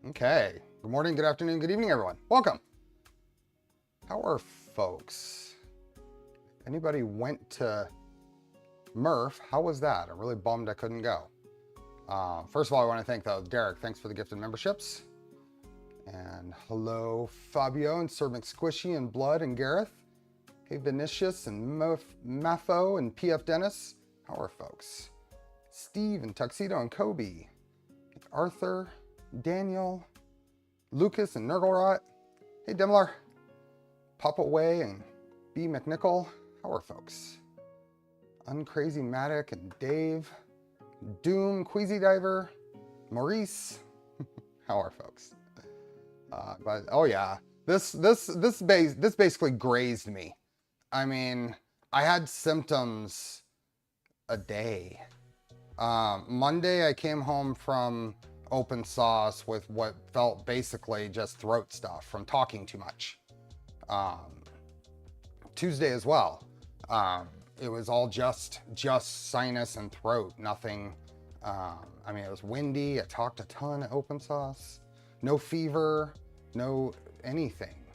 Okay. Good morning, good afternoon, good evening, everyone. Welcome. How are folks? Anybody went to Murph? How was that? I'm really bummed I couldn't go. First of all, I want to thank Derek. Thanks for the gifted memberships. And hello, Fabio and Sir McSquishy and Blood and Gareth. Hey, Vinicius and Mafo and PF Dennis. How are folks? Steve and Tuxedo and Kobe. Arthur, Daniel, Lucas and Nurglerot. Hey, Demlar. Papa Way and B. McNichol. How are folks? Uncrazy Matic and Dave. Doom, Queasy Diver, Maurice. How are folks? But oh yeah, this basically grazed me. I mean, I had symptoms a day. Monday I came home from open sauce with what felt basically just throat stuff from talking too much. Tuesday as well. It was all just sinus and throat, nothing. I mean, it was windy. I talked a ton at open sauce. No fever, no anything.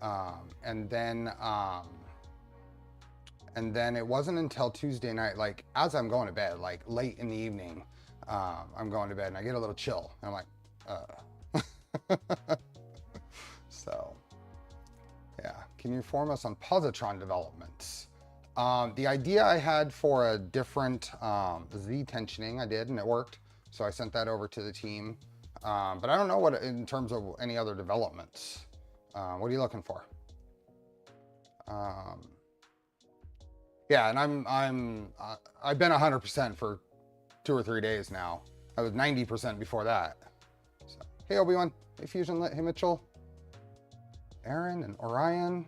And then it wasn't until Tuesday night, like as I'm going to bed, like late in the evening, I'm going to bed and I get a little chill. And I'm like, So, yeah. Can you inform us on positron developments? The idea I had for a different Z tensioning, I did, and it worked. So I sent that over to the team. But I don't know what in terms of any other developments. What are you looking for? Yeah, and I've been 100% for 2 or 3 days now. I was 90% before that. So, hey Obi-Wan, hey Fusion, hey Mitchell, Aaron and Orion,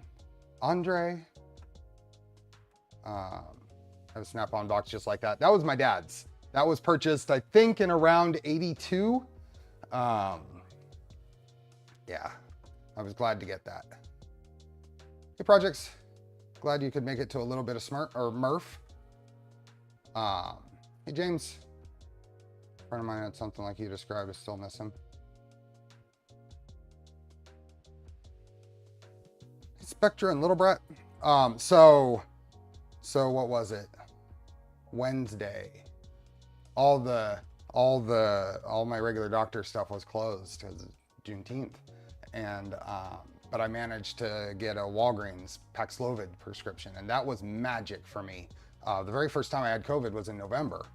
Andre. I have a Snap-on box just like that. That was my dad's. That was purchased, I think, in around 82. Yeah, I was glad to get that. Hey, projects. Glad you could make it to a little bit of Murph. Hey, James. A friend of mine had something like you described. I still miss him. Hey, Spectra and Little Brat. So what was it? Wednesday. All my regular doctor stuff was closed because it's Juneteenth. And but I managed to get a Walgreens Paxlovid prescription, and that was magic for me. The very first time I had COVID was in November.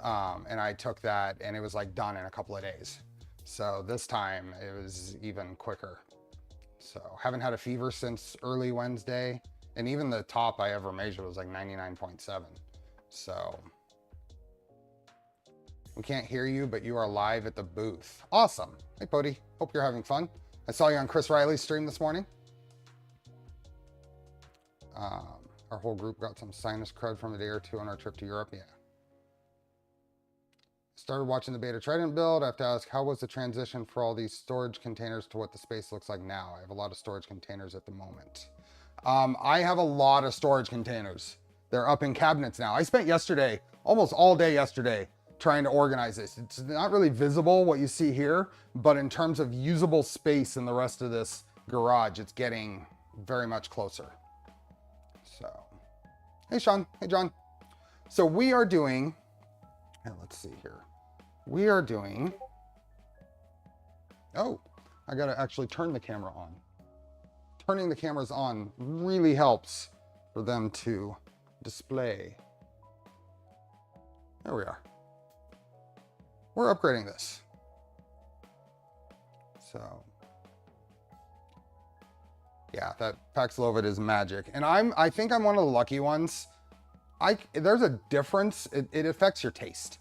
And I took that and it was like done in a couple of days. So this time it was even quicker. So haven't had a fever since early Wednesday. And even the top I ever measured was like 99.7. So we can't hear you, but you are live at the booth. Awesome. Hey, Pody. Hope you're having fun. I saw you on Chris Riley's stream this morning. Our whole group got some sinus crud from a day or two on our trip to Europe. Yeah. Started watching the beta Trident build. I have to ask, how was the transition for all these storage containers to what the space looks like now? I have a lot of storage containers at the moment. I have a lot of storage containers. They're up in cabinets now. I spent yesterday, almost all day yesterday, trying to organize this. It's not really visible what you see here, but in terms of usable space in the rest of this garage, it's getting very much closer. So, hey Sean, hey John. So we are doing, let's see here. We are doing, oh, I gotta actually turn the camera on. Turning the cameras on really helps for them to display. There we are. We're upgrading this. So yeah, that Paxlovid is magic. And I think I'm one of the lucky ones. There's a difference. It affects your taste.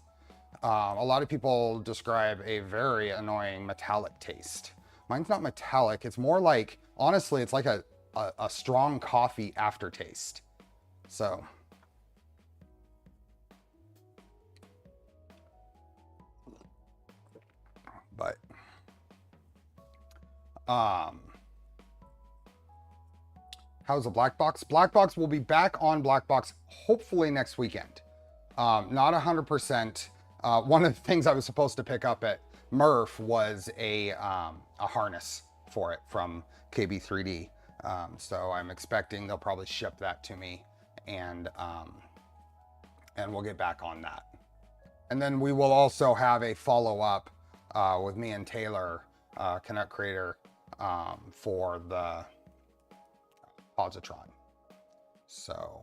A lot of people describe a very annoying metallic taste. Mine's not metallic. It's more like, honestly, it's like a strong coffee aftertaste. So but how's the black box? Black box will be back on black box hopefully next weekend. Not 100%. One of the things I was supposed to pick up at MRF was a harness for it from KB3D. So I'm expecting they'll probably ship that to me, and we'll get back on that. And then we will also have a follow-up with me and Taylor, Canuck Creator, for the positron. So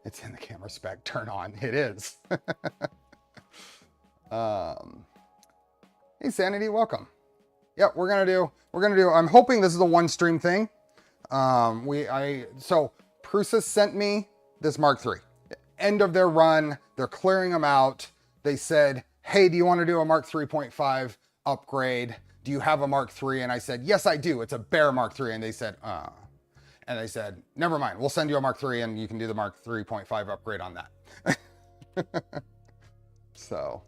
it's in the camera spec, turn on, it is. Hey Sanity, welcome. Yep, we're gonna do, I'm hoping this is a one stream thing. So Prusa sent me this Mark III. End of their run, they're clearing them out. They said, hey, do you want to do a Mark 3.5 upgrade? Do you have a Mark III? And I said, yes, I do. It's a bare Mark III. And they said, and they said, never mind. We'll send you a Mark III and you can do the Mark 3.5 upgrade on that. So,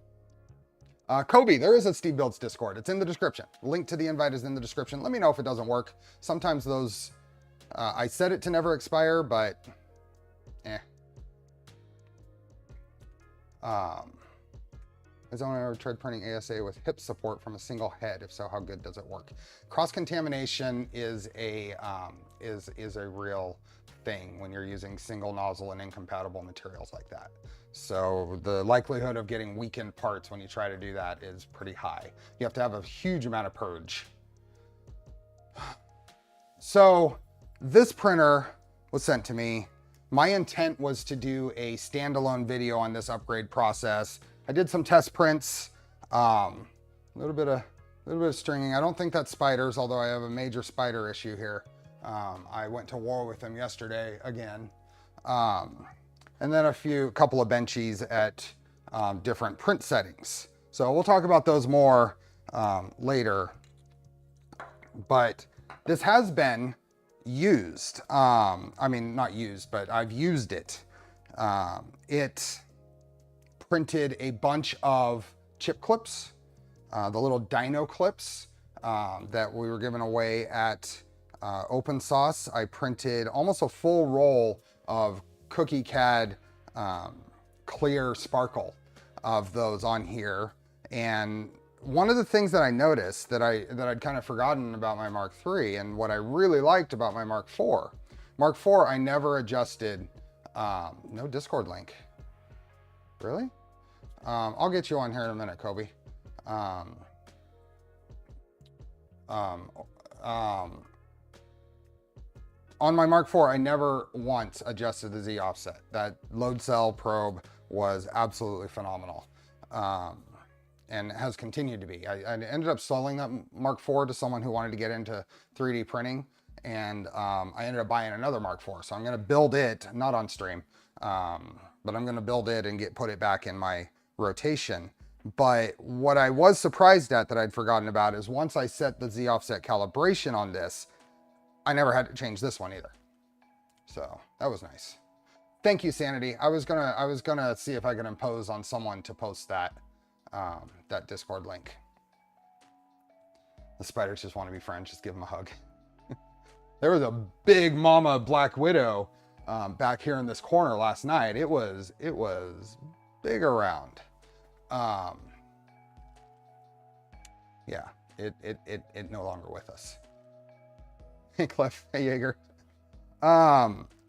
Kobe, there is a Steve Builds Discord. It's in the description. Link to the invite is in the description. Let me know if it doesn't work. Sometimes those, I set it to never expire, but Has anyone ever tried printing ASA with hip support from a single head? If so, how good does it work? Cross-contamination is a real thing when you're using single nozzle and incompatible materials like that. So the likelihood of getting weakened parts when you try to do that is pretty high. You have to have a huge amount of purge. So this printer was sent to me. My intent was to do a standalone video on this upgrade process. I did some test prints, a little bit of stringing. I don't think that's spiders, although I have a major spider issue here. I went to war with them yesterday again. And then a couple of benchies at different print settings. So we'll talk about those more later. But this has been used. I mean, not used, but I've used it. It printed a bunch of chip clips, the little dino clips that we were giving away at Open Sauce. I printed almost a full roll of Cookie CAD clear sparkle of those on here. And one of the things that I noticed that I'd kind of forgotten about my Mark III, and what I really liked about my Mark IV. Mark IV, I never adjusted, no Discord link. Really? I'll get you on here in a minute, Kobe. On my Mark IV, I never once adjusted the Z offset. That load cell probe was absolutely phenomenal. And has continued to be. I ended up selling that Mark IV to someone who wanted to get into 3D printing, and I ended up buying another Mark IV. So I'm gonna build it, not on stream, but I'm gonna build it and put it back in my rotation. But what I was surprised at that I'd forgotten about is once I set the Z offset calibration on this, I never had to change this one either. So that was nice. Thank you, Sanity. I was gonna see if I could impose on someone to post that Discord link. The spiders just want to be friends. Just give them a hug. There was a big mama black widow back here in this corner last night. It was big around. Yeah, it no longer with us. Hey Cliff, hey Jaeger.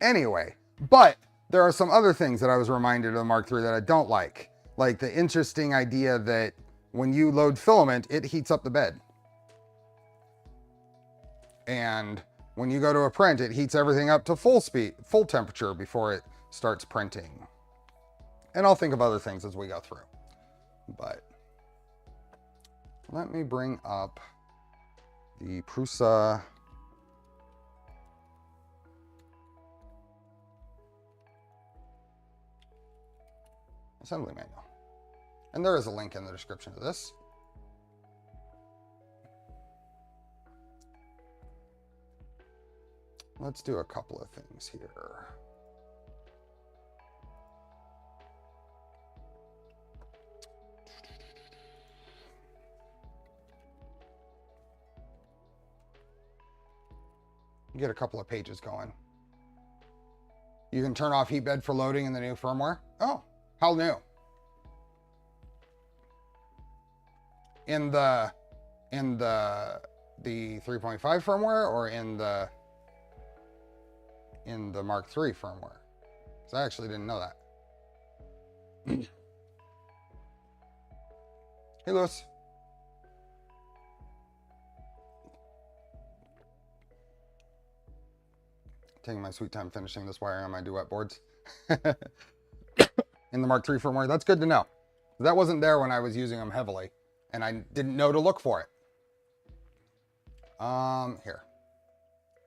Anyway, but there are some other things that I was reminded of the Mark III that I don't like. Like the interesting idea that when you load filament, it heats up the bed. And when you go to a print, it heats everything up to full temperature before it starts printing. And I'll think of other things as we go through. But let me bring up the Prusa assembly manual. And there is a link in the description of this. Let's do a couple of things here. Get a couple of pages going. You can turn off heatbed for loading in the new firmware. Oh, how new? In the 3.5 firmware or in the Mark III firmware? Because I actually didn't know that. Hey, Lewis. Taking my sweet time finishing this wiring on my duet boards. In the Mark III firmware, that's good to know. That wasn't there when I was using them heavily, and I didn't know to look for it. Here.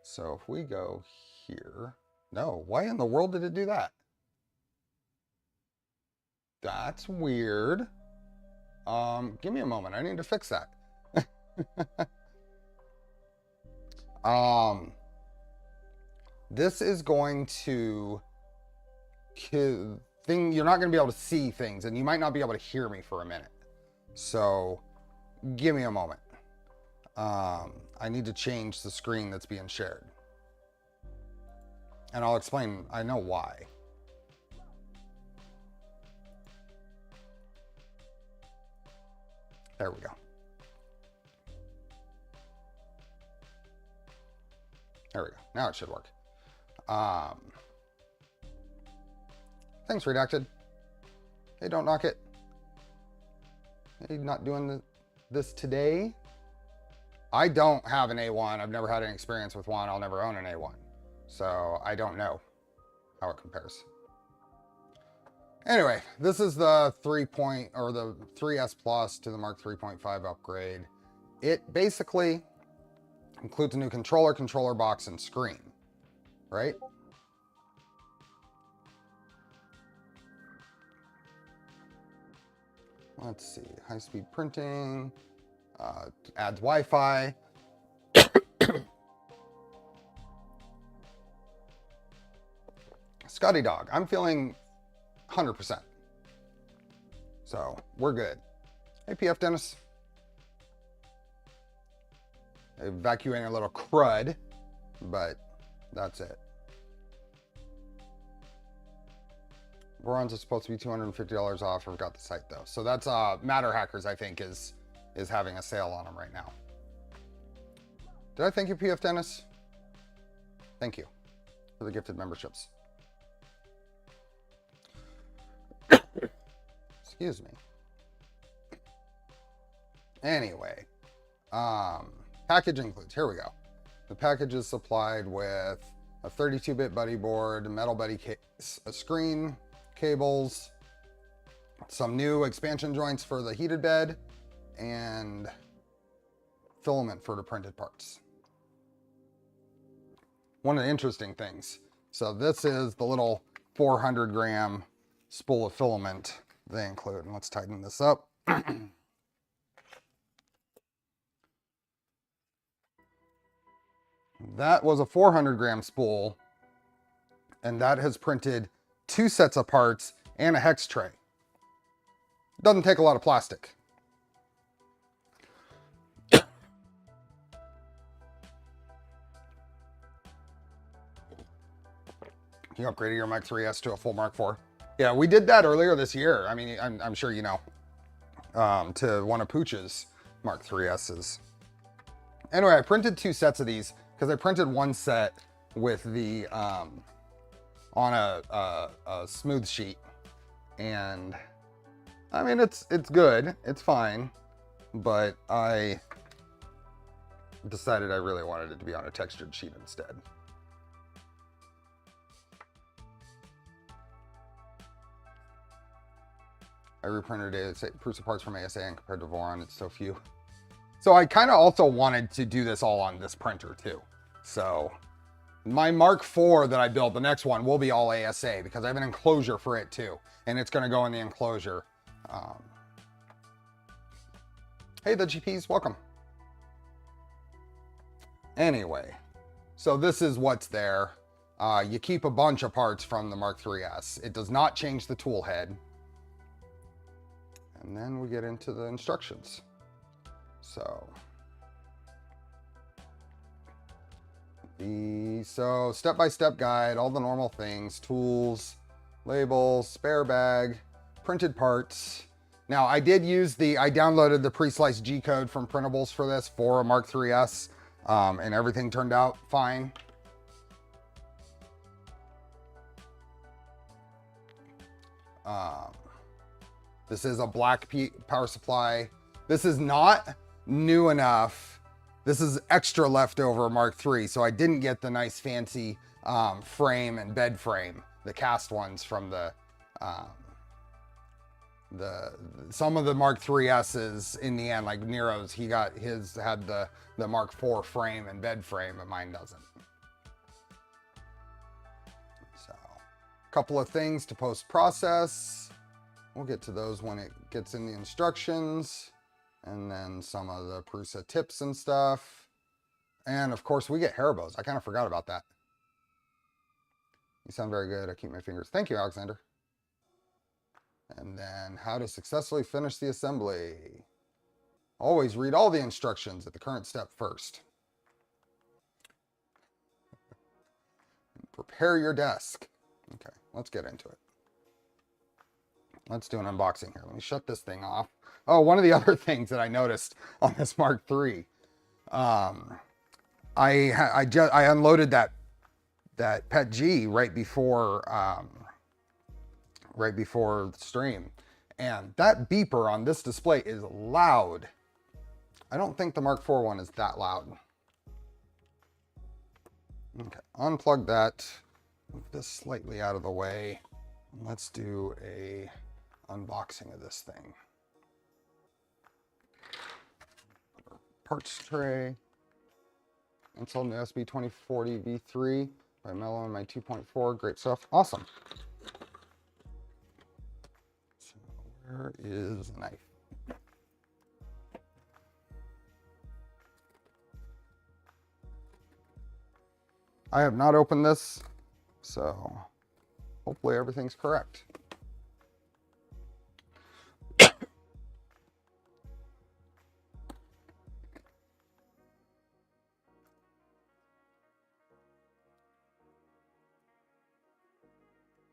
So if we go here, no, why in the world did it do that? That's weird. Give me a moment. I need to fix that. This is going to you're not going to be able to see things, and you might not be able to hear me for a minute. So give me a moment. I need to change the screen that's being shared. And I'll explain, I know why. There we go. There we go. Now it should work. Thanks, Redacted. Hey, don't knock it. Hey, not doing this today. I don't have an A1. I've never had any experience with one. I'll never own an A1. So I don't know how it compares. Anyway, this is the the 3S Plus to the Mark 3.5 upgrade. It basically includes a new controller box, and screen, right? Let's see, high-speed printing, adds Wi-Fi. Scotty Dog, I'm feeling 100%. So we're good. Hey, PF Dennis. Evacuating a little crud, but that's it. Bronze is supposed to be $250 off. I forgot the site though. So that's Matter Hackers, I think, is having a sale on them right now. Did I thank you, PF Dennis? Thank you for the gifted memberships. Excuse me. Anyway, package includes, here we go. The package is supplied with a 32-bit buddy board, a metal buddy case, a screen, cables, some new expansion joints for the heated bed, and filament for the printed parts. One of the interesting things, so this is the little 400-gram spool of filament they include. And let's tighten this up. That was a 400-gram spool, and that has printed 2 sets of parts and a hex tray. Doesn't take a lot of plastic. You upgraded your Mark 3S to a full Mark IV. Yeah, we did that earlier this year. I mean, I'm sure you know, to one of Pooch's Mark 3S's. Anyway, I printed 2 sets of these because I printed one set with the on a smooth sheet, and I mean it's good, it's fine, but I decided I really wanted it to be on a textured sheet instead. I reprinted Prusa parts from ASA, and compared to Voron, it's so few. So I kind of also wanted to do this all on this printer too. So my Mark IV that I built, the next one, will be all ASA because I have an enclosure for it too. And it's going to go in the enclosure. Hey, the GPs, welcome. Anyway, so this is what's there. You keep a bunch of parts from the Mark 3S. It does not change the tool head. And then we get into the instructions. So step-by-step guide, all the normal things, tools, labels, spare bag, printed parts, Now I downloaded the pre-sliced G code from Printables for this for a Mark 3s, and everything turned out fine. This is a black power supply. This is not new enough. This is extra leftover Mark III, so I didn't get the nice fancy frame and bed frame, the cast ones from some of the Mark 3s's in the end, like Nero's, had the Mark IV frame and bed frame, but mine doesn't. So, a couple of things to post-process. We'll get to those when it gets in the instructions, and then some of the Prusa tips and stuff. And of course we get hair bows. I kind of forgot about that. You sound very good. I keep my fingers. Thank you, Alexander. And then how to successfully finish the assembly. Always read all the instructions at the current step first. Prepare your desk. Okay, let's get into it. Let's do an unboxing here. Let me shut this thing off. Oh, one of the other things that I noticed on this Mark III, I unloaded that PETG right before the stream, and that beeper on this display is loud. I don't think the Mark IV one is that loud. Okay, unplug that. Move this slightly out of the way. Let's do a unboxing of this thing. Parts tray. Installed an USB 2040 V3 by Mello on my 2.4. Great stuff. Awesome. So where is the knife? I have not opened this, so hopefully everything's correct.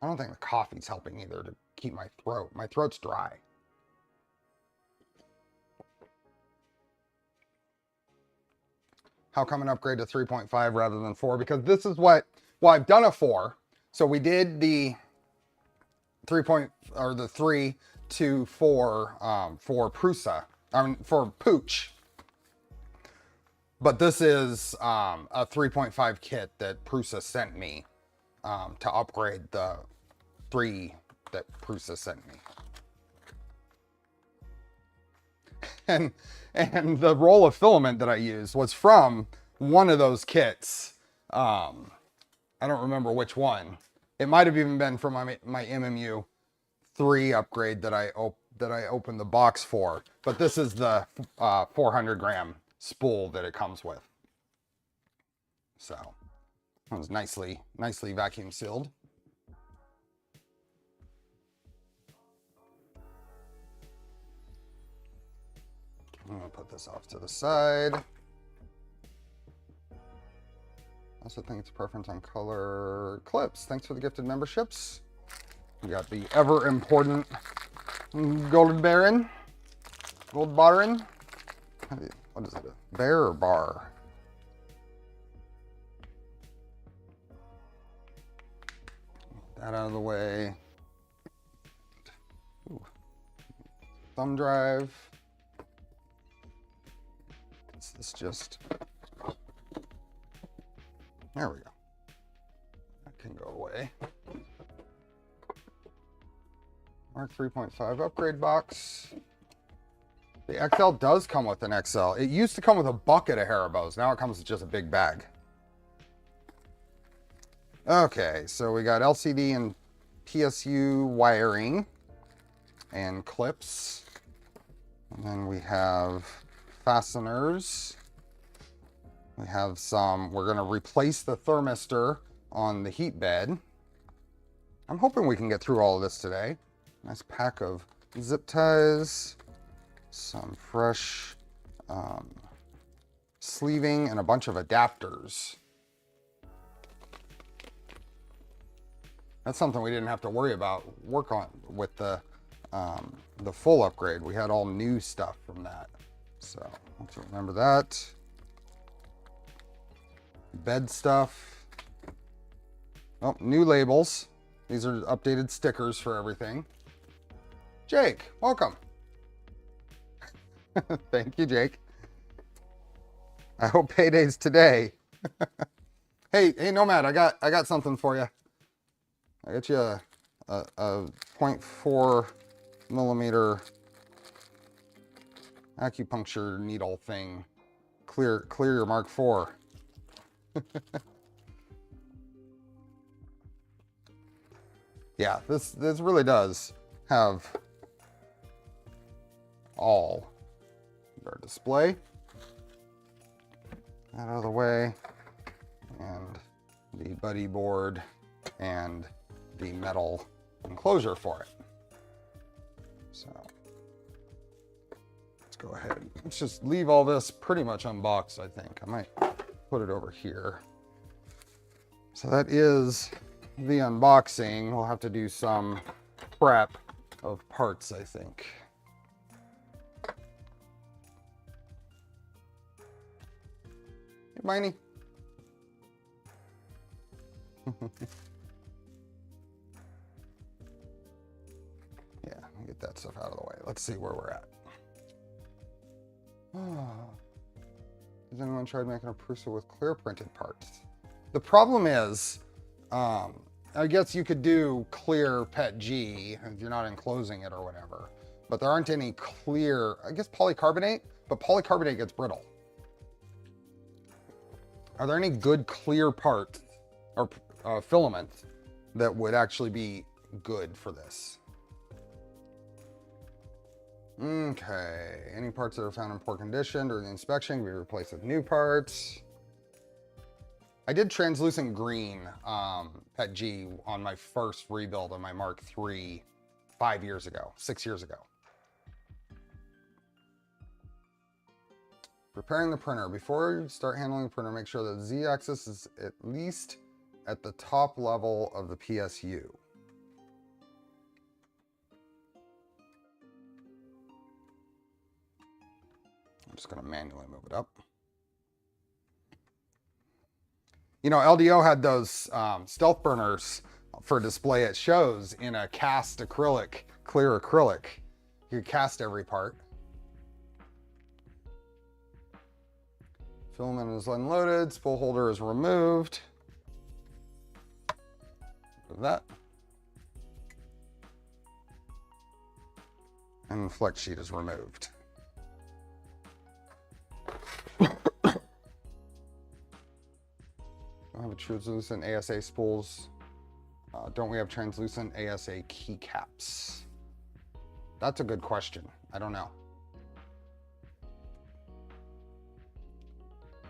I don't think the coffee's helping either to keep my throat. My throat's dry. How come an upgrade to 3.5 rather than 4? Because this is well, I've done a 4. So we did the 3 to 4 for Prusa, for Pooch. But this is a 3.5 kit that Prusa sent me to upgrade the 3 that Prusa sent me. And the roll of filament that I used was from one of those kits. I don't remember which one. It might have even been from my MMU 3 upgrade that I opened the box for. But this is the 400 gram spool that it comes with. So it was nicely vacuum sealed. I'm gonna put this off to the side. I also think it's a preference on color clips. Thanks for the gifted memberships. We got the ever important Gold Baron. What is it? A bear or bar? That out of the way. Ooh. Thumb drive. This just, there we go. That can go away. Mark 3.5 upgrade box. The XL does come with an XL. It used to come with a bucket of Haribos. Now it comes with just a big bag. Okay, so we got LCD and PSU wiring and clips. And then we have fasteners. We have some, we're going to replace the thermistor on the heat bed. I'm hoping we can get through all of this today. Nice pack of zip ties, some fresh sleeving, and a bunch of adapters. That's something we didn't have to worry about, work on with the the full upgrade. We had all new stuff from that. So let's remember that. Bed stuff. Oh, new labels. These are updated stickers for everything. Jake, welcome. Thank you, Jake. I hope payday's today. Hey, Nomad, I got something for you. I got you a 0.4 millimeter acupuncture needle thing. Clear your Mark IV. Yeah, this really does have all our display. Out of the way, and the buddy board and the metal enclosure for it. So let's go ahead. Let's just leave all this pretty much unboxed, I think. I might put it over here. So that is the unboxing. We'll have to do some prep of parts, I think. Hey, Miney. Yeah, get that stuff out of the way. Let's see where we're at. Has anyone tried making a Prusa with clear printed parts? The problem is, I guess you could do clear PETG if you're not enclosing it or whatever, but there aren't any clear, I guess polycarbonate, but polycarbonate gets brittle. Are there any good clear parts or filaments that would actually be good for this? Okay, any parts that are found in poor condition during the inspection can be replaced with new parts. I did translucent green PETG on my first rebuild of my Mark III 6 years ago. Preparing the printer. Before you start handling the printer, make sure that the Z-axis is at least at the top level of the PSU. I'm just going to manually move it up. You know, LDO had those stealth burners for display at shows in a cast acrylic, clear acrylic. You could cast every part. Filament is unloaded, spool holder is removed. Move that. And the flex sheet is removed. Don't have a translucent ASA spools. Don't we have translucent ASA keycaps? That's a good question. I don't know.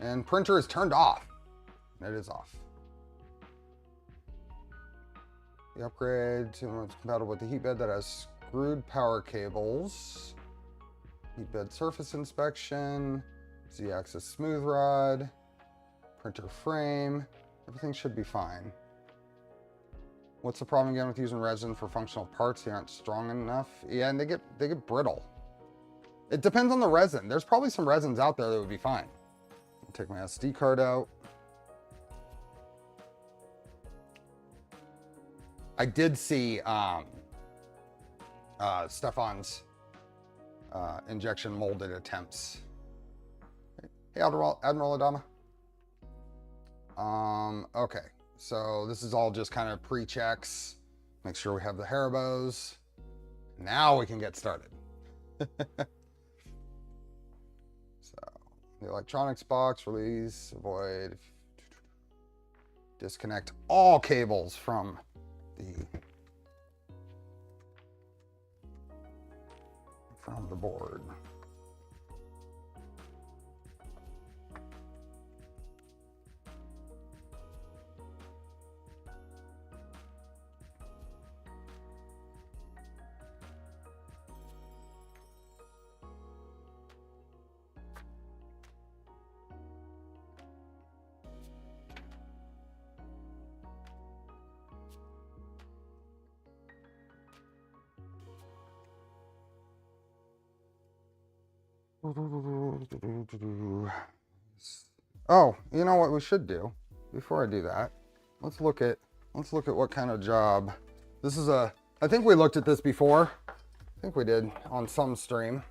And printer is turned off. It is off. The upgrade to it's compatible with the heatbed that has screwed power cables. Heatbed surface inspection. Z-axis smooth rod. Printer frame. Everything should be fine. What's the problem again with using resin for functional parts? They aren't strong enough. Yeah, and they get brittle. It depends on the resin. There's probably some resins out there that would be fine. I'll take my SD card out. I did see Stefan's injection molded attempts. Hey, Admiral Adama. Okay, so this is all just kind of pre-checks. Make sure we have the Haribos. Now we can get started. So, the electronics box, release, avoid. Disconnect all cables from the board. Oh, you know what we should do before I do that? Let's look at what kind of job. This is I think we looked at this before. I think we did on some stream,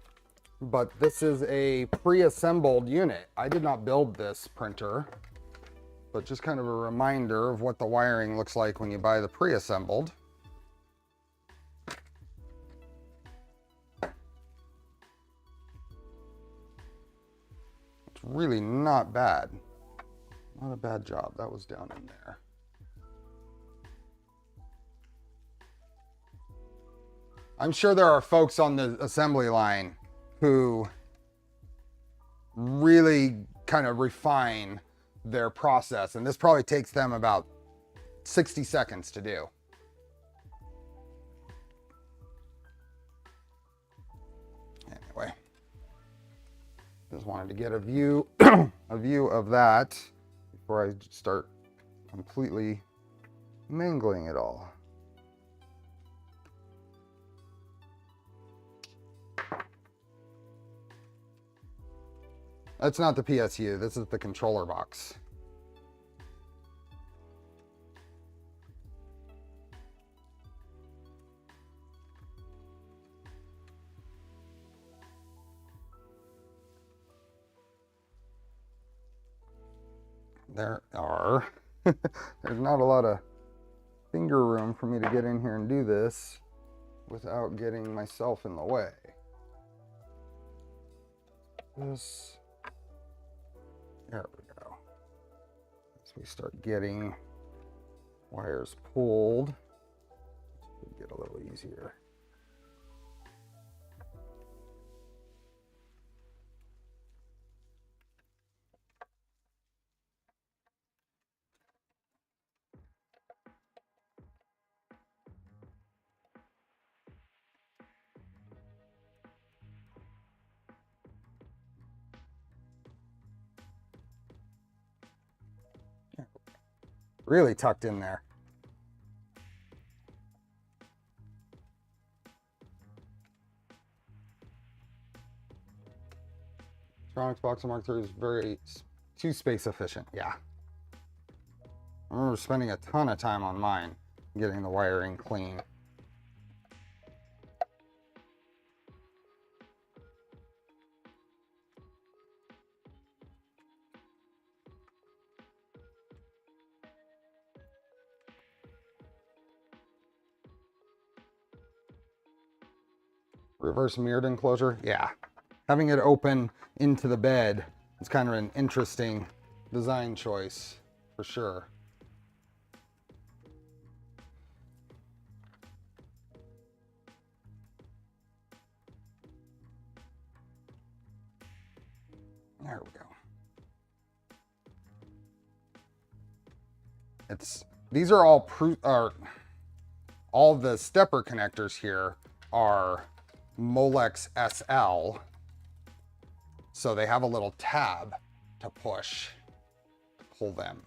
but this is a pre-assembled unit. I did not build this printer, but just kind of a reminder of what the wiring looks like when you buy the pre-assembled. It's really not bad. Not a bad job. That was down in there. I'm sure there are folks on the assembly line who really kind of refine their process, and this probably takes them about 60 seconds to do. Anyway, just wanted to get a view of that before I start completely mangling it all. That's not the PSU, this is the controller box. There's not a lot of finger room for me to get in here and do this without getting myself in the way. There we go. As we start getting wires pulled, it get a little easier. Really tucked in there. Electronics box Mark III is very too space efficient. Yeah. I remember spending a ton of time on mine getting the wiring clean. Reverse mirrored enclosure, yeah. Having it open into the bed is kind of an interesting design choice for sure. There we go. These are all the stepper connectors here are Molex SL, so they have a little tab to push to pull them.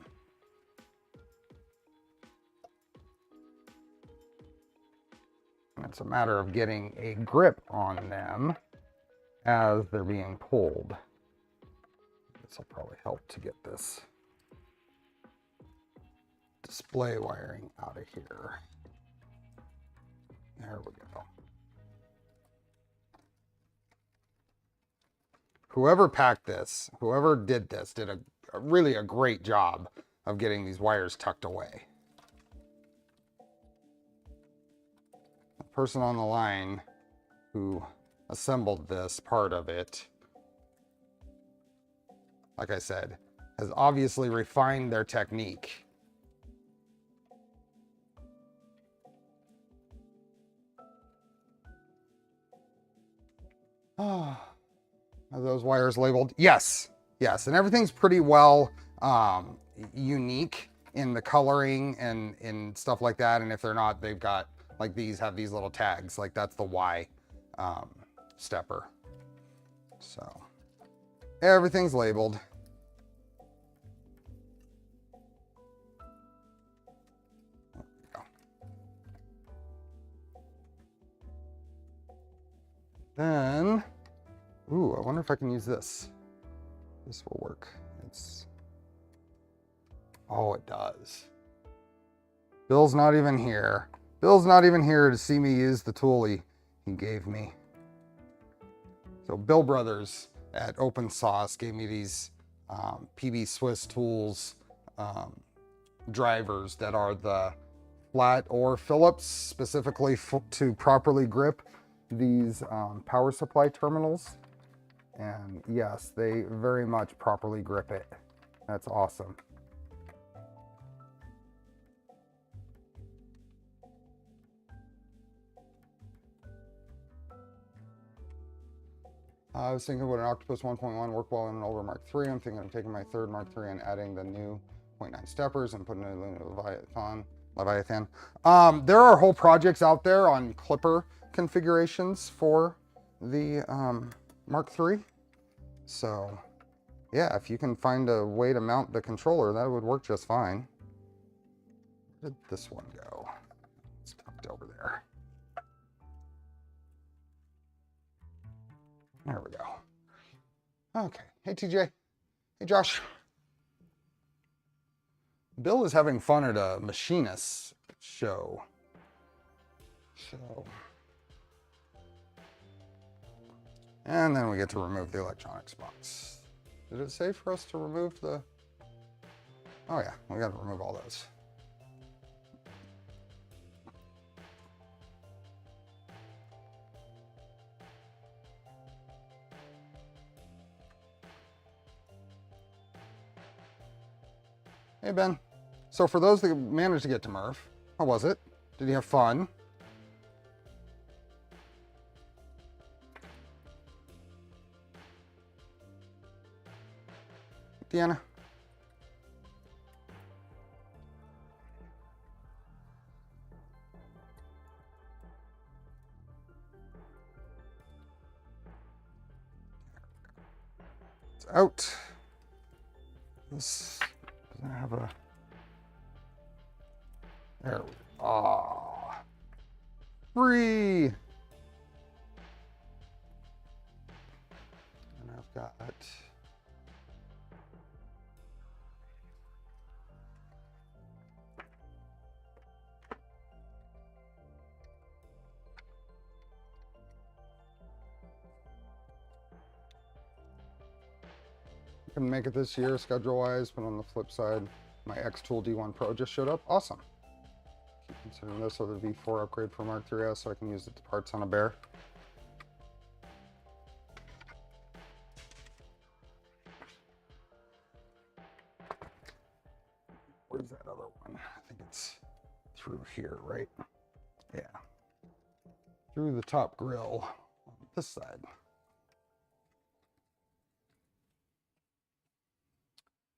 And it's a matter of getting a grip on them as they're being pulled. This will probably help to get this display wiring out of here. There we go. Whoever packed this, whoever did this, did really a great job of getting these wires tucked away. The person on the line who assembled this part of it, like I said, has obviously refined their technique. Are those wires labeled? Yes, yes, and everything's pretty well unique in the coloring and in stuff like that. And if they're not, they've got, like these have these little tags, like that's the Y stepper. So everything's labeled. Then Ooh, I wonder if I can use this. This will work. Oh, it does. Bill's not even here. Bill's not even here to see me use the tool he gave me. So Bill Brothers at OpenSauce gave me these PB Swiss tools drivers that are the flat or Phillips, specifically to properly grip these power supply terminals. And yes, they very much properly grip it. That's awesome. I was thinking would an Octopus 1.1 work well in an older Mark III. I'm thinking of taking my third Mark III and adding the new 0.9 steppers and putting it in the Leviathan. There are whole projects out there on clipper configurations for the Mark III. So yeah, if you can find a way to mount the controller, that would work just fine. Where did this one go? It's tucked over there. There we go. Okay. Hey, TJ. Hey, Josh. Bill is having fun at a machinist show. So. And then we get to remove the electronics box. Did it say for us to remove the... Oh yeah, we got to remove all those. Hey, Ben. So for those that managed to get to Murph, how was it? Did you have fun? Deanna? It's out. This doesn't have a... There we go. Oh, free. And I've got... Couldn't make it this year schedule-wise, but on the flip side, my X-Tool D1 Pro just showed up. Awesome. Keep considering this other V4 upgrade for Mark 3S so I can use it to parts on a Bear. Where's that other one? I think it's through here, right? Yeah. Through the top grill on this side.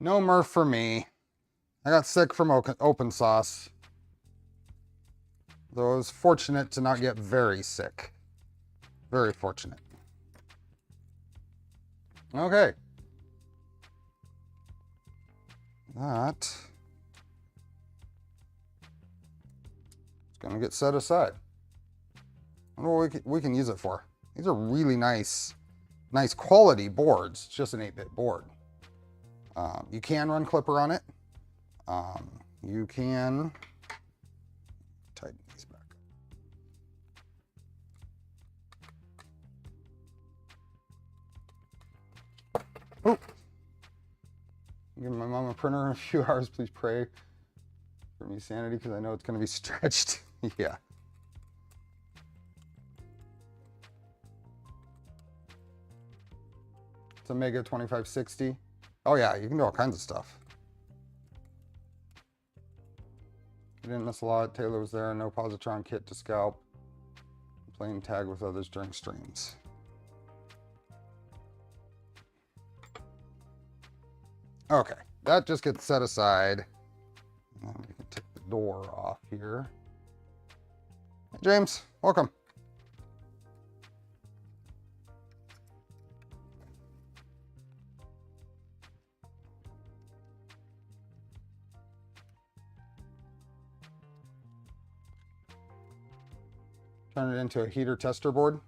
No Murph for me. I got sick from OpenSauce. Though I was fortunate to not get very sick. Very fortunate. Okay. That is going to get set aside. I wonder what we can use it for. These are really nice quality boards. It's just an 8-bit board. You can run Clipper on it. You can tighten these back up. Oh, give my mom a printer in a few hours. Please pray for me sanity because I know it's going to be stretched. Yeah. It's a Mega 2560. Oh yeah, you can do all kinds of stuff. You didn't miss a lot. Taylor was there. No positron kit to scalp. Playing tag with others during streams. Okay, that just gets set aside. And then we can take the door off here. Hey, James, welcome. Turn it into a heater tester board.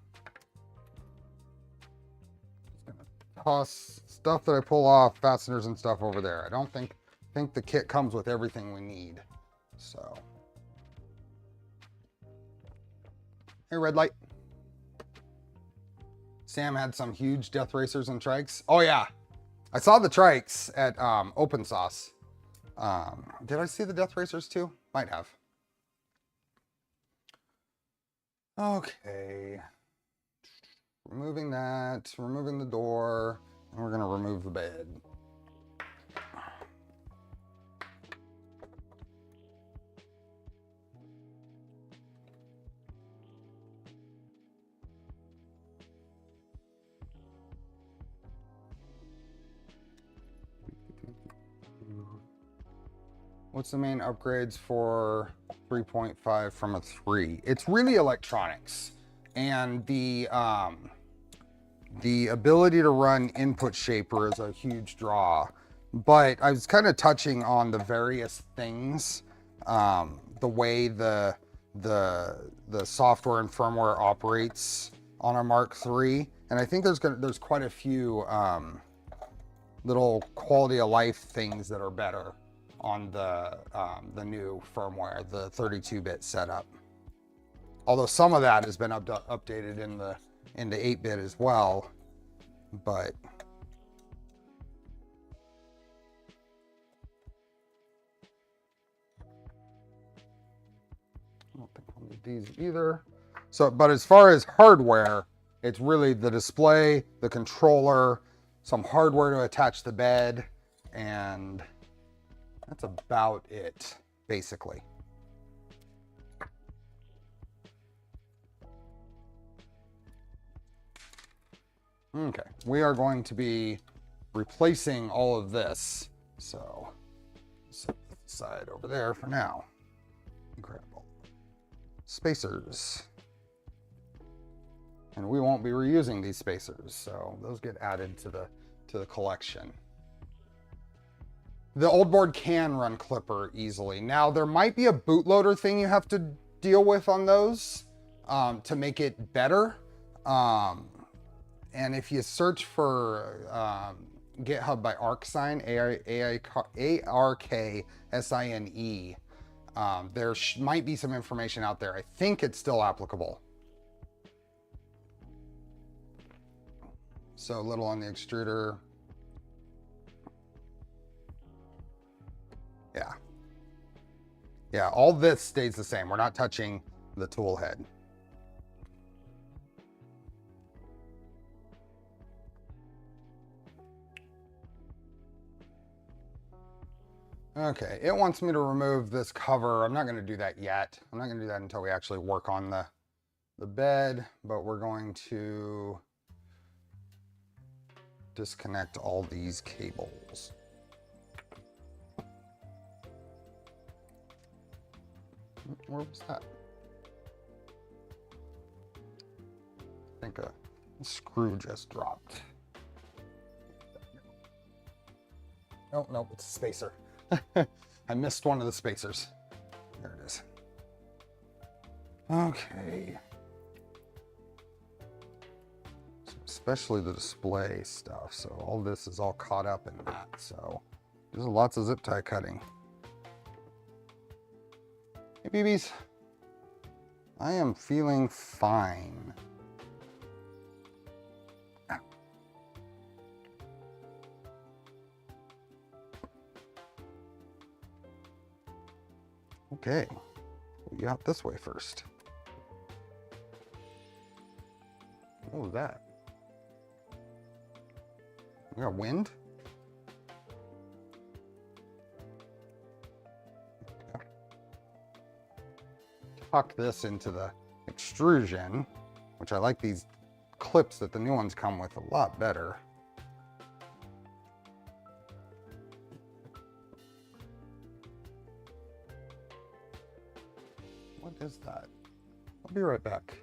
toss stuff that I pull off, fasteners and stuff over there. I don't think the kit comes with everything we need. So, hey, red light. Sam had some huge death racers and trikes. Oh yeah, I saw the trikes at OpenSauce. Did I see the death racers too? Might have. Okay. Removing that, removing the door, and we're gonna remove the bed. What's the main upgrades for 3.5 from a 3? It's really electronics and the ability to run input shaper is a huge draw. But I was kind of touching on the various things, the way the software and firmware operates on a Mark III, and I think there's quite a few little quality of life things that are better on the new firmware, the 32-bit setup. Although some of that has been updated into 8-bit as well, but I don't think I'll need these either. So, but as far as hardware, it's really the display, the controller, some hardware to attach the bed, and that's about it, basically. Okay, we are going to be replacing all of this. So, set this aside over there for now. Incredible. Spacers. And we won't be reusing these spacers, so those get added to the collection. The old board can run Clipper easily. Now, there might be a bootloader thing you have to deal with on those to make it better. And if you search for GitHub by ArcSine, ARKSINE, there might be some information out there. I think it's still applicable. So a little on the extruder. Yeah. Yeah, all this stays the same. We're not touching the tool head. Okay, it wants me to remove this cover. I'm not going to do that yet. I'm not going to do that until we actually work on the bed, but we're going to disconnect all these cables. Where was that? I think a screw just dropped. Oh, no, it's a spacer. I missed one of the spacers. There it is. Okay. So especially the display stuff. So all this is all caught up in that. So there's lots of zip tie cutting. Hey, BBs. I am feeling fine. Okay, we got this way first. What was that? We got wind? Yeah. Tuck this into the extrusion, which I like these clips that the new ones come with a lot better. What is that? I'll be right back.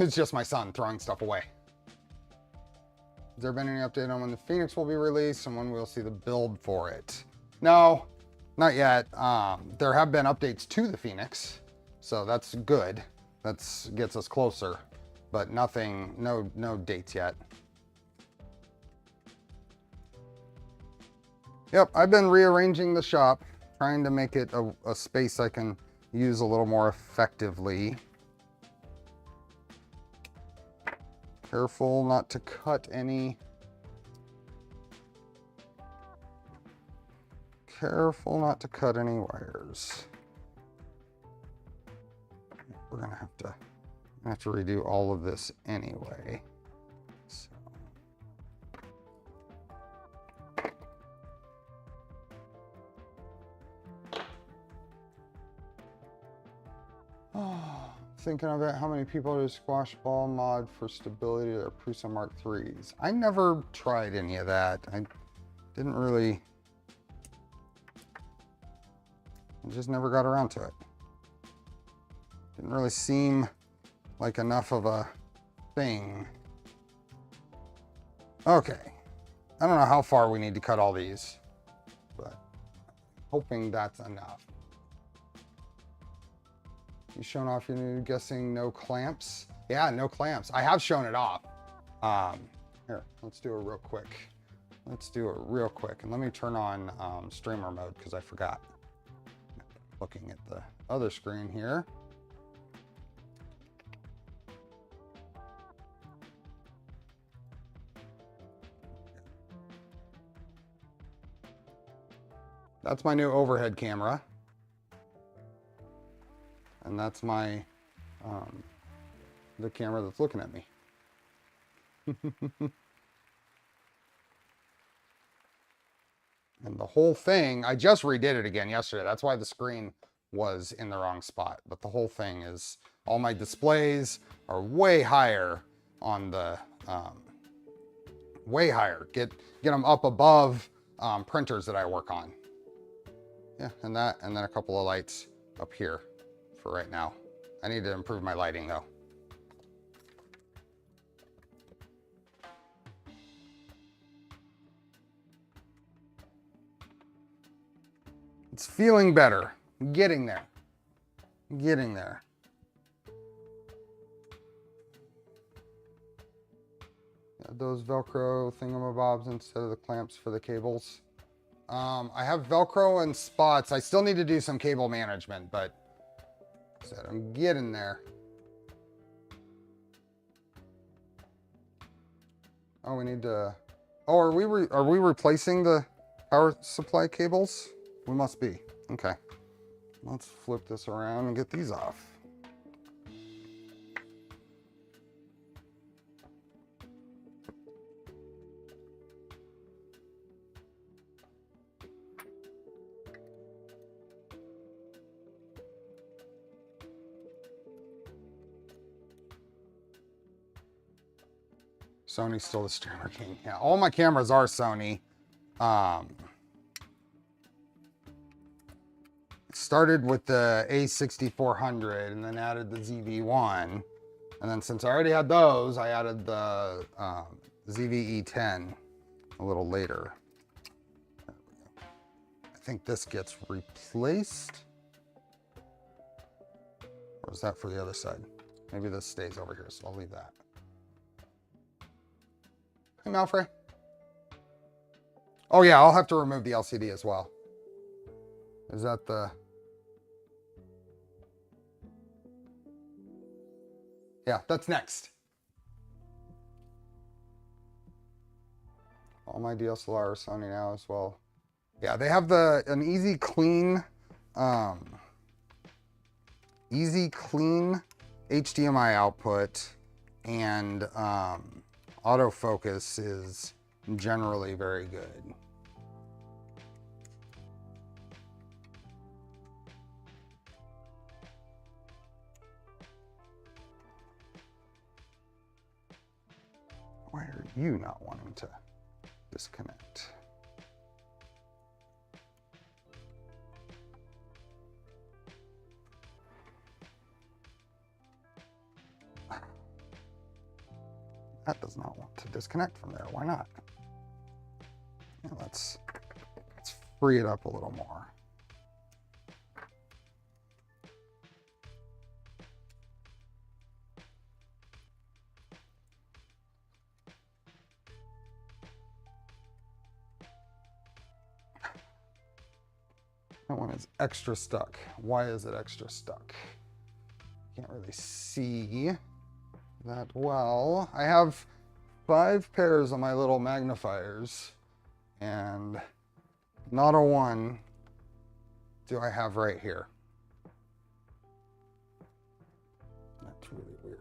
It's just my son throwing stuff away. Has there been any update on when the Phoenix will be released and when we'll see the build for it? No, not yet. There have been updates to the Phoenix, so that's good. That gets us closer, but nothing, no dates yet. Yep, I've been rearranging the shop, trying to make it a space I can use a little more effectively. Careful not to cut any. Careful not to cut any wires. We're gonna have to redo all of this anyway. So. Thinking of it, how many people do squash ball mod for stability or Prusa Mark 3s? I never tried any of that. I didn't really, I just never got around to it. Didn't really seem like enough of a thing. Okay, I don't know how far we need to cut all these, but hoping that's enough. You shown off your new, guessing no clamps? Yeah, no clamps. I have shown it off. Here, let's do it real quick. Let's do it real quick. And let me turn on streamer mode because I forgot. Looking at the other screen here. That's my new overhead camera. And that's my, the camera that's looking at me. And the whole thing, I just redid it again yesterday. That's why the screen was in the wrong spot. But the whole thing is, all my displays are way higher on the, way higher. Get them up above printers that I work on. Yeah, and that, and then a couple of lights up here. For right now. I need to improve my lighting though. It's feeling better. Getting there. Getting there. Yeah, those Velcro thingamabobs instead of the clamps for the cables. I have Velcro and spots. I still need to do some cable management, but I'm getting there. Oh, we need to. Oh, are we replacing the power supply cables? We must be. Okay. Let's flip this around and get these off. Sony's still the streamer king. Yeah, all my cameras are Sony. Started with the A6400 and then added the ZV-1. And then since I already had those, I added the ZV-E10 a little later. I think this gets replaced. Or is that for the other side? Maybe this stays over here, so I'll leave that. Hey, Malfrey. Oh yeah, I'll have to remove the LCD as well. Is that the... Yeah, that's next. All my DSLR are Sony now as well. Yeah, they have an easy clean HDMI output, and autofocus is generally very good. Why are you not wanting to disconnect? That does not want to disconnect from there. Why not? Yeah, let's free it up a little more. That one is extra stuck. Why is it extra stuck? Can't really see that well. I have 5 pairs of my little magnifiers, and not a one do I have right here. That's really weird.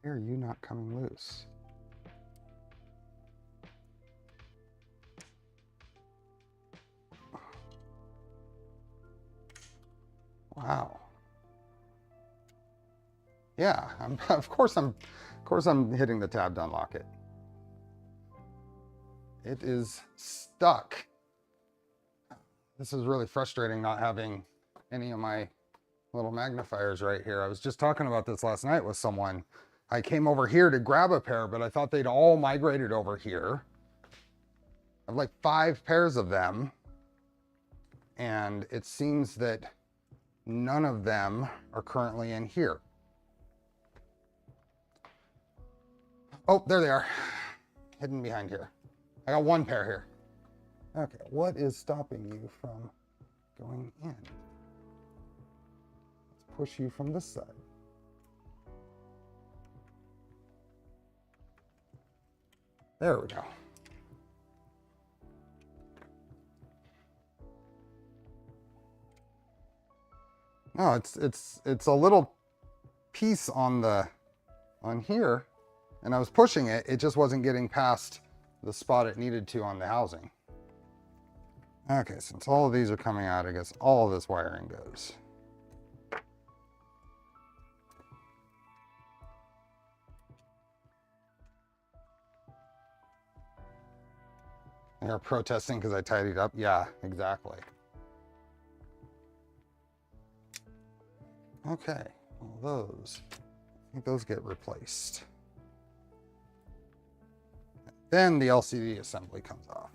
Why are you not coming loose? Wow. Yeah, of course I'm hitting the tab to unlock it. It is stuck. This is really frustrating not having any of my little magnifiers right here. I was just talking about this last night with someone. I came over here to grab a pair, but I thought they'd all migrated over here. I have like 5 pairs of them, and it seems that none of them are currently in here. Oh, there they are, hidden behind here. I got 1 pair here. Okay, what is stopping you from going in? Let's push you from this side. There we go. No, it's a little piece on here, and I was pushing it. It just wasn't getting past the spot it needed to on the housing. Okay, since all of these are coming out, I guess all of this wiring goes. They're protesting because I tidied up. Yeah, exactly. Okay, well, those, I think those get replaced. Then the LCD assembly comes off.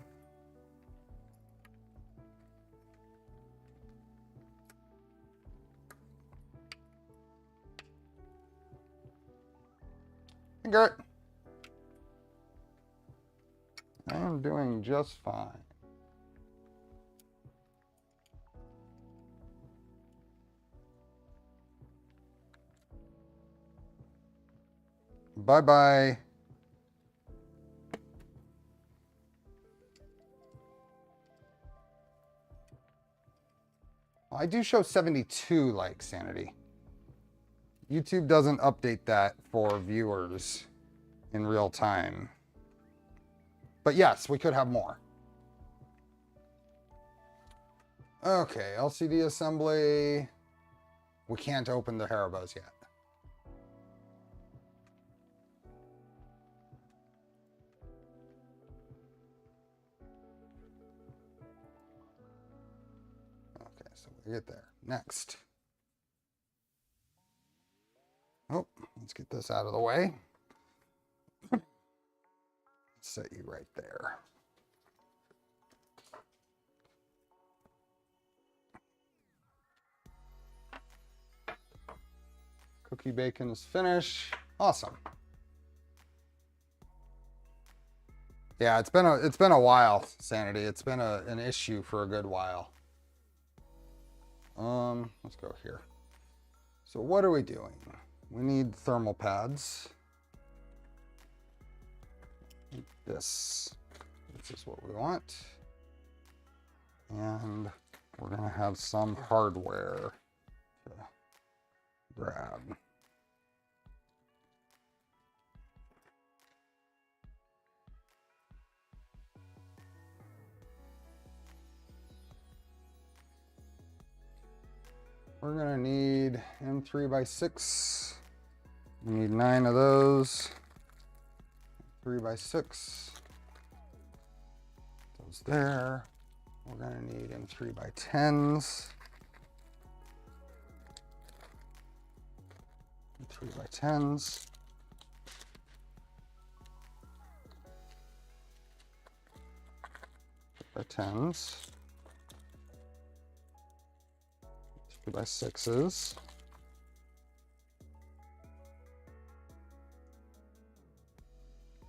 Hey, Gert. I am doing just fine. Bye-bye. I do show 72 likes, Sanity. YouTube doesn't update that for viewers in real time. But yes, we could have more. Okay, LCD assembly. We can't open the Haribos yet. Okay, so we get there. Next. Oh, let's get this out of the way. Set you right there. Cookie bacon is finished. Awesome. Yeah, it's been a while, Sanity. It's been an issue for a good while. Let's go here. So what are we doing? We need thermal pads. This is what we want. And we're gonna have some hardware to grab. We're gonna need M3 by 6. We need 9 of those. 3x6. Those there. We're gonna need M3x10s. 3x10s. By 10s. 3x6s.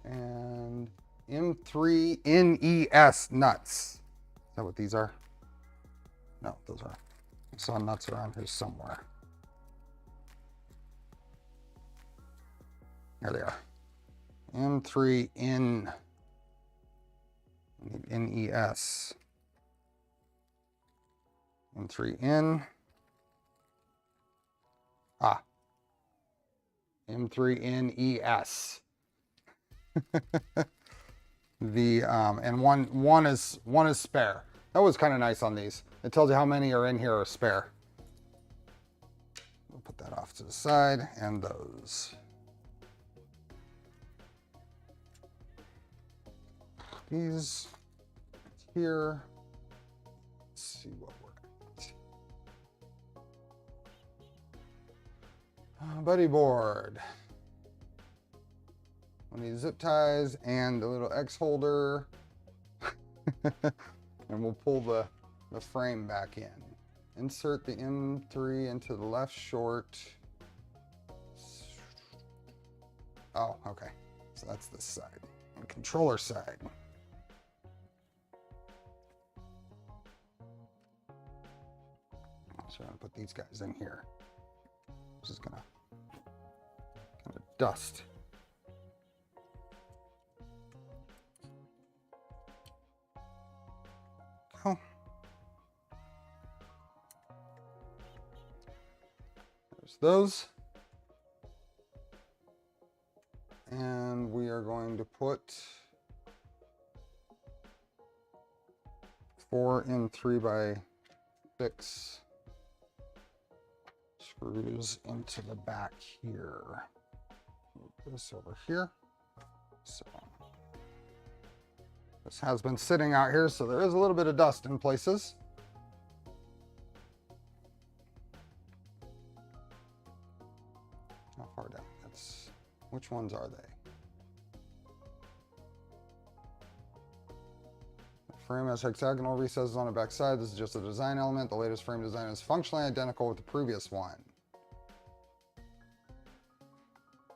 And M3NES nuts. Is that what these are? No, those are. I saw nuts around here somewhere. There they are. M3N. NES. M3N. M3NES. And one is spare. That was kind of nice on these. It tells you how many are in here are spare. We'll put that off to the side, and those. These here. Let's see what we're at. Buddy board. We need zip ties and a little X holder. And we'll pull the frame back in. Insert the M3 into the left short. Oh, okay. So that's this side. The controller side. So I'm gonna put these guys in here. This is gonna kind of dust. Oh. There's those. And we are going to put 4 M3x6 screws into the back here. Move this over here. So this has been sitting out here, so there is a little bit of dust in places. How far down? That's, which ones are they? The frame has hexagonal recesses on the back side. This is just a design element. The latest frame design is functionally identical with the previous one.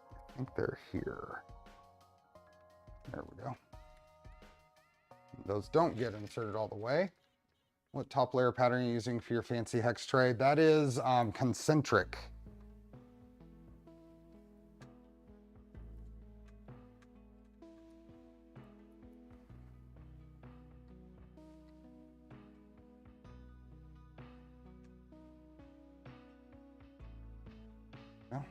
I think they're here. There we go. Those don't get inserted all the way. What top layer pattern are you using for your fancy hex tray? That is concentric. Yeah.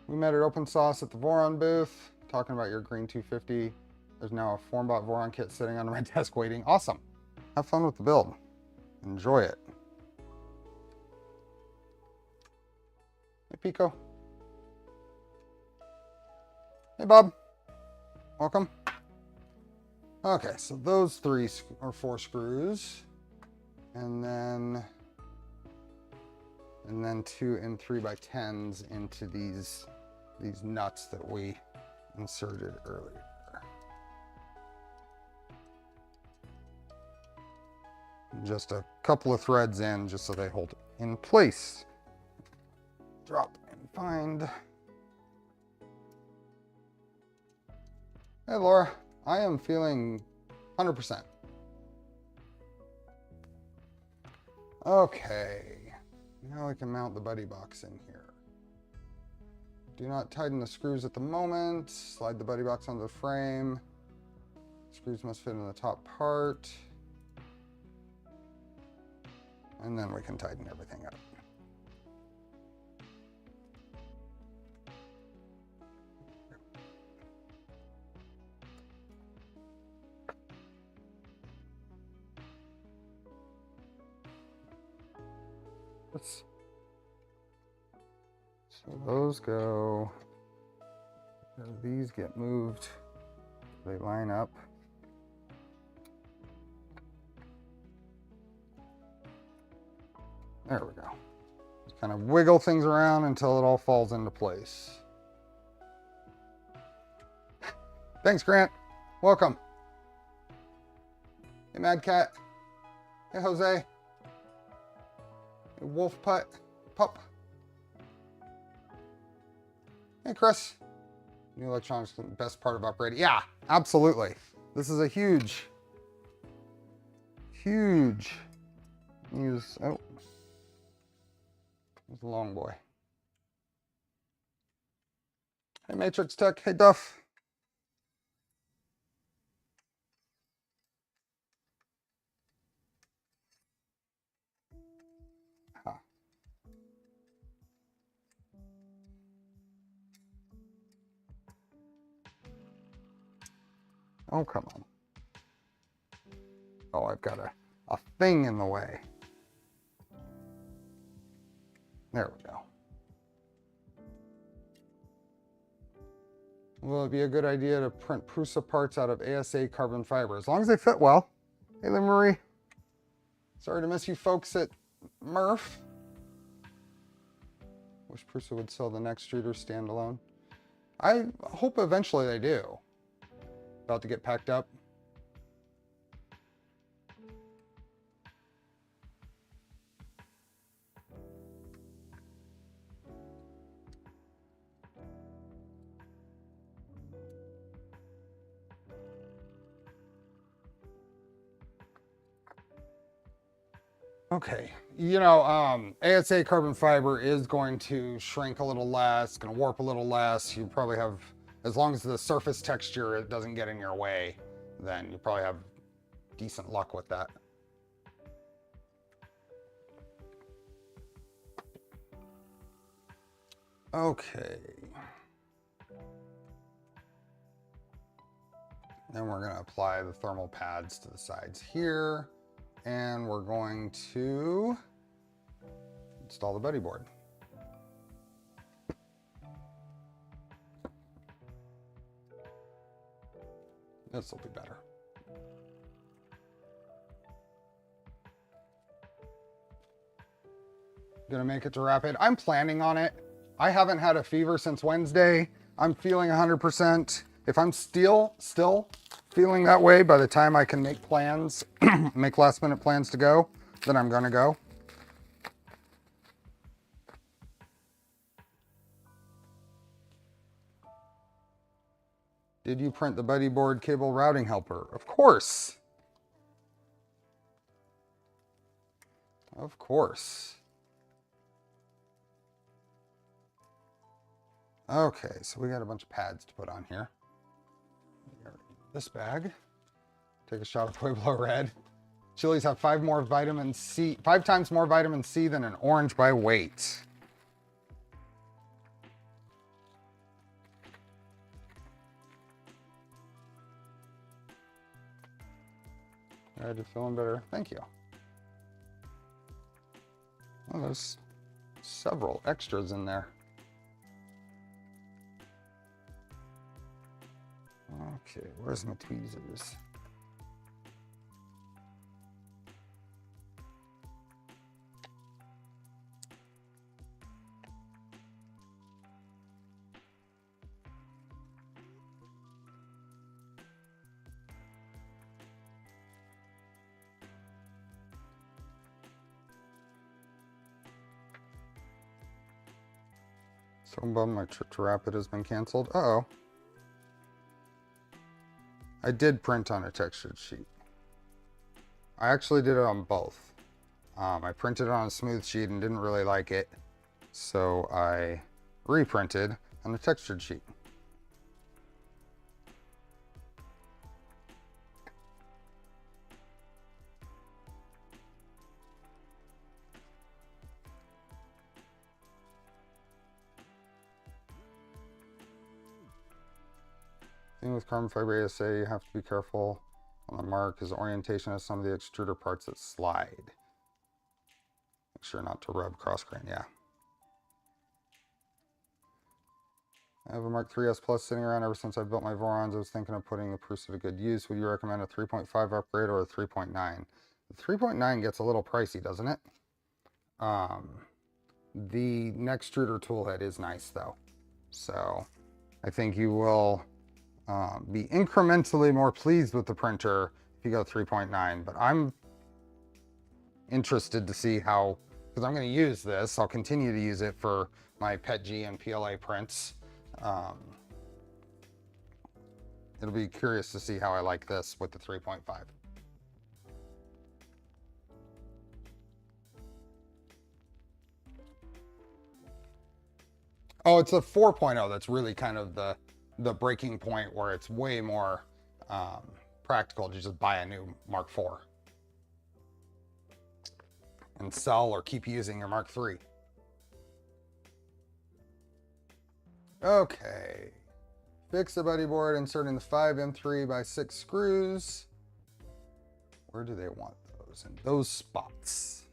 We met at Open Sauce at the Voron booth. Talking about your green 250. There's now a Formbot Voron kit sitting under my desk waiting. Awesome. Have fun with the build. Enjoy it. Hey, Pico. Hey, Bob. Welcome. Okay, so those 3 or 4 screws. And then 2 M3x10s into these nuts that we inserted earlier. Just a couple of threads in just so they hold it in place. Drop and find. Hey Laura, I am feeling 100%. Okay, now we can mount the buddy box in here. Do not tighten the screws at the moment. Slide the buddy box onto the frame. Screws must fit in the top part. And then we can tighten everything up. So those go So these get moved, they line up. There we go. Just kind of wiggle things around until it all falls into place. Thanks, Grant. Welcome. Hey, Mad Cat. Hey, Jose. Hey, Wolf Pup. Hey, Chris. New electronics, the best part of operating. Yeah, absolutely. This is a huge use. Oh, there's a long boy. Hey, Matrix Tech. Hey, Duff. Huh. Oh, come on. Oh, I've got a thing in the way. There we go. Will it be a good idea to print Prusa parts out of ASA carbon fiber? As long as they fit well. Hey, Lynn Marie. Sorry to miss you folks at Murph. Wish Prusa would sell the next Extruder standalone. I hope eventually they do. About to get packed up. Okay, you know, ASA carbon fiber is going to shrink a little less, going to warp a little less. You probably have, as long as the surface texture it doesn't get in your way, then you probably have decent luck with that. Okay. Then we're going to apply the thermal pads to the sides here. And we're going to install the buddy board. This will be better. Gonna make it to Rapid. I'm planning on it. I haven't had a fever since Wednesday. I'm feeling 100%. If I'm still feeling that way by the time I can make plans, make last minute plans to go, then I'm gonna go. Did you print the buddy board cable routing helper? Of course. Of course. Okay, so we got a bunch of pads to put on here. This bag. Take a shot of Pueblo Red. Chilies have 5 times more vitamin C than an orange by weight. All right, you're feeling better. Thank you. Oh, there's several extras in there. Okay, where's my tweezers? So bummed my trip to Rapid has been canceled. Uh-oh. I did print on a textured sheet. I actually did it on both. I printed it on a smooth sheet and didn't really like it, so I reprinted on a textured sheet. Thing with carbon fiber ASA, you have to be careful on the mark because the orientation of some of the extruder parts that slide. Make sure not to rub cross grain, yeah. I have a Mark 3s Plus sitting around ever since I built my Vorons. I was thinking of putting the Prusa to good use. Would you recommend a 3.5 upgrade or a 3.9? The 3.9 gets a little pricey, doesn't it? The Extruder toolhead is nice though. So I think you will be incrementally more pleased with the printer if you go 3.9, but I'm interested to see how, because I'm going to use this, I'll continue to use it for my PETG and PLA prints. It'll be curious to see how I like this with the 3.5. Oh, it's a 4.0 that's really kind of the breaking point where it's way more practical to just buy a new Mark IV and sell or keep using your Mark III. Okay. Fix the buddy board, inserting the 5 M3x6 screws. Where do they want those? In those spots.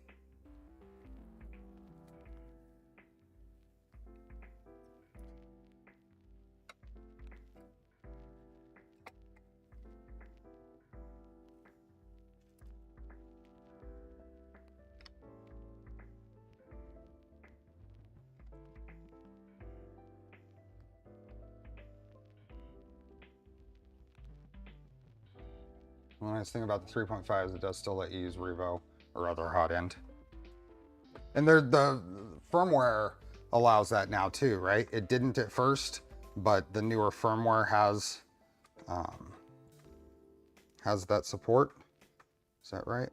The nice thing about the 3.5 is it does still let you use Revo or other hot end. And the firmware allows that now too, right? It didn't at first, but the newer firmware has that support. Is that right?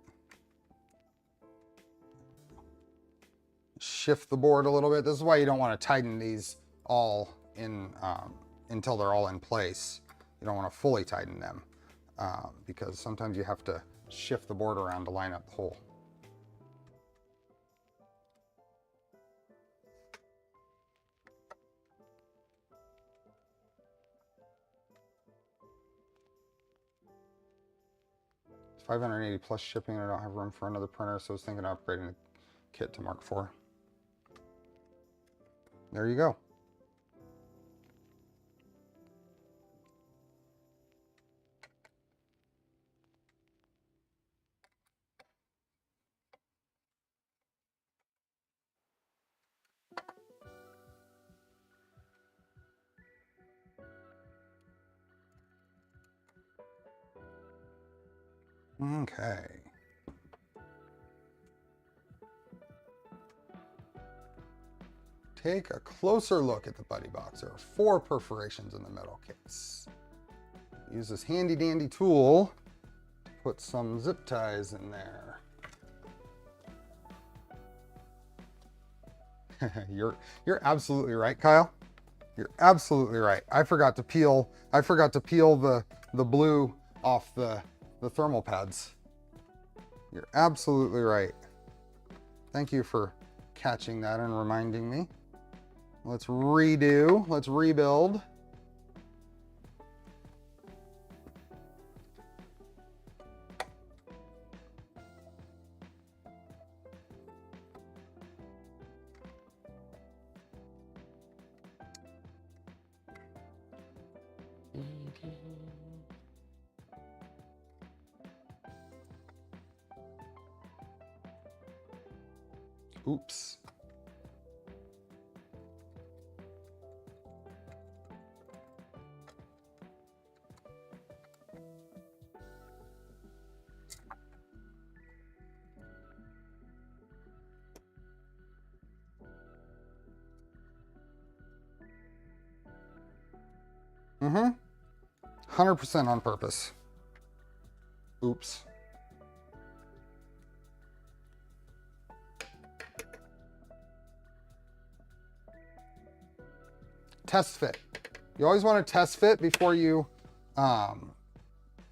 Shift the board a little bit. This is why you don't want to tighten these all in until they're all in place. You don't want to fully tighten them because sometimes you have to shift the board around to line up the hole. It's $580 plus shipping, and I don't have room for another printer, so I was thinking of upgrading the kit to Mark IV. There you go. Okay. Take a closer look at the buddy box. There are 4 perforations in the metal case. Use this handy dandy tool to put some zip ties in there. You're absolutely right, Kyle. You're absolutely right. I forgot to peel the blue off the thermal pads. You're absolutely right. Thank you for catching that and reminding me. Let's redo, let's rebuild. Oops. Mm-hmm. 100% on purpose. Oops. Test fit. You always want to test fit before you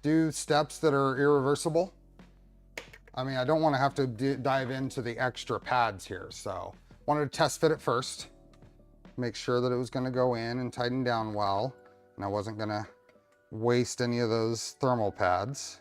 do steps that are irreversible. I mean, I don't want to have to dive into the extra pads here, so wanted to test fit it first. Make sure that it was going to go in and tighten down well, and I wasn't going to waste any of those thermal pads.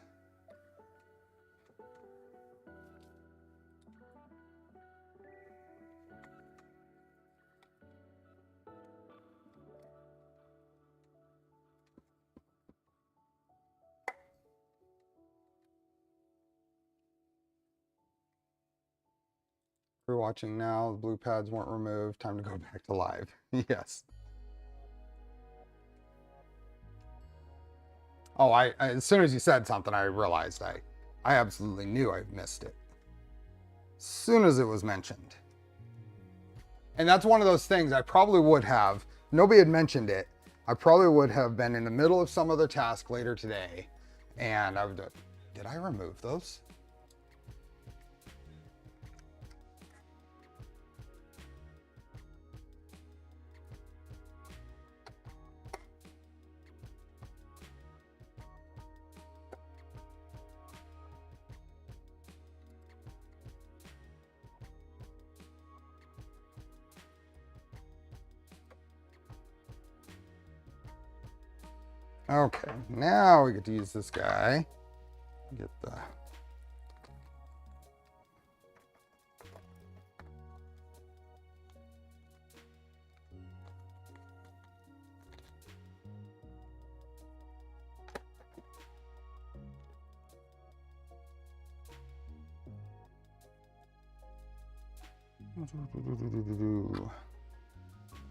We're watching now. The blue pads weren't removed. Time to go back to live. Yes. Oh, I as soon as you said something, I realized I absolutely knew I missed it. As soon as it was mentioned. And that's one of those things I probably would have, nobody had mentioned it. I probably would have been in the middle of some other task later today. And I would, did I remove those? Okay, now we get to use this guy. Get the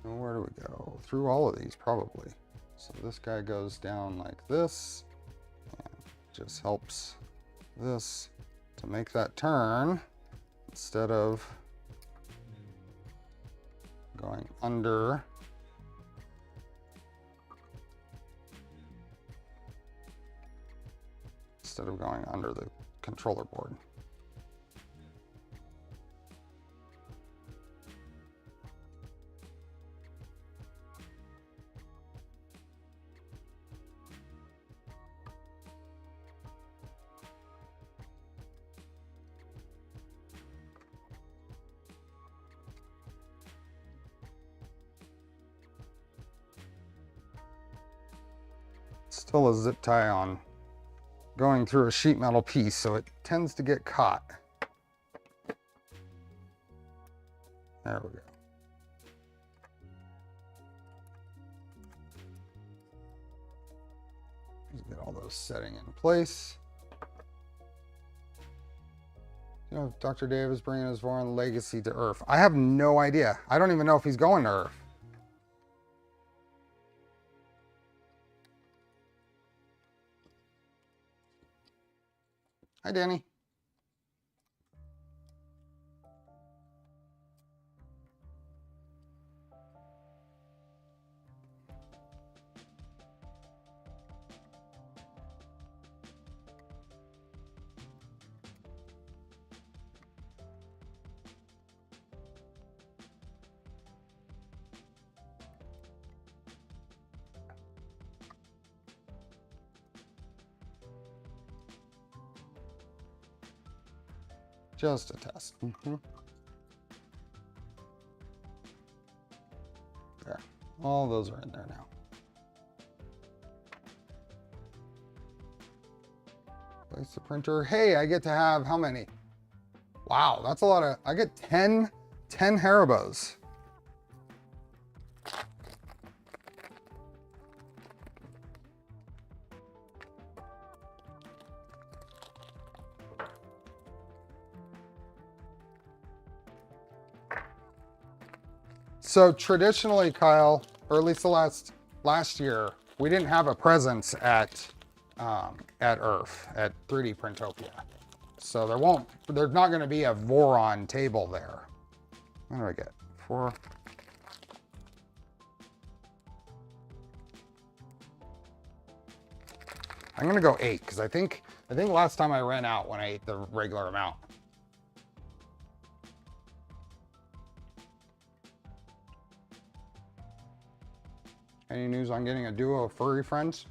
where do we go? Through all of these probably. So this guy goes down like this, and just helps this to make that turn instead of going under. Instead of going under the controller board. Still a zip tie on going through a sheet metal piece, so it tends to get caught. There we go. Just get all those setting in place. You know, if Dr. Dave is bringing his foreign legacy to Earth. I have no idea. I don't even know if he's going to Earth. Hi, Danny. Just a test. There. All those are in there now. Place the printer. Hey, I get to have how many? Wow, that's a lot of, I get 10 Haribos. So traditionally, Kyle, or at least the last year, we didn't have a presence at Earth, at 3D Printopia. So there's not going to be a Voron table there. What do I get? 4. I'm going to go 8 because I think last time I ran out when I ate the regular amount. Any news on getting a duo of furry friends?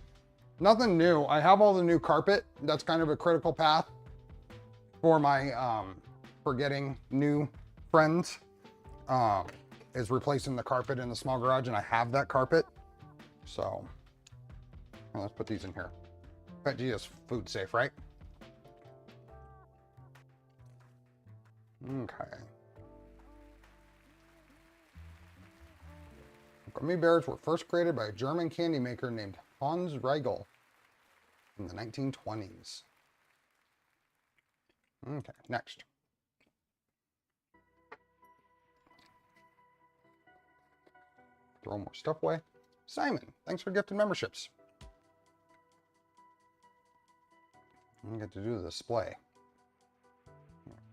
Nothing new. I have all the new carpet. That's kind of a critical path for my for getting new friends. Is replacing the carpet in the small garage, and I have that carpet. So let's put these in here. PETG is food safe, right? Okay. Gummy bears were first created by a German candy maker named Hans Riegel in the 1920s. Okay, next. throw more stuff away. Simon, thanks for gifting memberships. I get to do the display.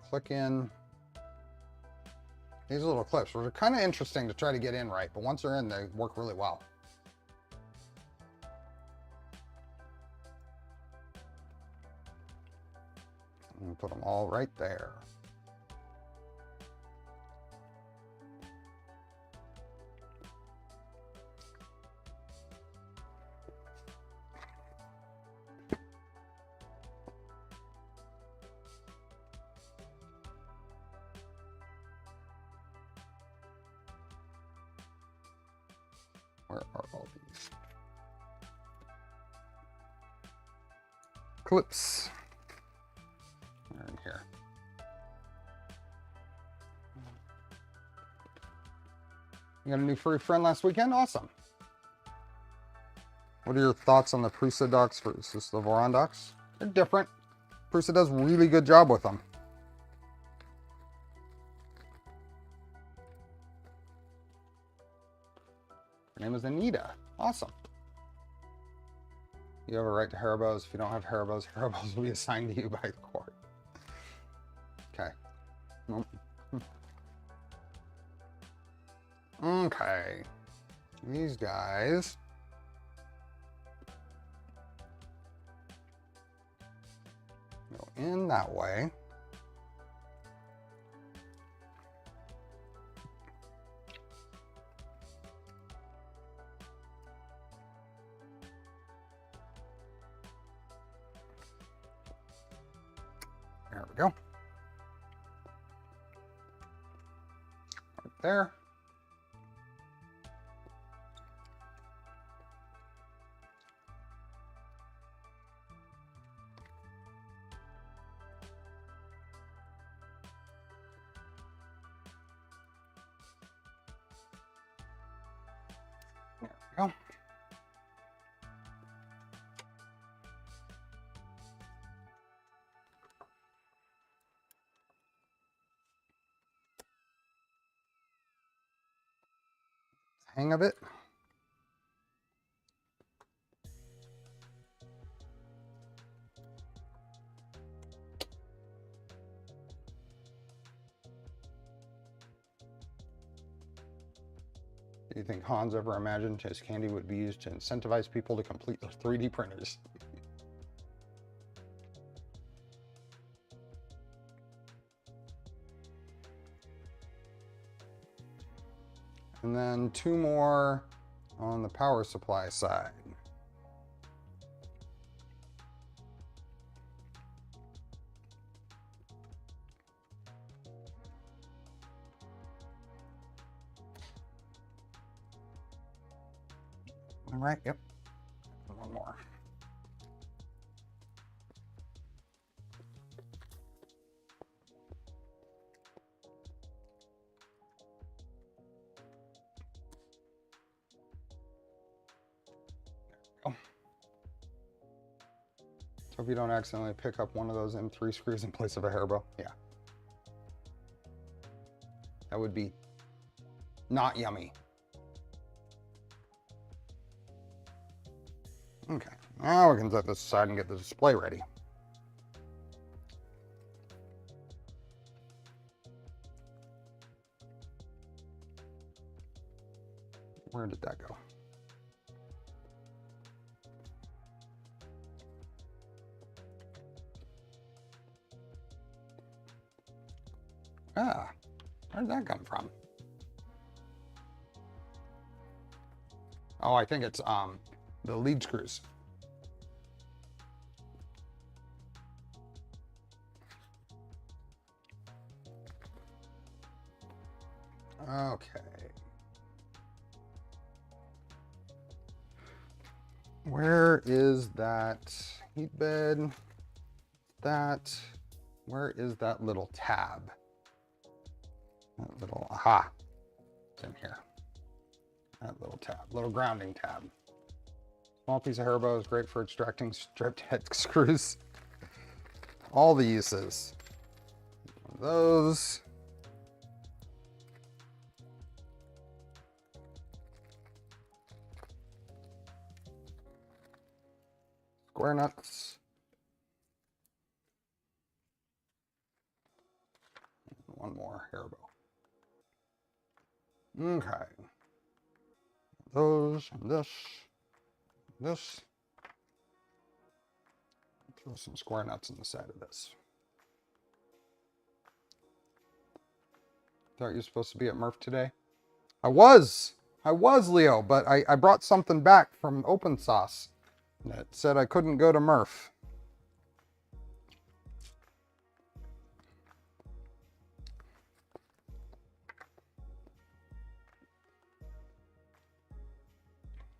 Click in. These little clips were kind of interesting to try to get in right, but once they're in, they work really well. And put them all right there. Where are all these clips? They're in here. You got a new furry friend last weekend? Awesome. What are your thoughts on the Prusa docks versus the Voron docks? They're different. Prusa does a really good job with them. Her name is Anita. Awesome. You have a right to Haribo's. If you don't have Haribo's, Haribo's will be assigned to you by the court. Okay. Okay. These guys. Go in that way. There we go. Right there. There we go. Hang of it. Do you think Hans ever imagined his candy would be used to incentivize people to complete their 3D printers? And then 2 more on the power supply side. All right, yep. 1 more. So if you don't accidentally pick up one of those M3 screws in place of a Haribo, yeah. That would be not yummy. Okay, now we can set this aside and get the display ready. Where did that go? Ah, where did that come from? Oh, I think it's the lead screws. Okay. Where is that heat bed? Where is that little tab? That little, aha, it's in here. That little tab, little grounding tab. Small piece of Haribo is great for extracting stripped head screws. All the uses. Those. square nuts. One more hair bow. Okay. Those and this. Throw some square nuts on the side of this. Thought you were supposed to be at Murph today? I was, Leo, but I brought something back from OpenSauce that said I couldn't go to Murph.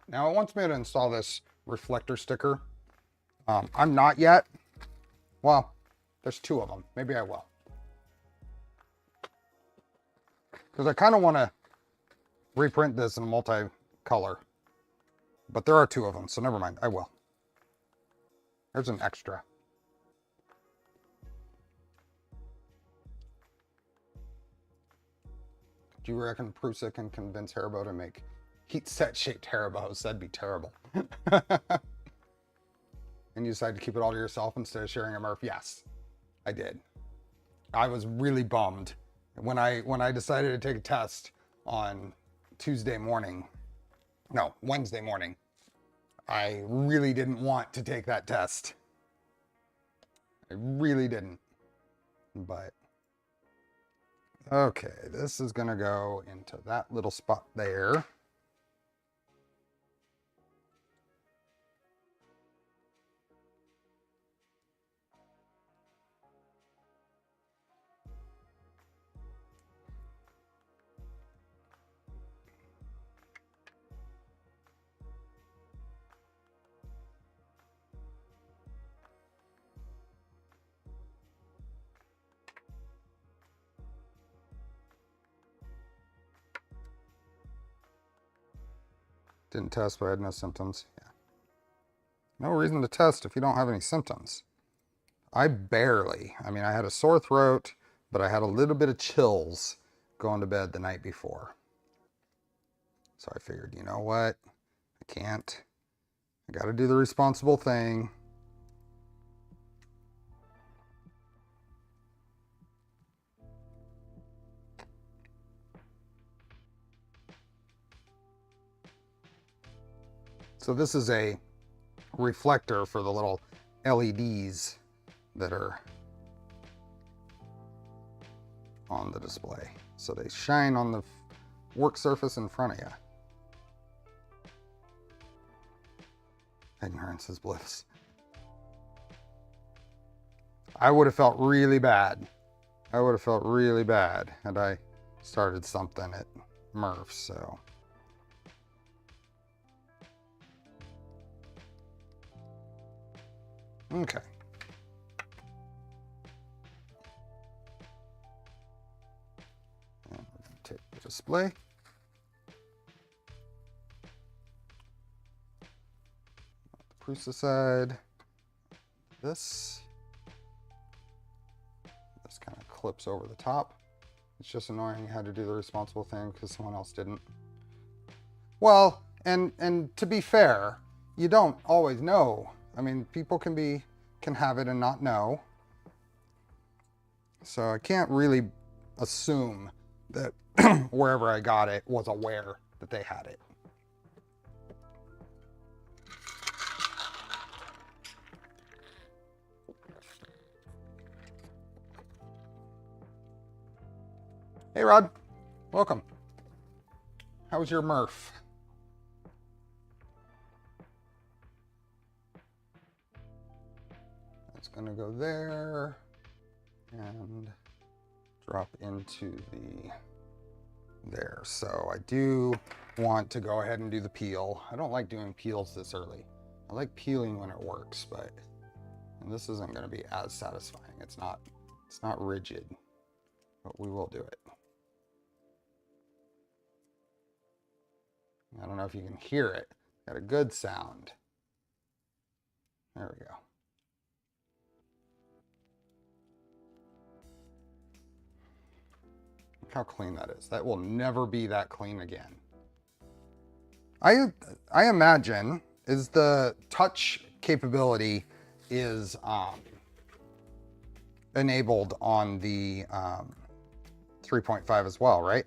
Now it wants me to install this reflector sticker. I'm not yet. Well, there's 2 of them. Maybe I will. Because I kind of want to reprint this in a multi-color. But there are 2 of them, so never mind. I will. There's an extra. Do you reckon Prusa can convince Haribo to make heat set shaped Haribos? That'd be terrible. And you decided to keep it all to yourself instead of sharing a Murph? Yes, I did. I was really bummed when I decided to take a test on Wednesday morning. I really didn't want to take that test. I really didn't. But okay, this is gonna go into that little spot there. Didn't test, but I had no symptoms. Yeah. No reason to test if you don't have any symptoms. I mean, I had a sore throat, but I had a little bit of chills going to bed the night before. So I figured, you know what? I can't. I got to do the responsible thing. So this is a reflector for the little LEDs that are on the display. So they shine on the work surface in front of you. Ignorance is bliss. I would have felt really bad. I would have felt really bad had I started something at Murph's, so. Okay. And we're going to take the display. The Prusa side. This kind of clips over the top. It's just annoying you had to do the responsible thing because someone else didn't. Well, and to be fair, you don't always know. I mean, people can have it and not know. So I can't really assume that wherever I got it was aware that they had it. Hey Rod, welcome. How was your Murph? That's gonna go there and drop into there. So I do want to go ahead and do the peel. I don't like doing peels this early. I like peeling when it works, but this isn't gonna be as satisfying. It's not rigid, but we will do it. I don't know if you can hear it. Got a good sound. There we go. Look how clean that is. That will never be that clean again. I imagine, is the touch capability is enabled on the 3.5 as well, right?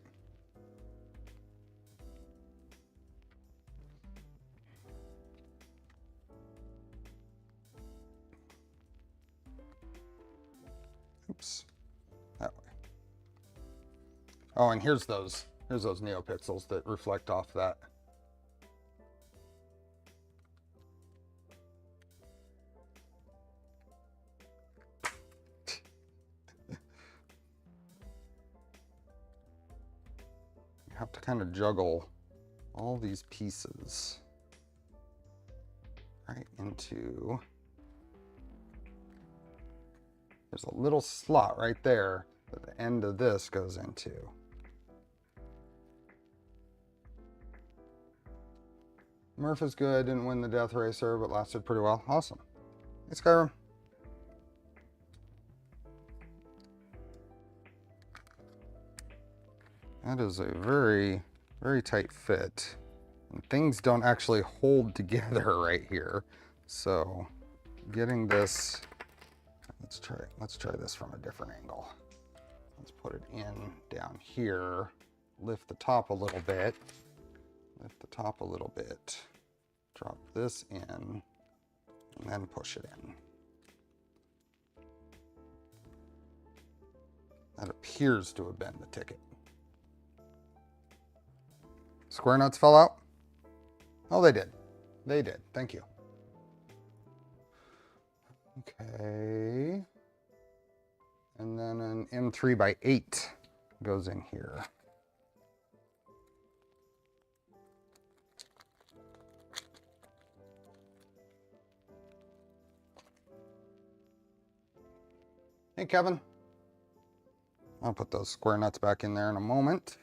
Oops, that way. Oh, and here's those neopixels that reflect off that. You have to kind of juggle all these pieces right into. There's a little slot right there that the end of this goes into. Murph is good, didn't win the Death Racer, but lasted pretty well. Awesome. Hey, Skyrim. That is a very, very tight fit. And things don't actually hold together right here. So getting this, let's try this from a different angle. Let's put it in down here, lift the top a little bit, drop this in, and then push it in. That appears to have been the ticket. Square nuts fell out? Oh, they did. They did. Thank you. Okay. And then an M3/8 goes in here. Hey, Kevin. I'll put those square nuts back in there in a moment.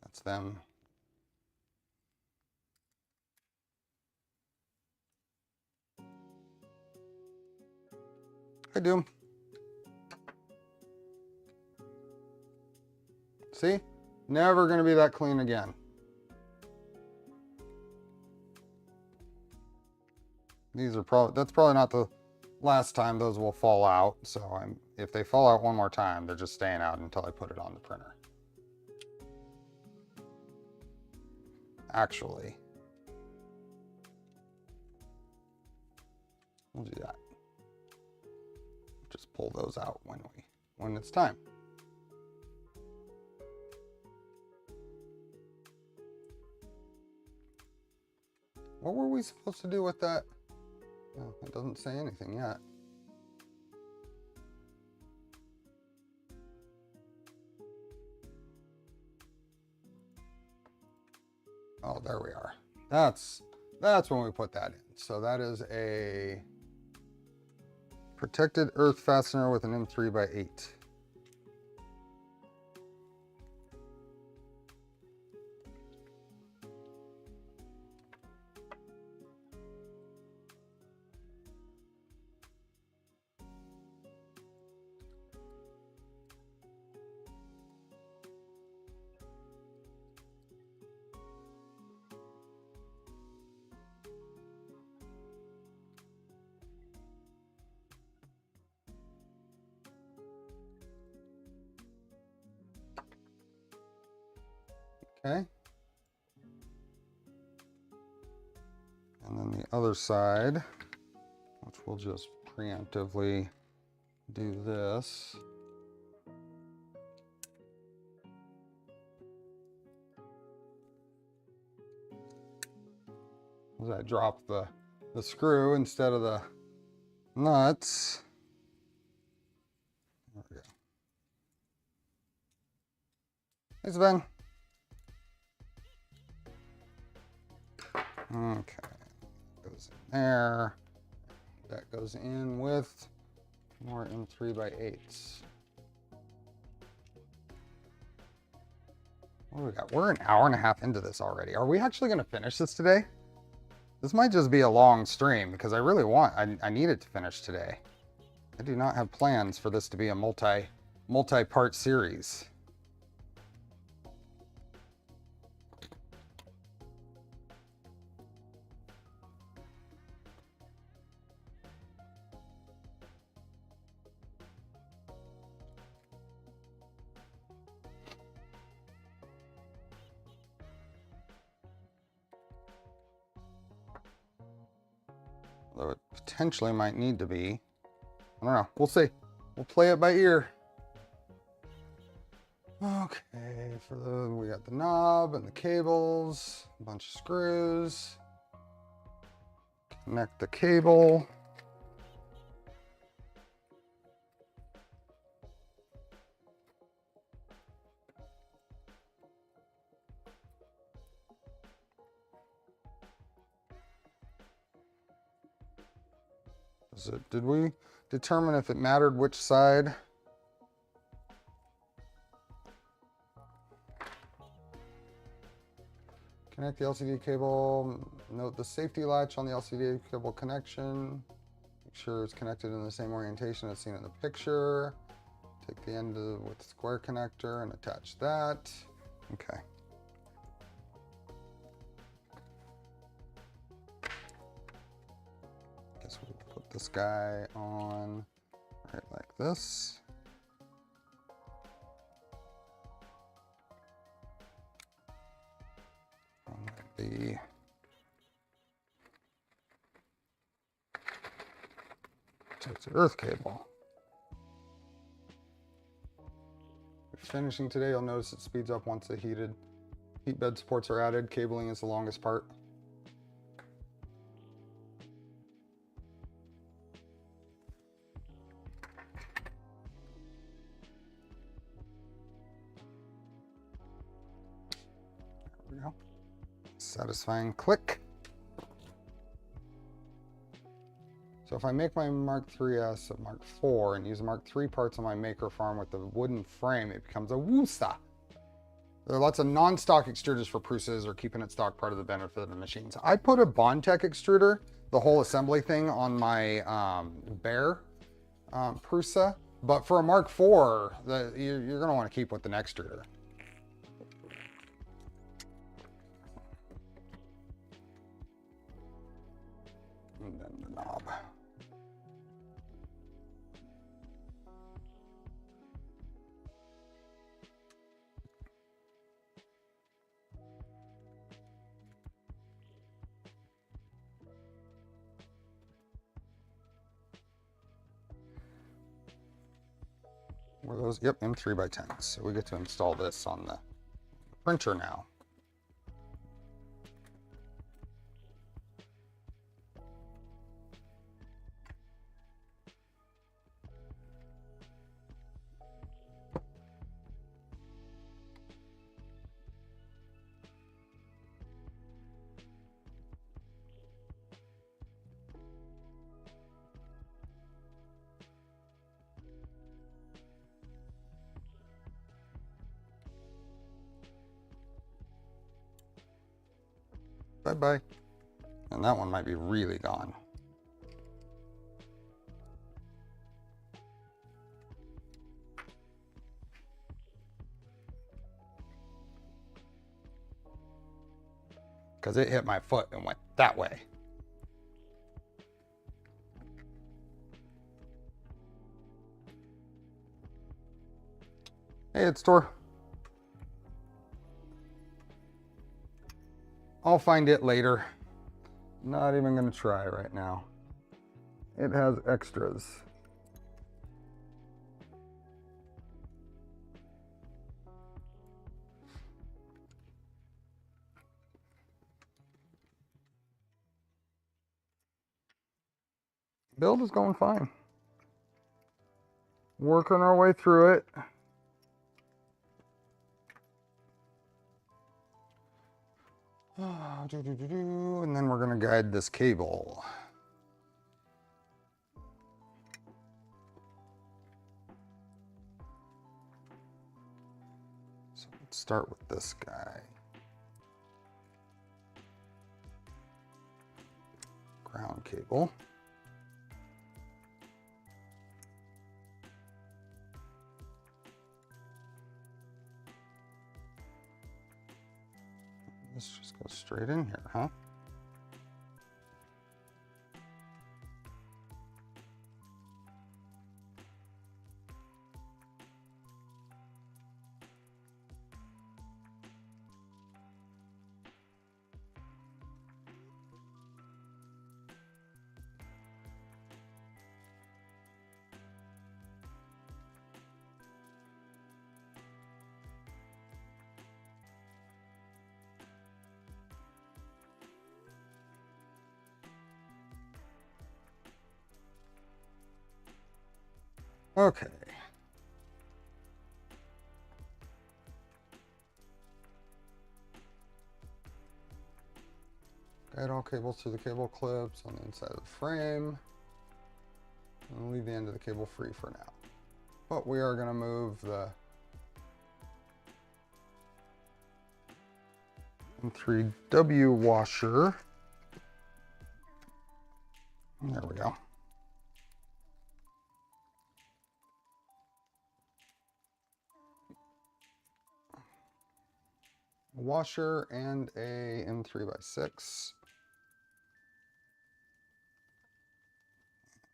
That's them. Hi, Doom. See? Never going to be that clean again. These are that's probably not the last time those will fall out. So if they fall out one more time, they're just staying out until I put it on the printer. Actually, we'll do that. Just pull those out when it's time. What were we supposed to do with that? Oh, it doesn't say anything yet. Oh, there we are. That's when we put that in. So that is a protected earth fastener with an M3/8. Okay. And then the other side, which we'll just preemptively do this. I dropped the screw instead of the nuts. There we go. Hey, Sven. Okay, goes in there. That goes in with more M3/8s. What do we got? We're an hour and a half into this already. Are we actually going to finish this today? This might just be a long stream because I really I need it to finish today. I do not have plans for this to be a multi-part series. potentially might need to be. I don't know. We'll see. We'll play it by ear. Okay, we got the knob and the cables, a bunch of screws. Connect the cable. Did we determine if it mattered which side? Connect the LCD cable. Note the safety latch on the LCD cable connection. Make sure it's connected in the same orientation as seen in the picture. Take the end with the square connector and attach that. Okay. Guess we'll put this guy on right like this. The takes the earth cable. If finishing today, you'll notice it speeds up once the heat bed supports are added. Cabling is the longest part. There we go. Satisfying click. So if I make my Mark 3s a Mark 4 and use Mark 3 parts on my maker farm with the wooden frame, it becomes a Prusa. There are lots of non-stock extruders for Prusas, or keeping it stock, part of the benefit of the machines. I put a Bondtech extruder, the whole assembly thing, on my Bear Prusa, but for a Mark 4, you're going to want to keep with an extruder. And then the knob. Were those? Yep, M3x10. So we get to install this on the printer now. Bye-bye. And that one might be really gone. Because it hit my foot and went that way. Hey, it's Tor. I'll find it later. Not even gonna try right now. It has extras. Build is going fine. Working our way through it. And then we're going to guide this cable. So let's start with this guy. Ground cable. This just goes straight in here, huh? Okay. Guide all cables to the cable clips on the inside of the frame. And leave the end of the cable free for now. But we are going to move the M3W washer. There we go. A washer and a M3x6.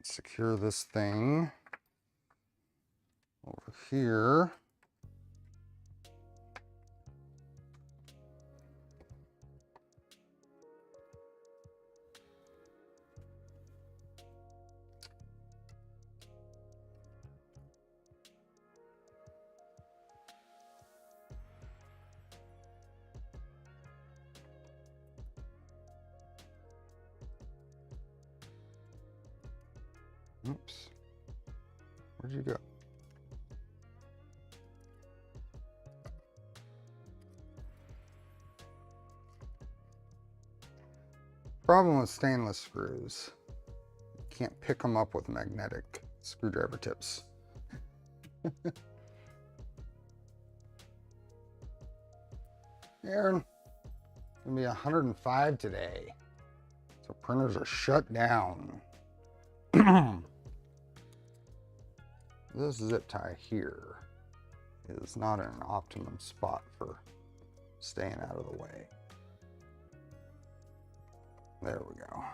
Secure this thing over here. Oops. Where'd you go? Problem with stainless screws. You can't pick them up with magnetic screwdriver tips. Aaron, it's gonna be 105 today. So printers are shut down. This zip tie here is not in an optimum spot for staying out of the way. There we go.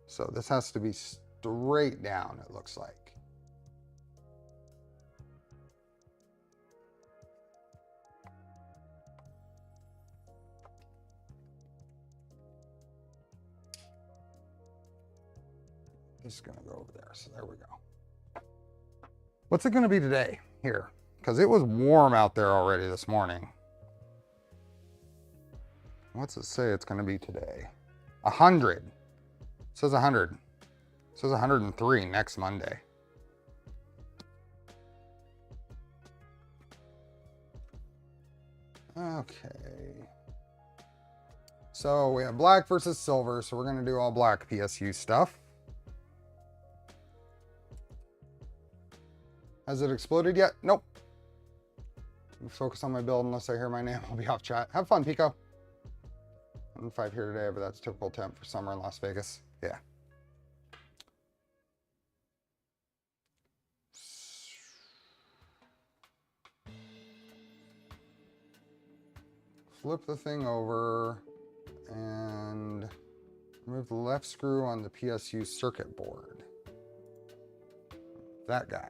So this has to be straight down, it looks like. Just gonna go over there, so there we go. What's it gonna be today here? Because it was warm out there already this morning. What's it say it's gonna be today? 100. It says 100. It says 103 next Monday. Okay. So we have black versus silver, so we're gonna do all black PSU stuff. Has it exploded yet? Nope. Focus on my build unless I hear my name. I'll be off chat. Have fun, Pico. 105 here today, but that's typical temp for summer in Las Vegas. Yeah. Flip the thing over and remove the left screw on the PSU circuit board. That guy.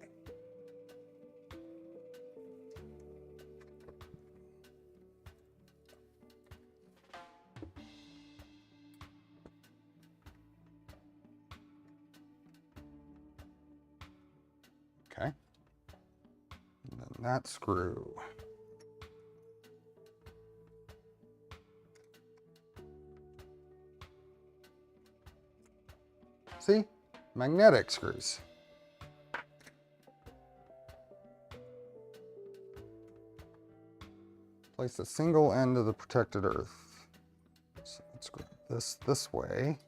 Okay. And then that screw. See? Magnetic screws. Place a single end of the protected earth. So let's grab this way.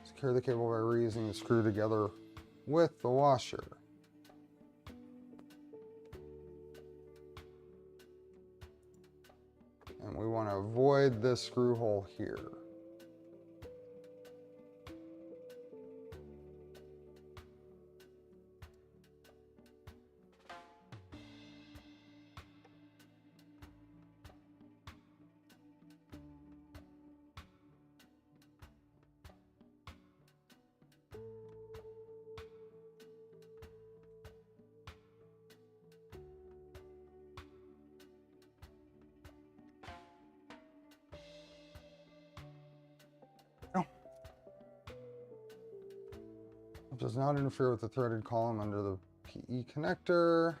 Secure the cable by reusing the screw together with the washer. And we want to avoid this screw hole here. It does not interfere with the threaded column under the PE connector.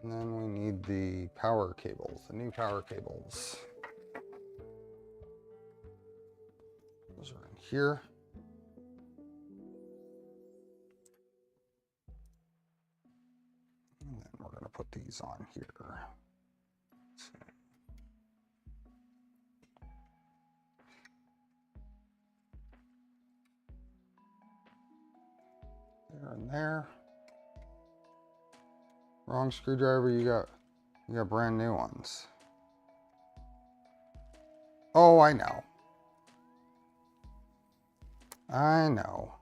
And then we need the power cables, the new power cables. Those are in here. And then we're going to put these on here. So, there and there. Wrong screwdriver, you got brand new ones. Oh, I know. I know.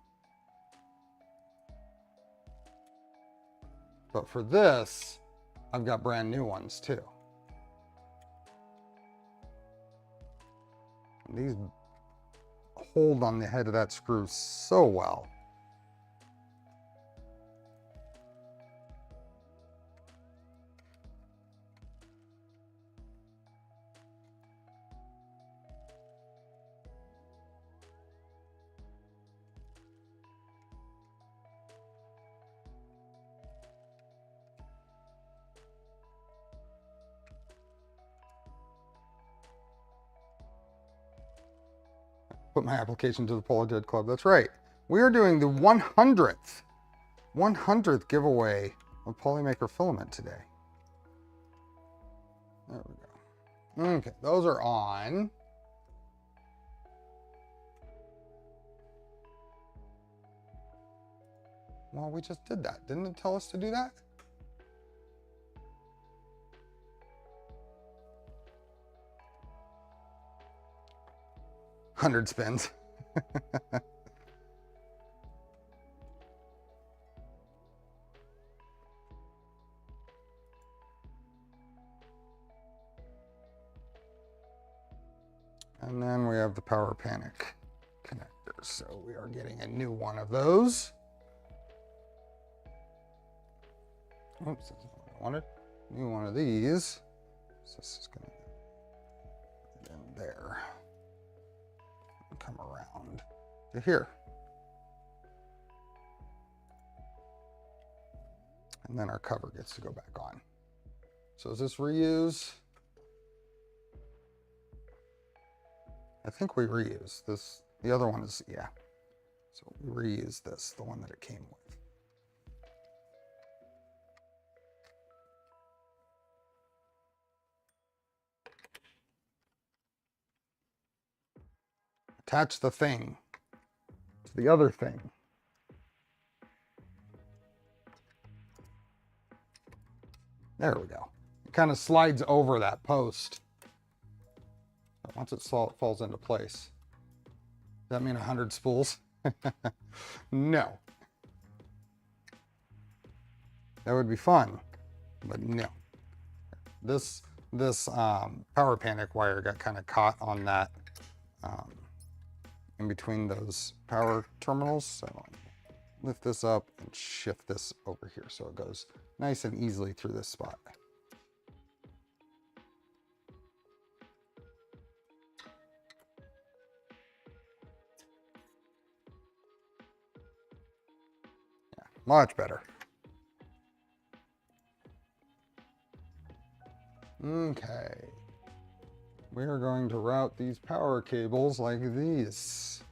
But for this, I've got brand new ones too. And these hold on the head of that screw so well. Put my application to the Polar Dead Club. That's right. We are doing the 100th giveaway of Polymaker Filament today. There we go. Okay, those are on. Well, we just did that. Didn't it tell us to do that? Hundred spins. And then we have the power panic connectors. So we are getting a new one of those. Oops, that's not what I wanted. New one of these. So this is going to go in there. And come around to here. And then our cover gets to go back on. So is this reuse? I think we reuse this. The other one is, yeah. So we reuse this, the one that it came with. Attach the thing to the other thing. There we go. It kind of slides over that post. But once it falls into place. Does that mean 100 spools? No. That would be fun, but no. This power panic wire got kind of caught on that in between those power terminals. So lift this up and shift this over here so it goes nice and easily through this spot. Yeah, much better. Okay. We are going to route these power cables like these.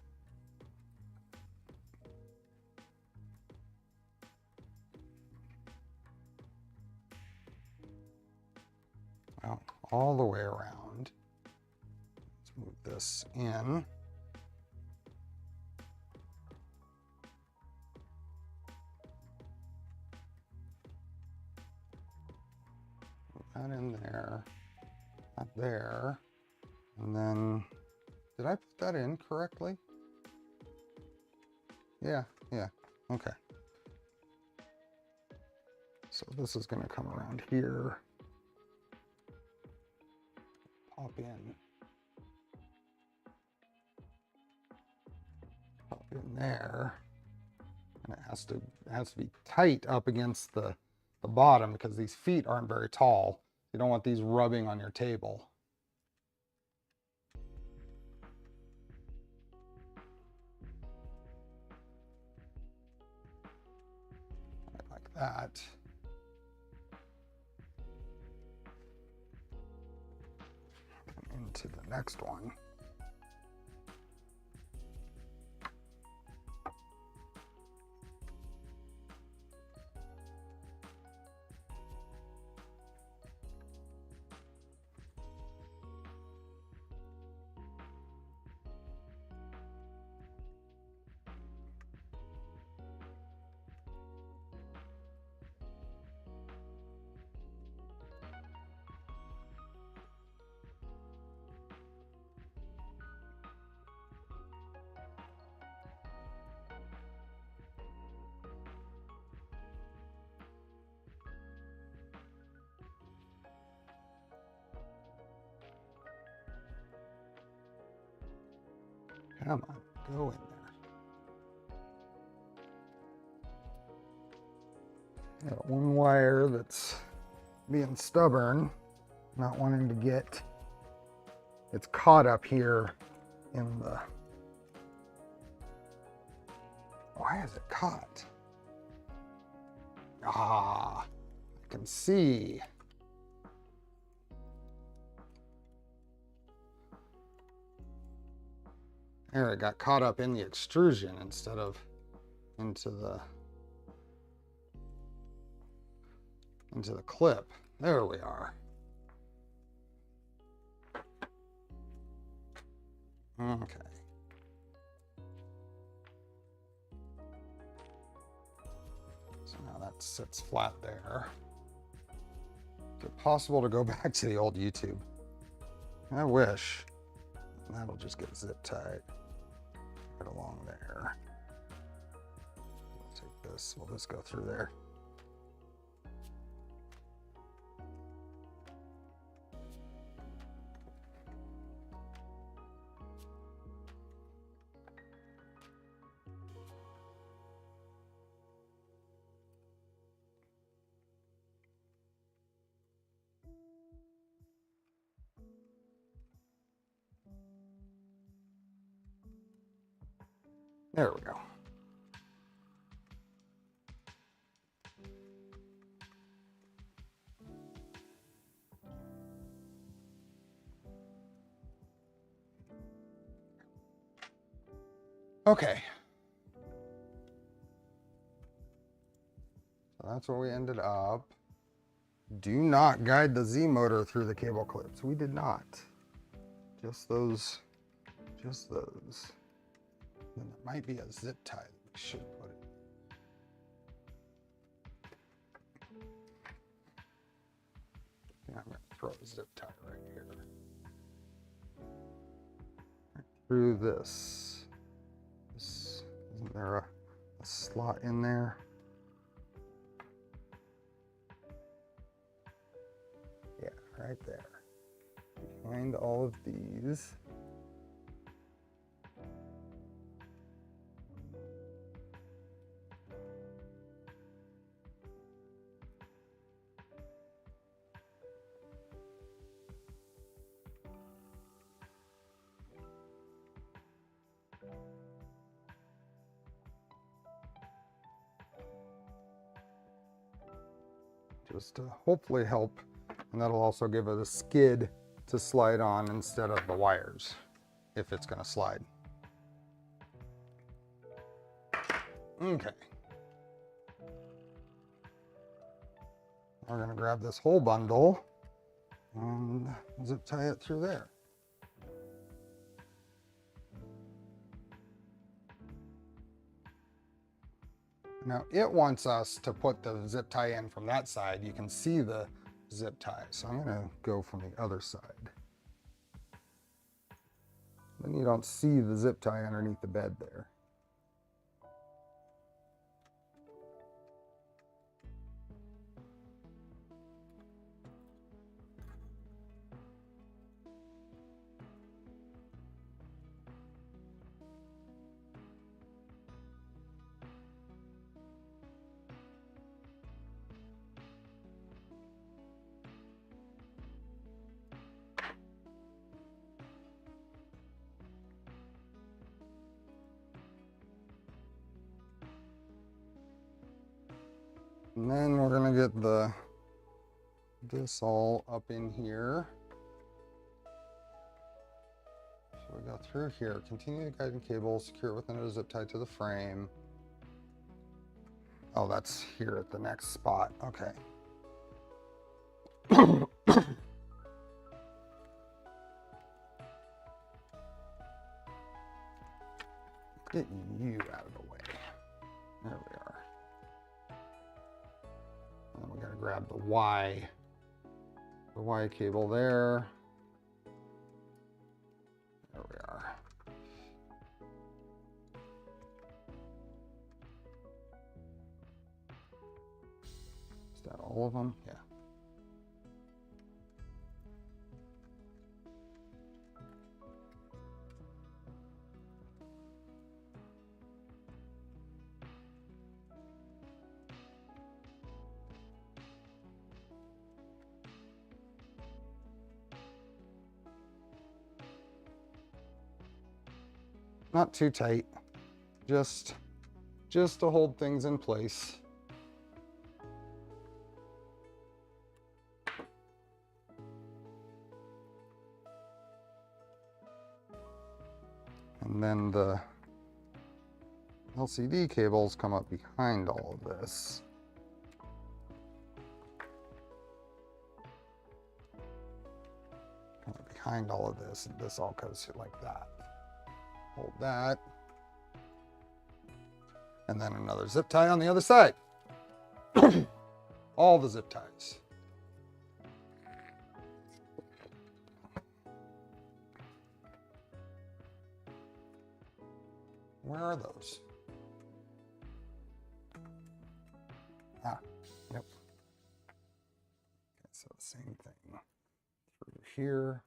Well, all the way around. Let's move this in. Put that in there, not there. And then, did I put that in correctly? Yeah, okay. So this is gonna come around here. Pop in there. And it has to be tight up against the bottom because these feet aren't very tall. You don't want these rubbing on your table. Like that. to the next one. Come on, go in there. Got one wire that's being stubborn, not wanting to get, it's caught up here in the, why is it caught? Ah, I can see. There, it got caught up in the extrusion instead of into the clip. There we are. Okay. So now that sits flat there. Is it possible to go back to the old YouTube? I wish. That'll just get zip tied right along there. We'll take this, we'll just go through there. There we go. Okay. So that's where we ended up. Do not guide the Z motor through the cable clips. We did not. Just those. Then there might be a zip tie that we should put it. Yeah, I'm going to throw a zip tie right here. Right through this. Isn't there a slot in there? Yeah, right there. Behind all of these. Just to hopefully help, and that'll also give it a skid to slide on instead of the wires, if it's going to slide. Okay. We're going to grab this whole bundle and zip tie it through there. Now it wants us to put the zip tie in from that side. You can see the zip tie. So I'm going to go from the other side. Then you don't see the zip tie underneath the bed there. And then we're gonna get this all up in here. through here. Continue the guiding cable, secure it within a zip tie to the frame. Oh, that's here at the next spot. Okay. Get you out of the way. There we are. And then we gotta grab the Y cable there. There we are. Is that all of them? Yeah. Not too tight, just to hold things in place. And then the LCD cables come up behind all of this. Come up behind all of this, and this all goes like that. Hold that. And then another zip tie on the other side. All the zip ties. Where are those? Ah, yep. Okay, so the same thing through here.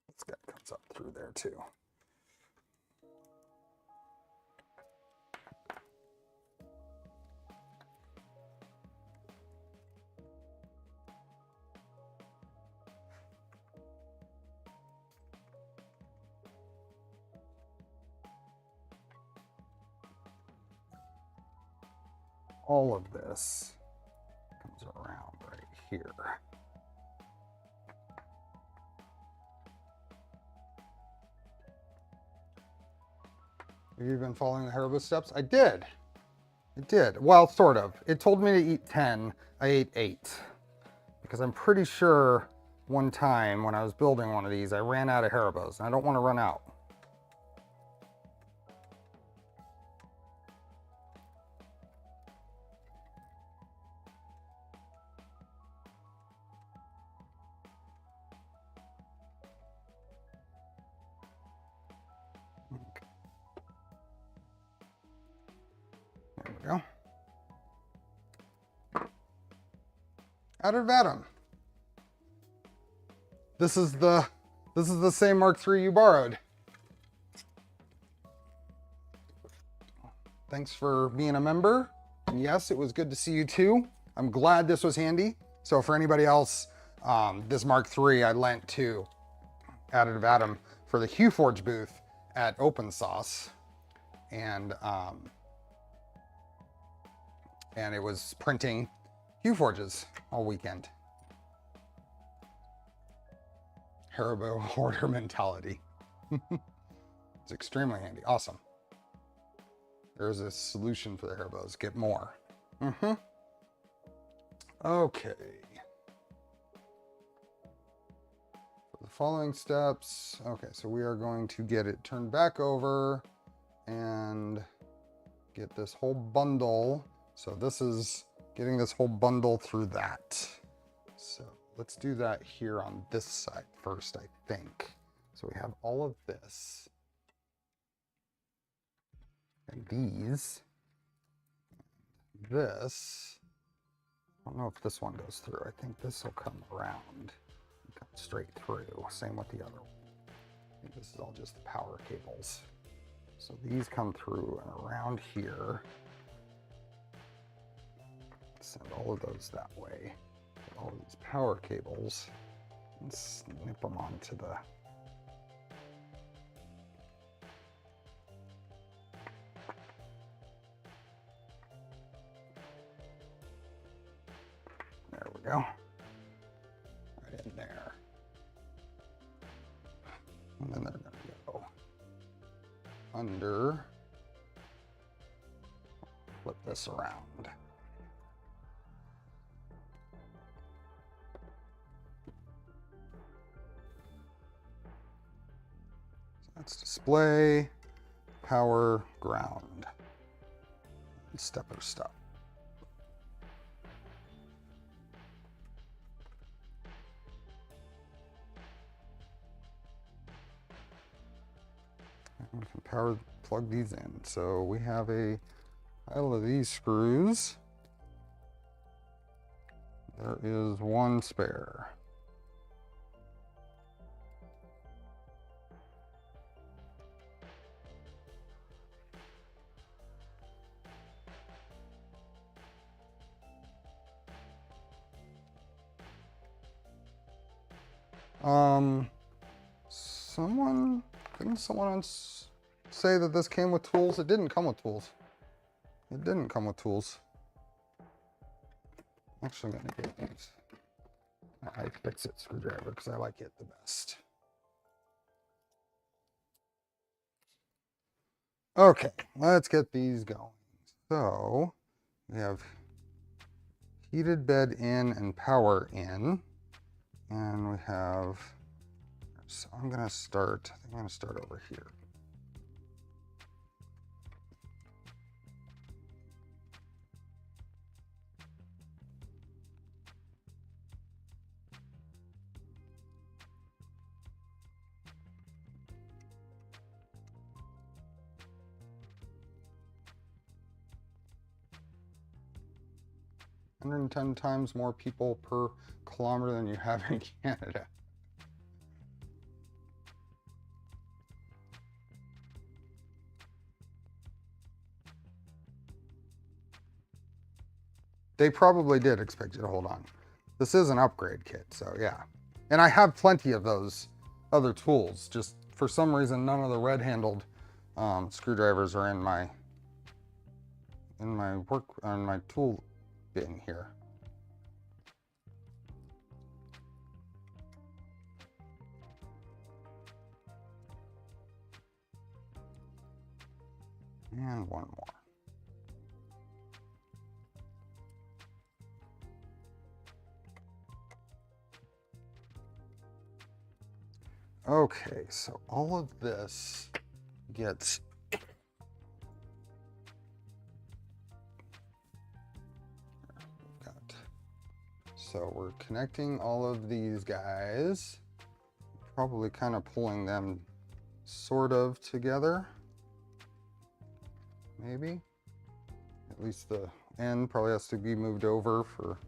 This guy comes up through there too. All of this comes around right here. Have you been following the Haribo steps? I did. It did. Well, sort of. It told me to eat 10. I ate 8. Because I'm pretty sure one time when I was building one of these, I ran out of Haribos, and I don't want to run out. There we go. Additive atom. This is the same Mark III you borrowed. Thanks for being a member. And yes, it was good to see you too. I'm glad this was handy. So for anybody else, this Mark III I lent to Additive Atom for the HueForge booth at OpenSauce, and it was printing HueForges all weekend. Haribo hoarder mentality. It's extremely handy. Awesome. There's a solution for the Haribos. Get more. Okay. For the following steps. Okay, so we are going to get it turned back over and get this whole bundle. So this is getting this whole bundle through that. So let's do that here on this side first, I think. So we have all of this. And these. This. I don't know if this one goes through. I think this will come around and come straight through. Same with the other one. I think this is all just the power cables. So these come through and around here. Send all of those that way. Get all these power cables and snip them onto the there we go. in there. And then they're going to go under. Flip this around. So that's display, power, ground, and stepper stuff. We can plug these in. So we have a pile of these screws. There is one spare. Didn't someone else say that this came with tools? It didn't come with tools. It didn't come with tools. Actually, I'm gonna get these. I fix it screwdriver because I like it the best. Okay, let's get these going. So we have heated bed in and power in, and we have. So I'm gonna start. I think I'm gonna start over here. $110 times more people per kilometer than you have in Canada. They probably did expect you to hold on. This is an upgrade kit, so yeah. And I have plenty of those other tools. Just for some reason, none of the red-handled screwdrivers are in my tool bin here. And one more. Okay, so all of this gets so we're connecting all of these guys, probably kind of pulling them sort of together, maybe. At least the end probably has to be moved over for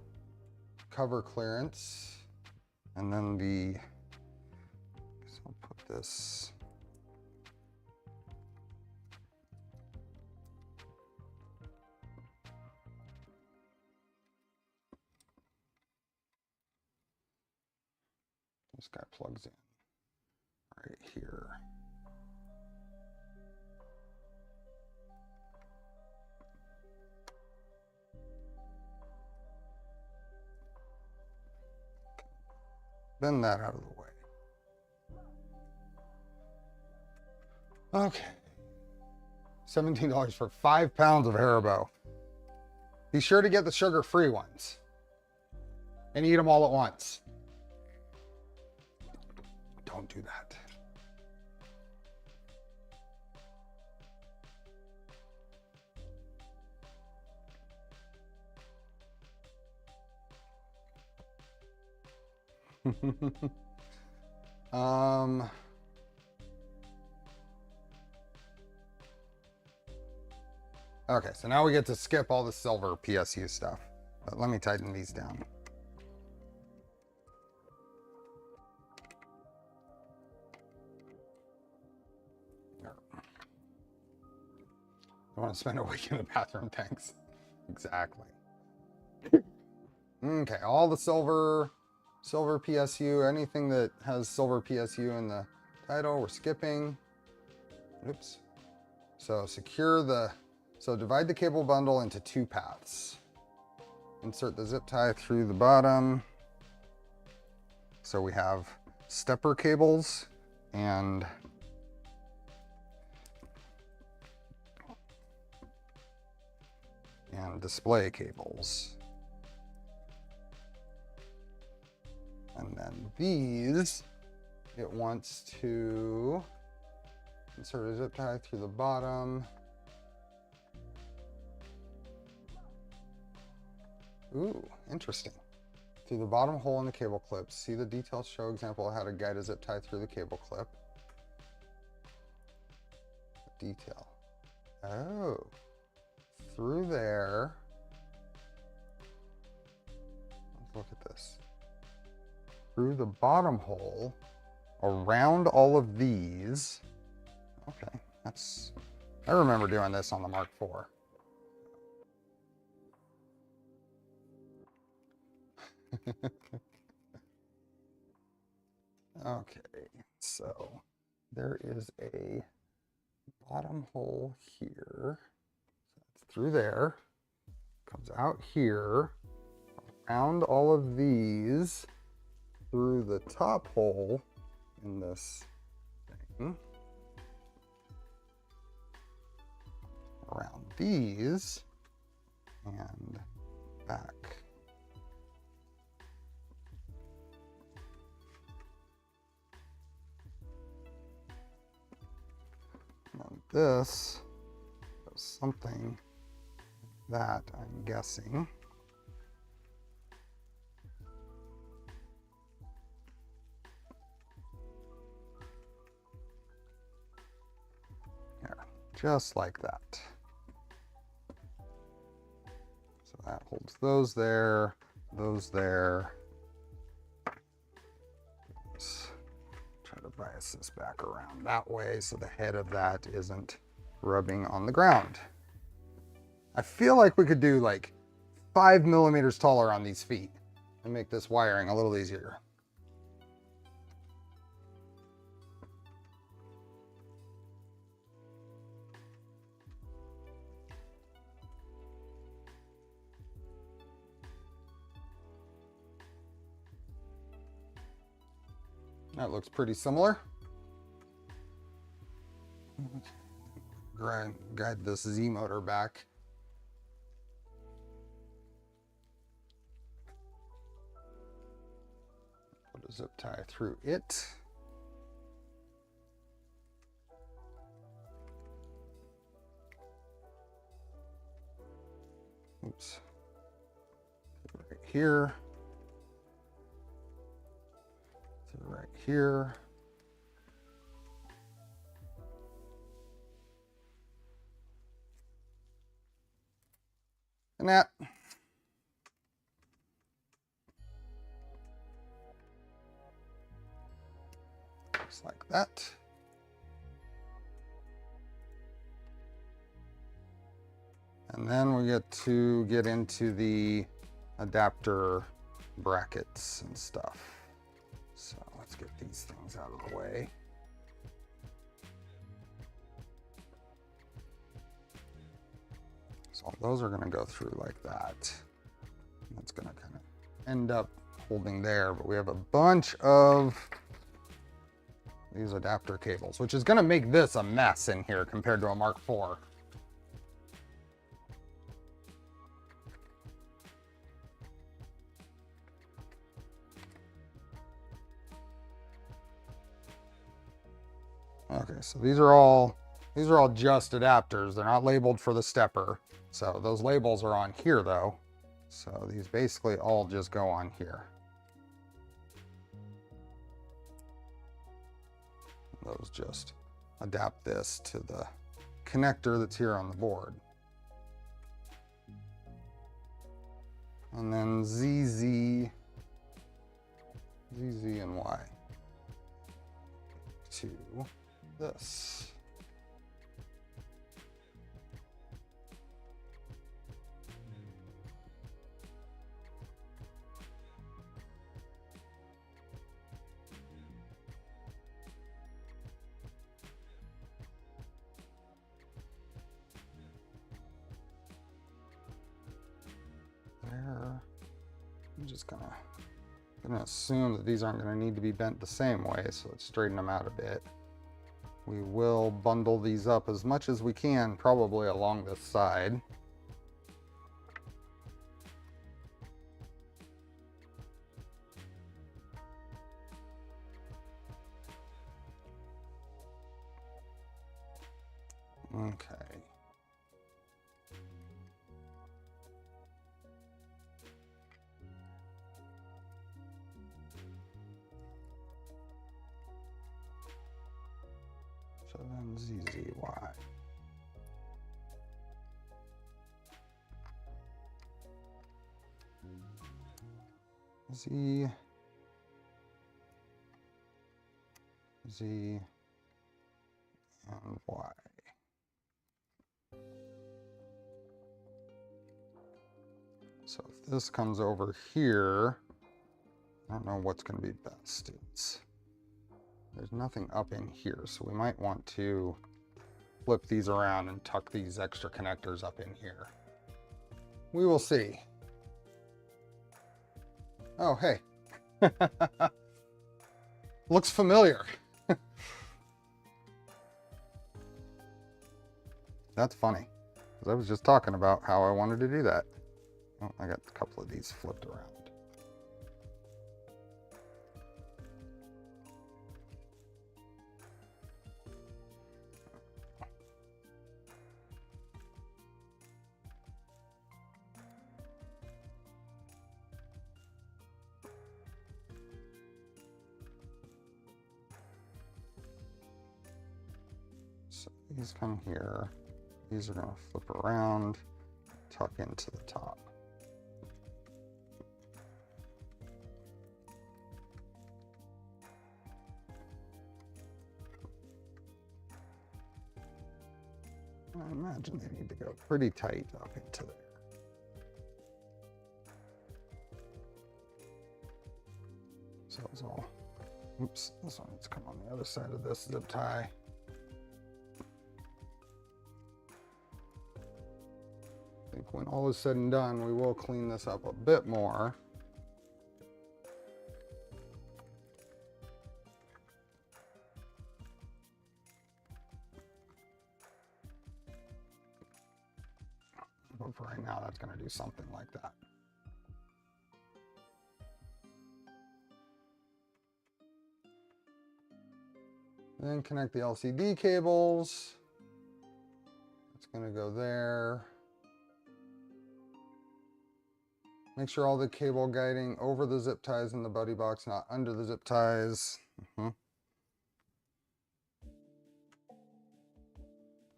cover clearance. And then I'll put this. This guy plugs in right here. Bend that out of the way. Okay. $17 for 5 pounds of Haribo. Be sure to get the sugar-free ones and eat them all at once. Don't do that. Okay, so now we get to skip all the silver PSU stuff. But let me tighten these down. I want to spend a week in the bathroom, thanks. Exactly. Okay, all the silver PSU, anything that has silver PSU in the title, we're skipping. Oops. So divide the cable bundle into 2 paths. Insert the zip tie through the bottom. So we have stepper cables and display cables. And then these, it wants to insert a zip tie through the bottom. Ooh, interesting. Through the bottom hole in the cable clip. See the details show example of how to guide a zip tie through the cable clip. Detail. Oh, through there. Let's look at this. Through the bottom hole, around all of these. Okay, I remember doing this on the Mark IV. Okay, so there is a bottom hole here. So it's through there, comes out here, around all of these, through the top hole in this thing, around these, and back. And this does something that I'm guessing. Here, just like that. So that holds those there, those there. Oops. Try to bias this back around that way so the head of that isn't rubbing on the ground. I feel like we could do like 5 millimeters taller on these feet and make this wiring a little easier. That looks pretty similar. Guide this Z motor back. Put a zip tie through it. Oops. Right here. Right here. And that. Just like that. And then we get into the adapter brackets and stuff. So let's get these things out of the way. So those are going to go through like that. That's going to kind of end up holding there, but we have a bunch of these adapter cables, which is going to make this a mess in here compared to a Mark IV. Okay, so these are all just adapters. They're not labeled for the stepper. So those labels are on here though. So these basically all just go on here. Those just adapt this to the connector that's here on the board. And then ZZ and Y to this. There. I'm just gonna I'm going to assume that these aren't going to need to be bent the same way, so let's straighten them out a bit. We will bundle these up as much as we can, probably along this side. Okay. So then ZZY. Z, Z, and Y. So if this comes over here, I don't know what's going to be best. There's nothing up in here, so we might want to flip these around and tuck these extra connectors up in here. We will see. Oh, hey. Looks familiar. That's funny, because I was just talking about how I wanted to do that. Oh, I got a couple of these flipped around. So these come here. These are going to flip around, tuck into the top. I imagine they need to go pretty tight up into there. So it's all, oops, this one needs to come on the other side of this zip tie. I think when all is said and done, we will clean this up a bit more. But for right now, that's going to do something like that. Then connect the LCD cables. It's going to go there. Make sure all the cable guiding over the zip ties in the buddy box, not under the zip ties.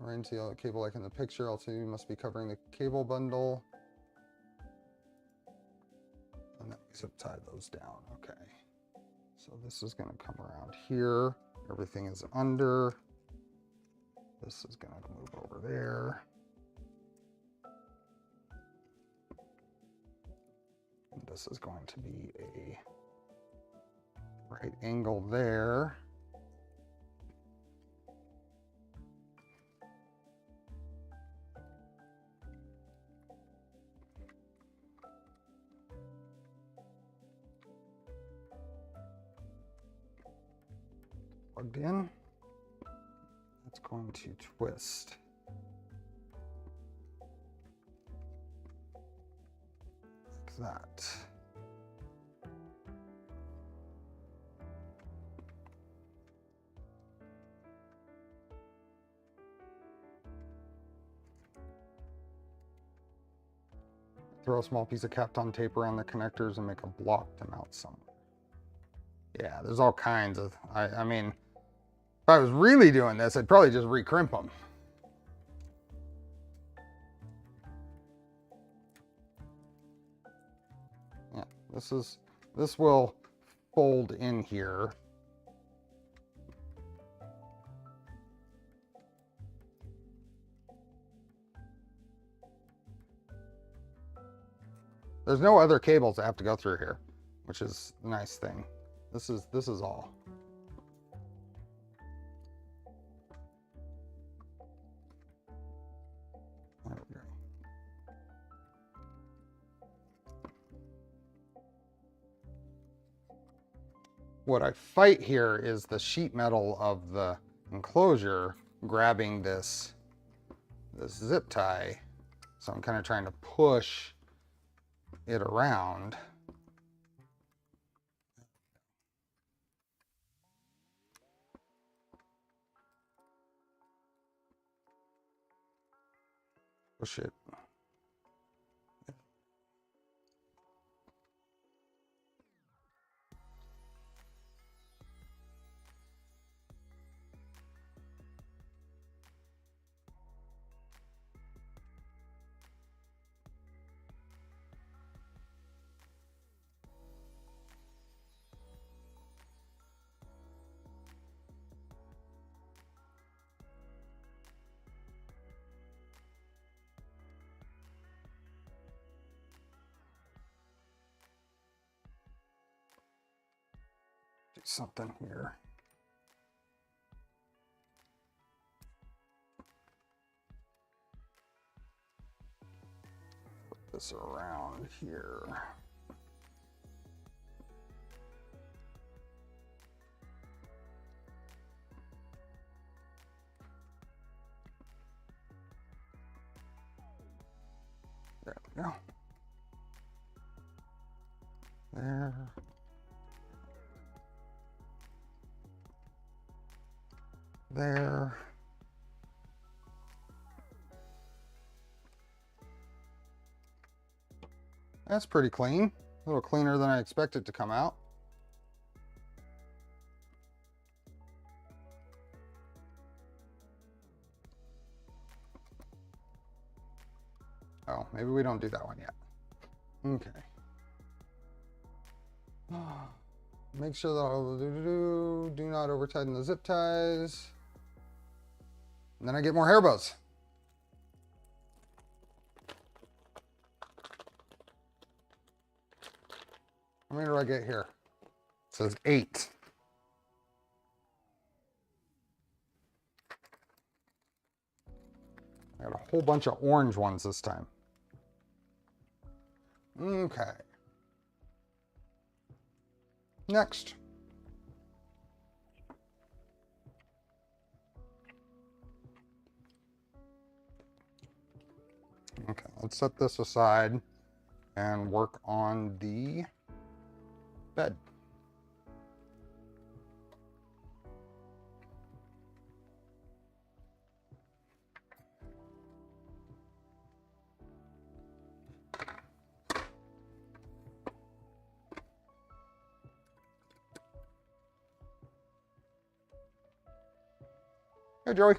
Arrange the cable like in the picture. Also, you must be covering the cable bundle. And then zip tie those down. Okay. So this is going to come around here. Everything is under. This is going to move over there. And this is going to be a right angle there. Plugged in. That's going to twist. Like that. Throw a small piece of Kapton tape around the connectors and make a block to mount somewhere. Yeah, there's all kinds of, I mean, if I was really doing this, I'd probably just recrimp them. Yeah, this will fold in here. There's no other cables that have to go through here, which is the nice thing. This is all. There we go. What I fight here is the sheet metal of the enclosure grabbing this zip tie. So I'm kind of trying to push it around. Push it. Do something here. Put this around here. There we go. There. There. That's pretty clean. A little cleaner than I expected to come out. Oh, maybe we don't do that one yet. Okay. Make sure that do not over tighten the zip ties. And then I get more hair bows. How many do I get here? It says 8. I got a whole bunch of orange ones this time. Okay. Next. Okay, let's set this aside and work on the bed. Hey, Joey.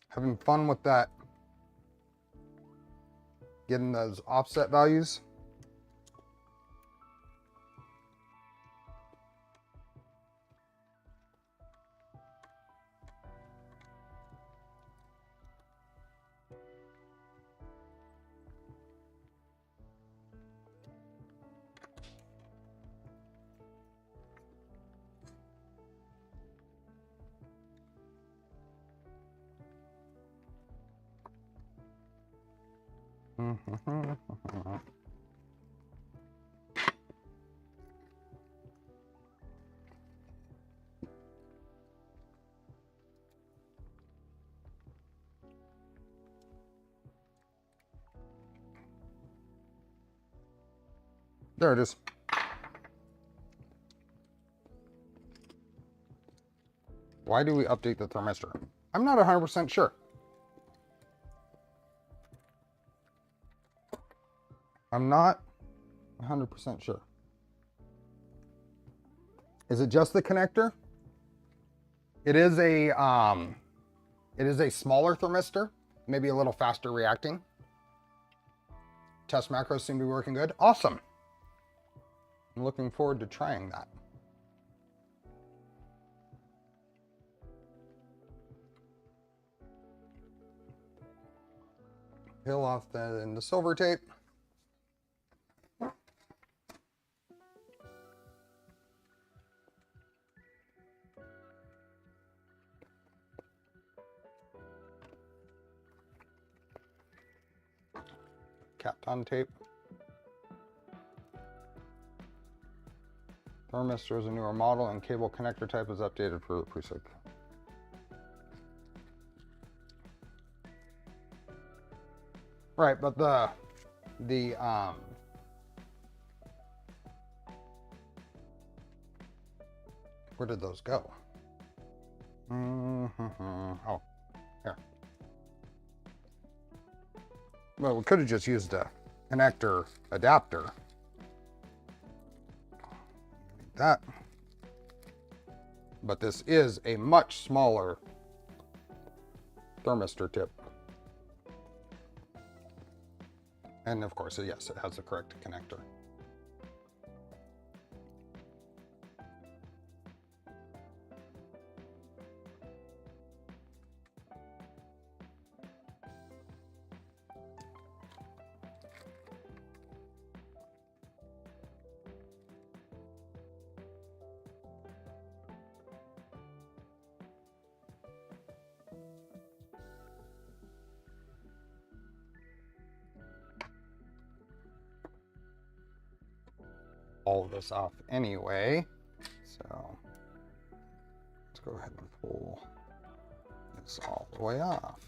Having fun with that. Getting those offset values. There it is. Why do we update the thermistor? I'm not 100% sure. I'm not 100% sure. Is it just the connector? It is a smaller thermistor, maybe a little faster reacting. Test macros seem to be working good. Awesome. I'm looking forward to trying that. Peel off the silver tape. Kapton tape. Thermistor is a newer model and cable connector type is updated for the Prusa. Right, but where did those go? Oh, here. Well, we could have just used a connector adapter. That. But this is a much smaller thermistor tip. And of course, yes, it has the correct connector. All of this off anyway, so let's go ahead and pull this all the way off.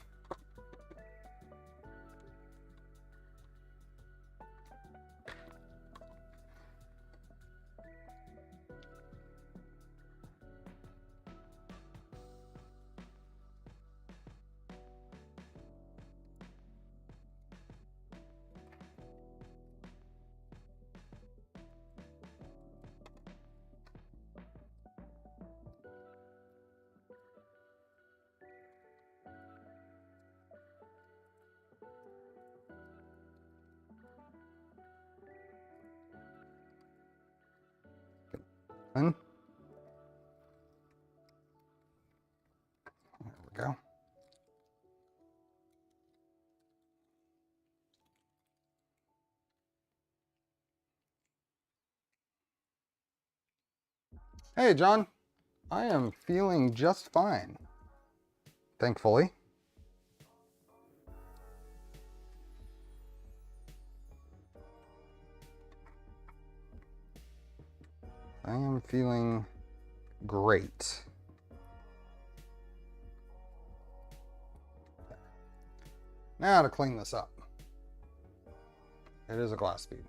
There we go. Hey, John. I am feeling just fine, thankfully. I am feeling great. Now to clean this up. It is a glass bead.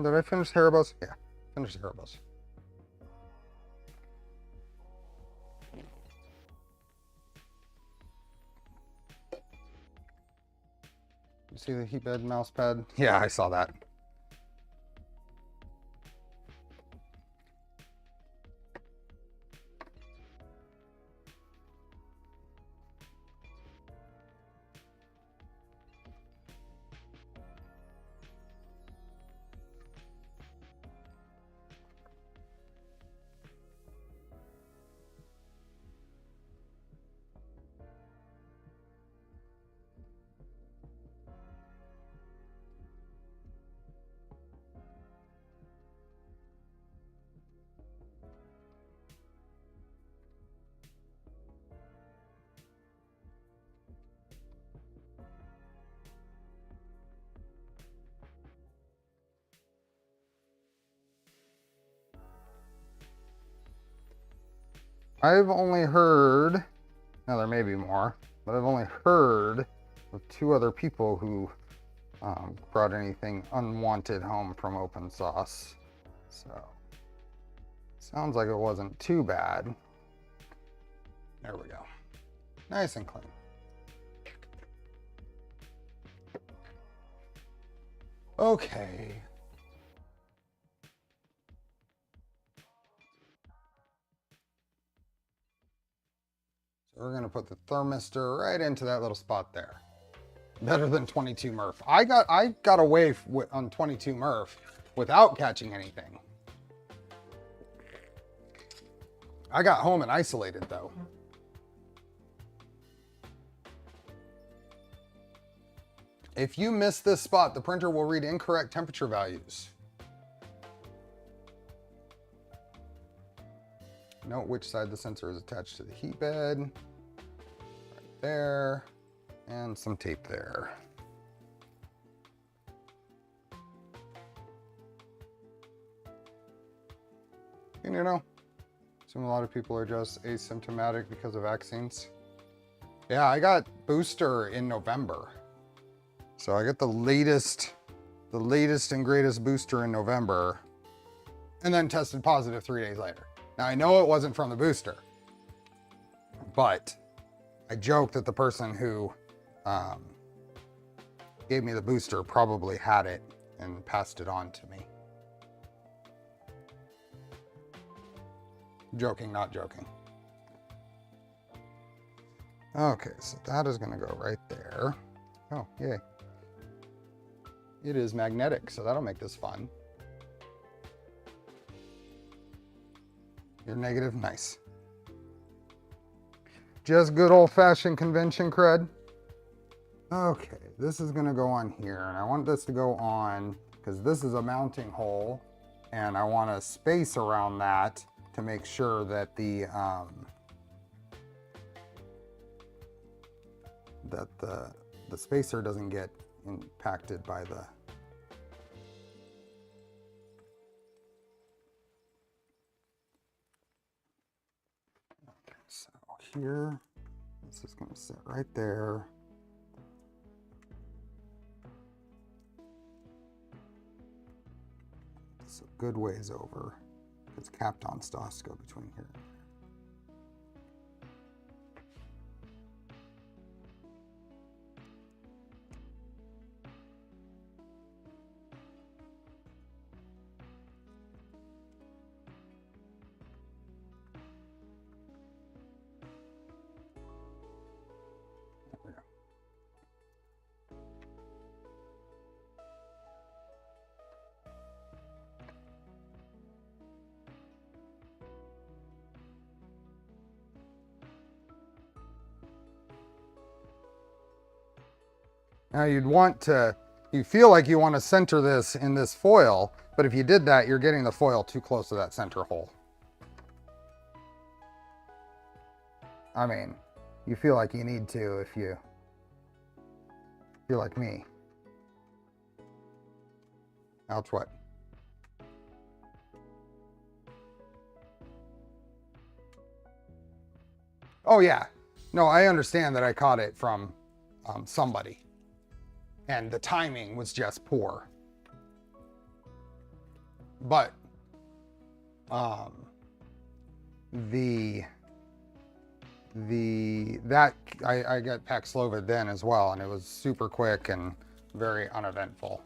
Did I finish the hair bows? Yeah, finish the hair bows. You see the heatbed mouse pad? Yeah, I saw that. I've only heard, now there may be more, but I've only heard of 2 other people who brought anything unwanted home from OpenSauce. So, sounds like it wasn't too bad. There we go. Nice and clean. Okay. So we're gonna put the thermistor right into that little spot there. Better than 22 Murph. I got away on 22 Murph without catching anything. I got home and isolated though. If you miss this spot, the printer will read incorrect temperature values. Note which side the sensor is attached to the heat bed. Right there. And some tape there. you know, assume a lot of people are just asymptomatic because of vaccines. Yeah, I got booster in November. So I got the latest and greatest booster in November, and then tested positive 3 days later. Now I know it wasn't from the booster, but I joked that the person who gave me the booster probably had it and passed it on to me. Joking, not joking. Okay, so that is gonna go right there. Oh, yay. It is magnetic, so that'll make this fun. You're negative, nice. Just good old-fashioned convention cred. Okay, this is gonna go on here, and I want this to go on because this is a mounting hole, and I want a space around that to make sure that the spacer doesn't get impacted by the. Okay, so here, this is going to sit right there. It's a good ways over. It's capped on, still has to go between here. Now you'd want to, you feel like you want to center this in this foil, but if you did that, you're getting the foil too close to that center hole. I mean, you feel like you need to if you feel like me. Ouch, what? Oh yeah. No, I understand that I caught it from somebody. And the timing was just poor. But I got Paxlovid then as well, and it was super quick and very uneventful.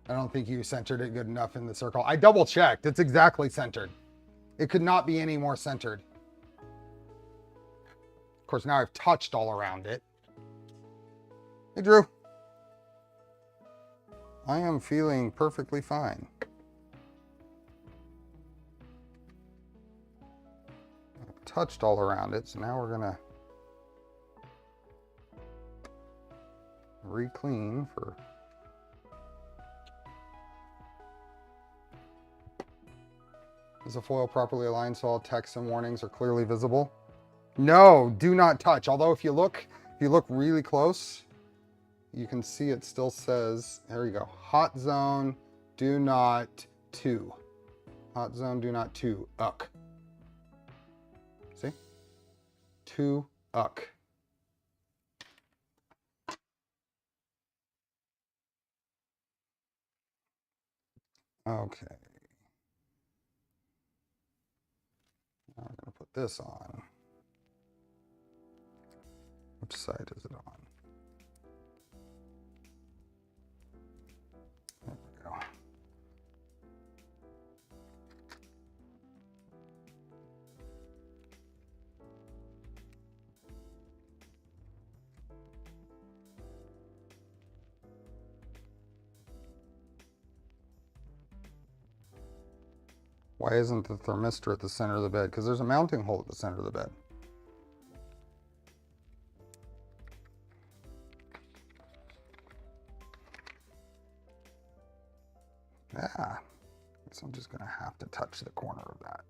I don't think you centered it good enough in the circle. I double checked. It's exactly centered. It could not be any more centered. Of course, now I've touched all around it. Hey, Drew. I am feeling perfectly fine. I've touched all around it, so now we're gonna re-clean for. Is the foil properly aligned so all text and warnings are clearly visible? No, do not touch. Although if you look really close, you can see it still says, there you go, hot zone, do not to. Hot zone, do not to, uck. See? To, uck. Okay. Now we're gonna put this on. Which side is it on? There we go. Why isn't the thermistor at the center of the bed? Because there's a mounting hole at the center of the bed. Yeah, so I'm just gonna have to touch the corner of that.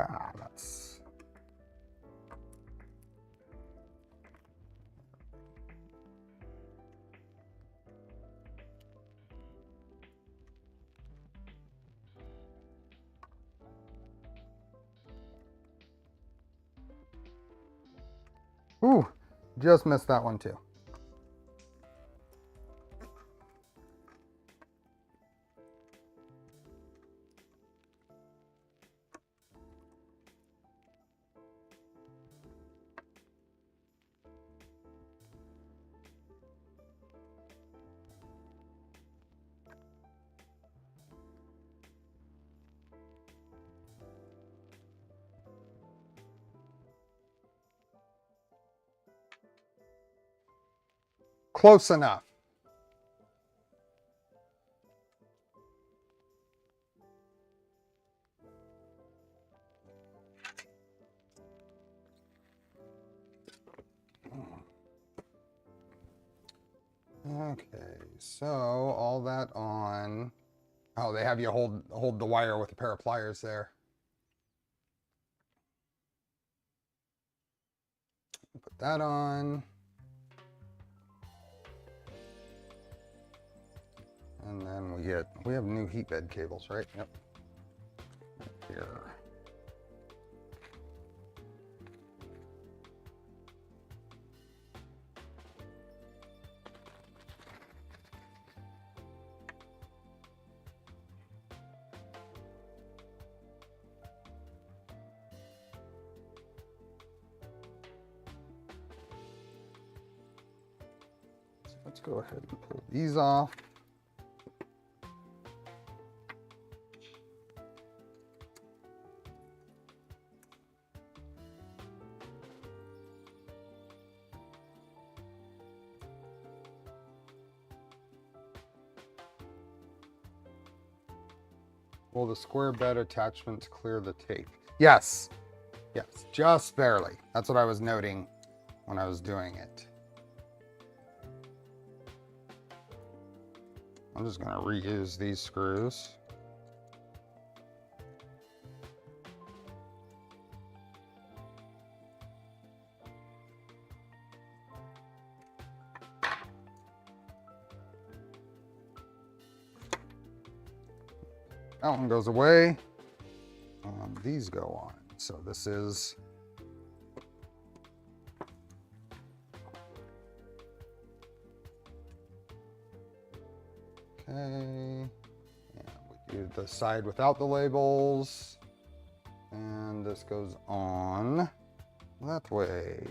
Ah, that's... Ooh, just missed that one too. Close enough. Okay, so all that on. Oh, they have you hold the wire with a pair of pliers there. Put that on. And then we have new heat bed cables, right? Yep. Here. So let's go ahead and pull these off. Will the square bed attachments clear the tape? Yes. Yes, just barely. That's what I was noting when I was doing it. I'm just going to reuse these screws. That one goes away. These go on. So this is okay. And we do the side without the labels. And this goes on that way.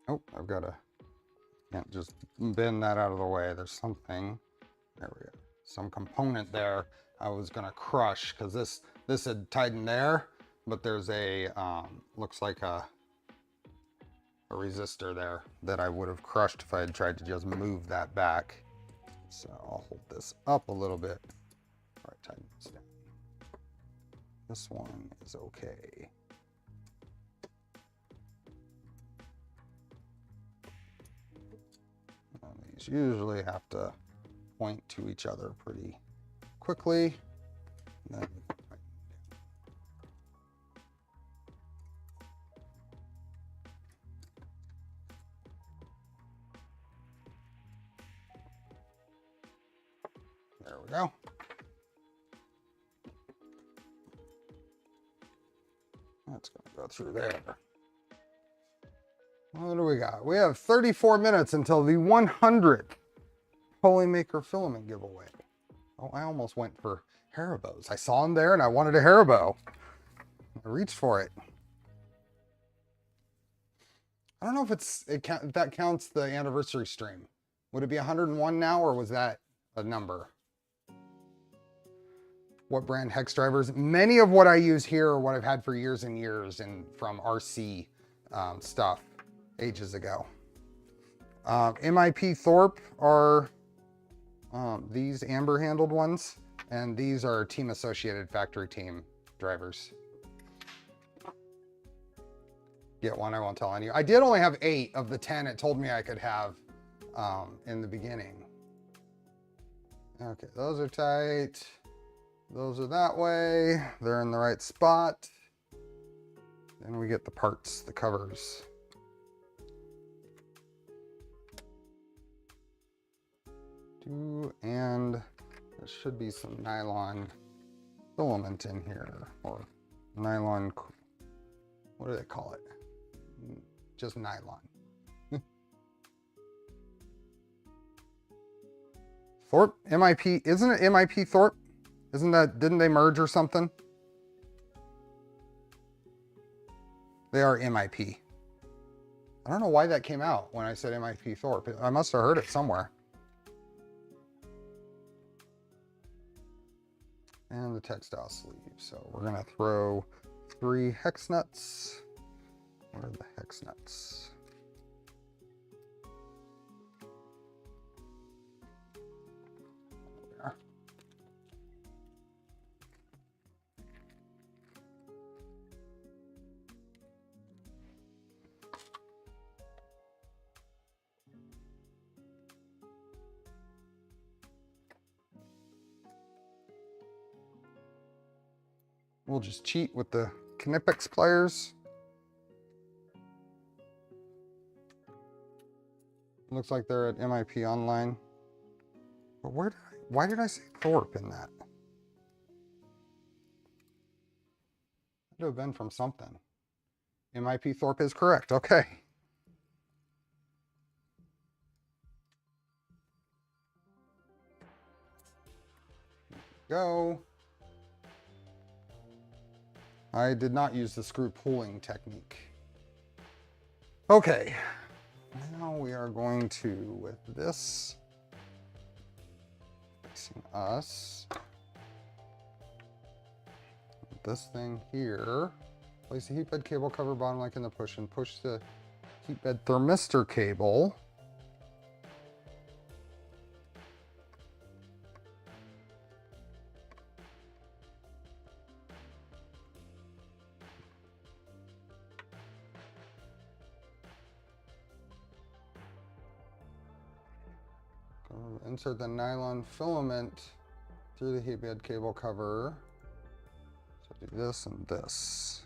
Oh, I've got to, can't just bend that out of the way. There's something, there we go. Some component there I was going to crush because this had tightened there, but there's a, looks like a resistor there that I would have crushed if I had tried to just move that back. So I'll hold this up a little bit. All right, tighten this down. This one is okay. These usually have to point to each other pretty quickly. And then there we go. That's going to go through there. What do we got? We have 34 minutes until the 100th Polymaker filament giveaway. Oh, I almost went for Haribo's. I saw them there and I wanted a Haribo. I reached for it. I don't know if that counts the anniversary stream. Would it be 101 now, or was that a number? What brand hex drivers? Many of what I use here are what I've had for years and years, and from RC stuff ages ago. MIP Thorpe are these amber handled ones, and these are team associated factory team drivers. Get one, I won't tell any. I did only have 8 of the 10 it told me I could have in the beginning. Okay, those are tight. Those are that way. They're in the right spot. Then we get the parts, the covers. And there should be some nylon filament in here, or nylon, what do they call it? Just nylon. Thorpe, MIP, isn't it MIP Thorpe? Didn't they merge or something? They are MIP. I don't know why that came out when I said MIP Thorpe. I must have heard it somewhere. And the textile sleeve. So we're gonna throw 3 hex nuts. Where are the hex nuts? There we are. We'll just cheat with the Knipex pliers. Looks like they're at MIP Online. But why did I say Thorpe in that? It would have been from something. MIP Thorpe is correct. Okay. Go. I did not use the screw pulling technique. Okay. Now we are going to, with this facing us, this thing here, place the heat bed cable cover bottom like in the push, and push the heat bed thermistor cable insert the nylon filament through the heat bed cable cover. So do this and this.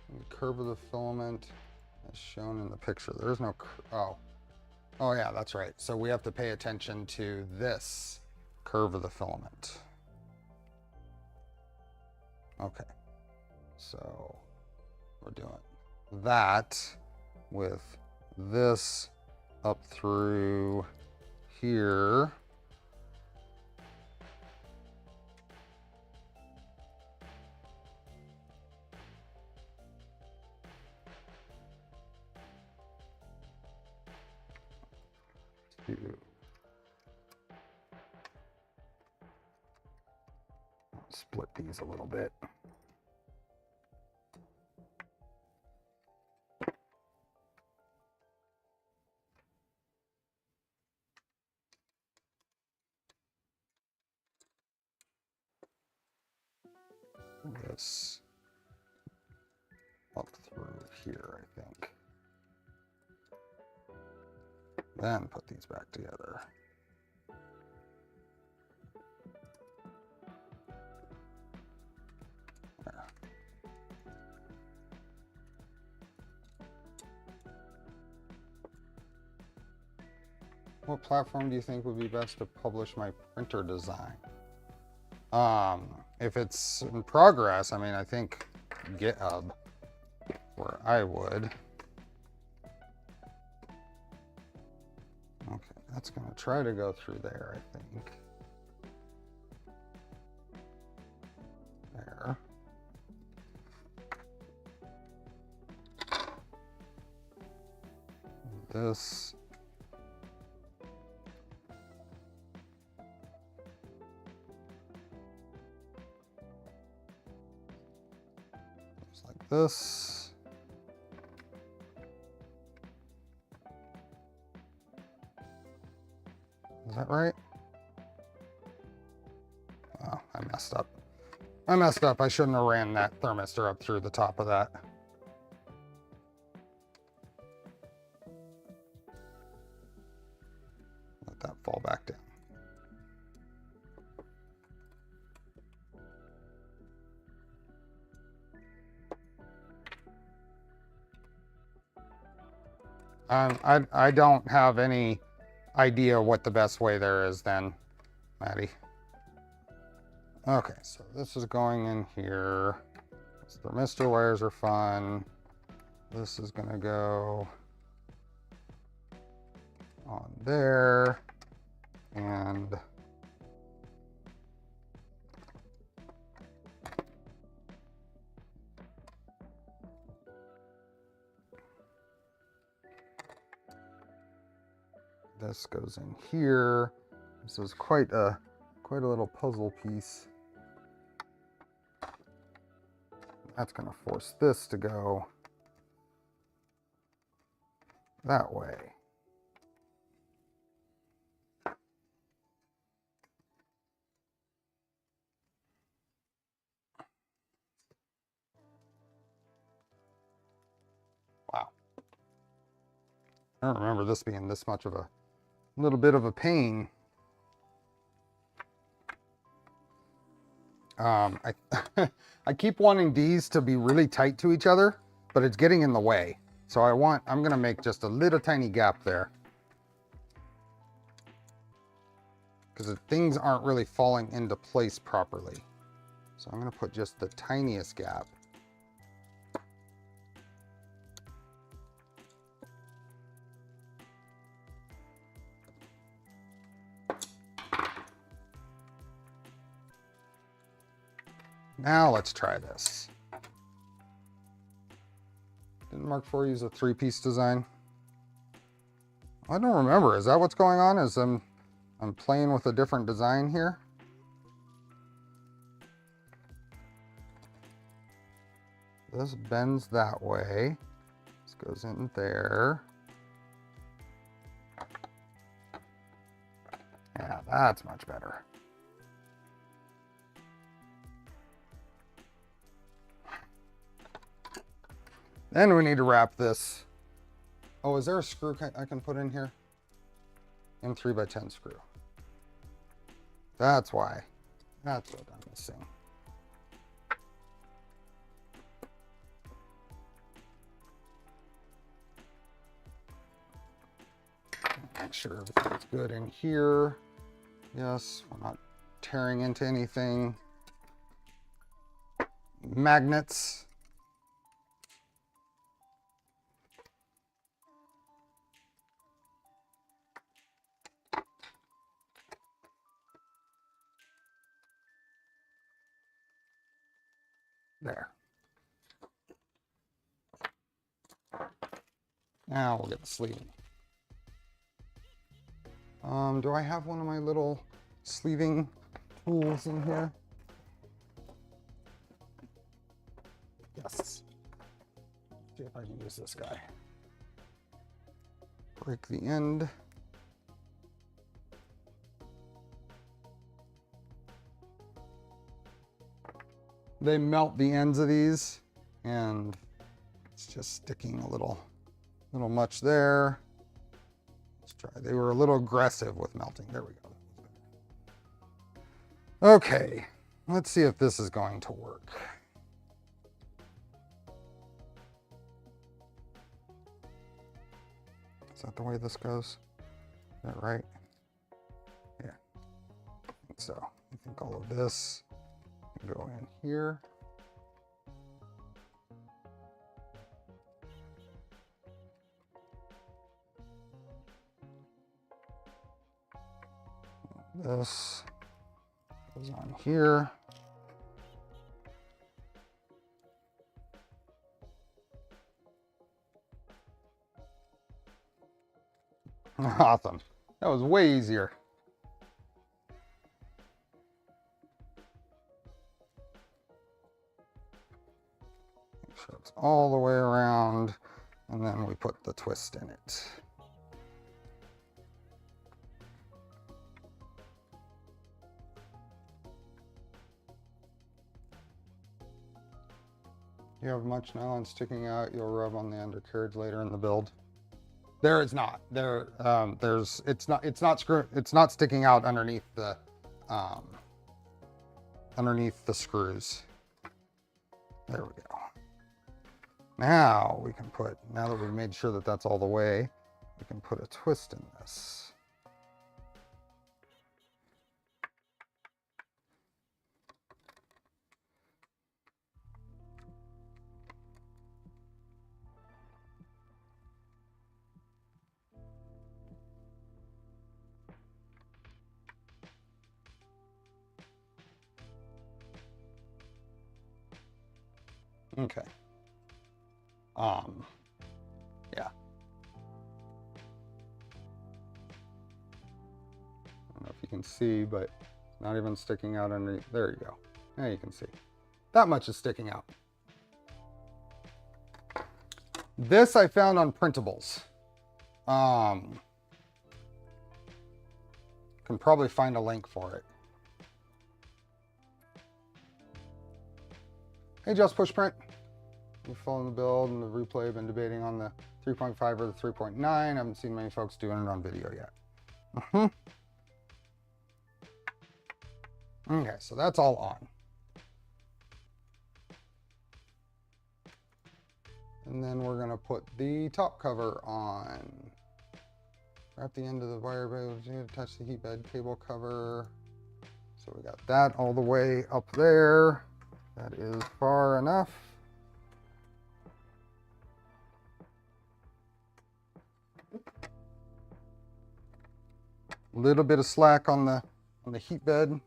And the curve of the filament as shown in the picture. There's no, oh yeah, that's right. So we have to pay attention to this curve of the filament. Okay, so we're doing that with this up through here. Split these a little bit. This up through here, I think. Then put these back together. There. What platform do you think would be best to publish my printer design? if it's in progress, I mean, I think GitHub, where I would. Okay, that's gonna try to go through there, I think. There. This. Looks like this. Is that right? Oh, I messed up. I shouldn't have ran that thermistor up through the top of that. Let that fall back down. I don't have any idea what the best way there is then, Maddie. Okay, so this is going in here. These thermistor wires are fun. This is gonna go on there, and this goes in here. This is quite a little puzzle piece. That's gonna force this to go that way. Wow. I don't remember this being this much of a little bit of a pain. I keep wanting these to be really tight to each other, but it's getting in the way. So I'm gonna make just a little tiny gap there, because things aren't really falling into place properly. So I'm gonna put just the tiniest gap. Now let's try this. Didn't Mark IV use a 3-piece design? I don't remember. Is that what's going on? Is I'm playing with a different design here? This bends that way. This goes in there. Yeah, that's much better. Then we need to wrap this. Oh, is there a screw I can put in here? M3x10 screw. That's why. That's what I'm missing. Make sure everything's good in here. Yes, we're not tearing into anything. Magnets. There. Now we'll get the sleeving. Do I have one of my little sleeving tools in here? Yes. See if I can use this guy. Break the end. They melt the ends of these, and it's just sticking a little much there. Let's try. They were a little aggressive with melting. There we go. Okay, let's see if this is going to work. Is that the way this goes? Is that right? Yeah, I think so. I think all of this Go in here. This goes on here. Awesome. That was way easier. Make sure it's all the way around, and then we put the twist in it. You have much nylon sticking out, you'll rub on the undercarriage later in the build. There is not. It's not sticking out underneath the screws. There we go. Now we can put, now that we've made sure that that's all the way, we can put a twist in this. Okay. Yeah. I don't know if you can see, but it's not even sticking out underneath. There you go. Now you can see. That much is sticking out. This I found on printables. Can probably find a link for it. Hey, Just Push Print. We're following the build and the replay. Been debating on the 3.5 or the 3.9. Haven't seen many folks doing it on video yet. Okay, so that's all on. And then we're gonna put the top cover on. Wrap the end of the wire to touch the heat bed cable cover. So we got that all the way up there. That is far enough. A little bit of slack on the heat bed,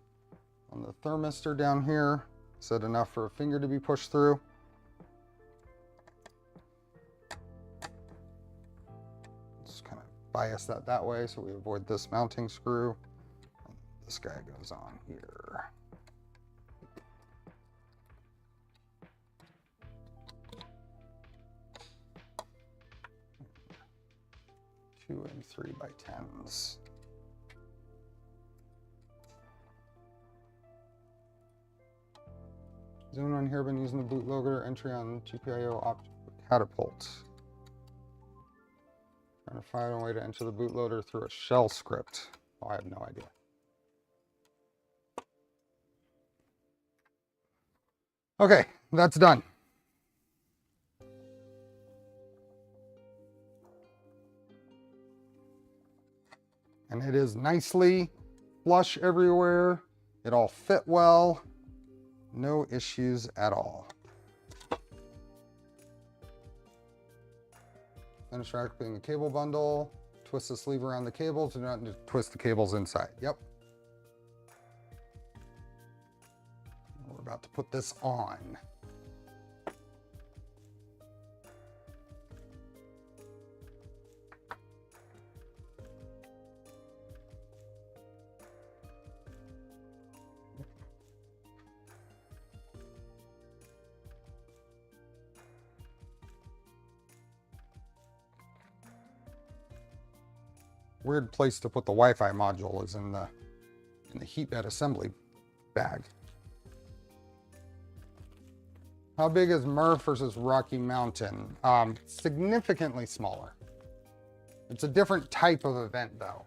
on the thermistor down here. Is that enough for a finger to be pushed through? Just kind of bias that way so we avoid this mounting screw. And this guy goes on here. Two and 3x10s. Zoom on here, been using the bootloader entry on GPIO optical catapult. Trying to find a way to enter the bootloader through a shell script. Oh, I have no idea. Okay, that's done. And it is nicely flush everywhere. It all fit well. No issues at all. Finish wrapping the cable bundle. Twist the sleeve around the cable to not twist the cables inside. Yep. We're about to put this on. Weird place to put the Wi-Fi module is in the heat bed assembly bag. How big is Murph versus Rocky Mountain? Significantly smaller. It's a different type of event though.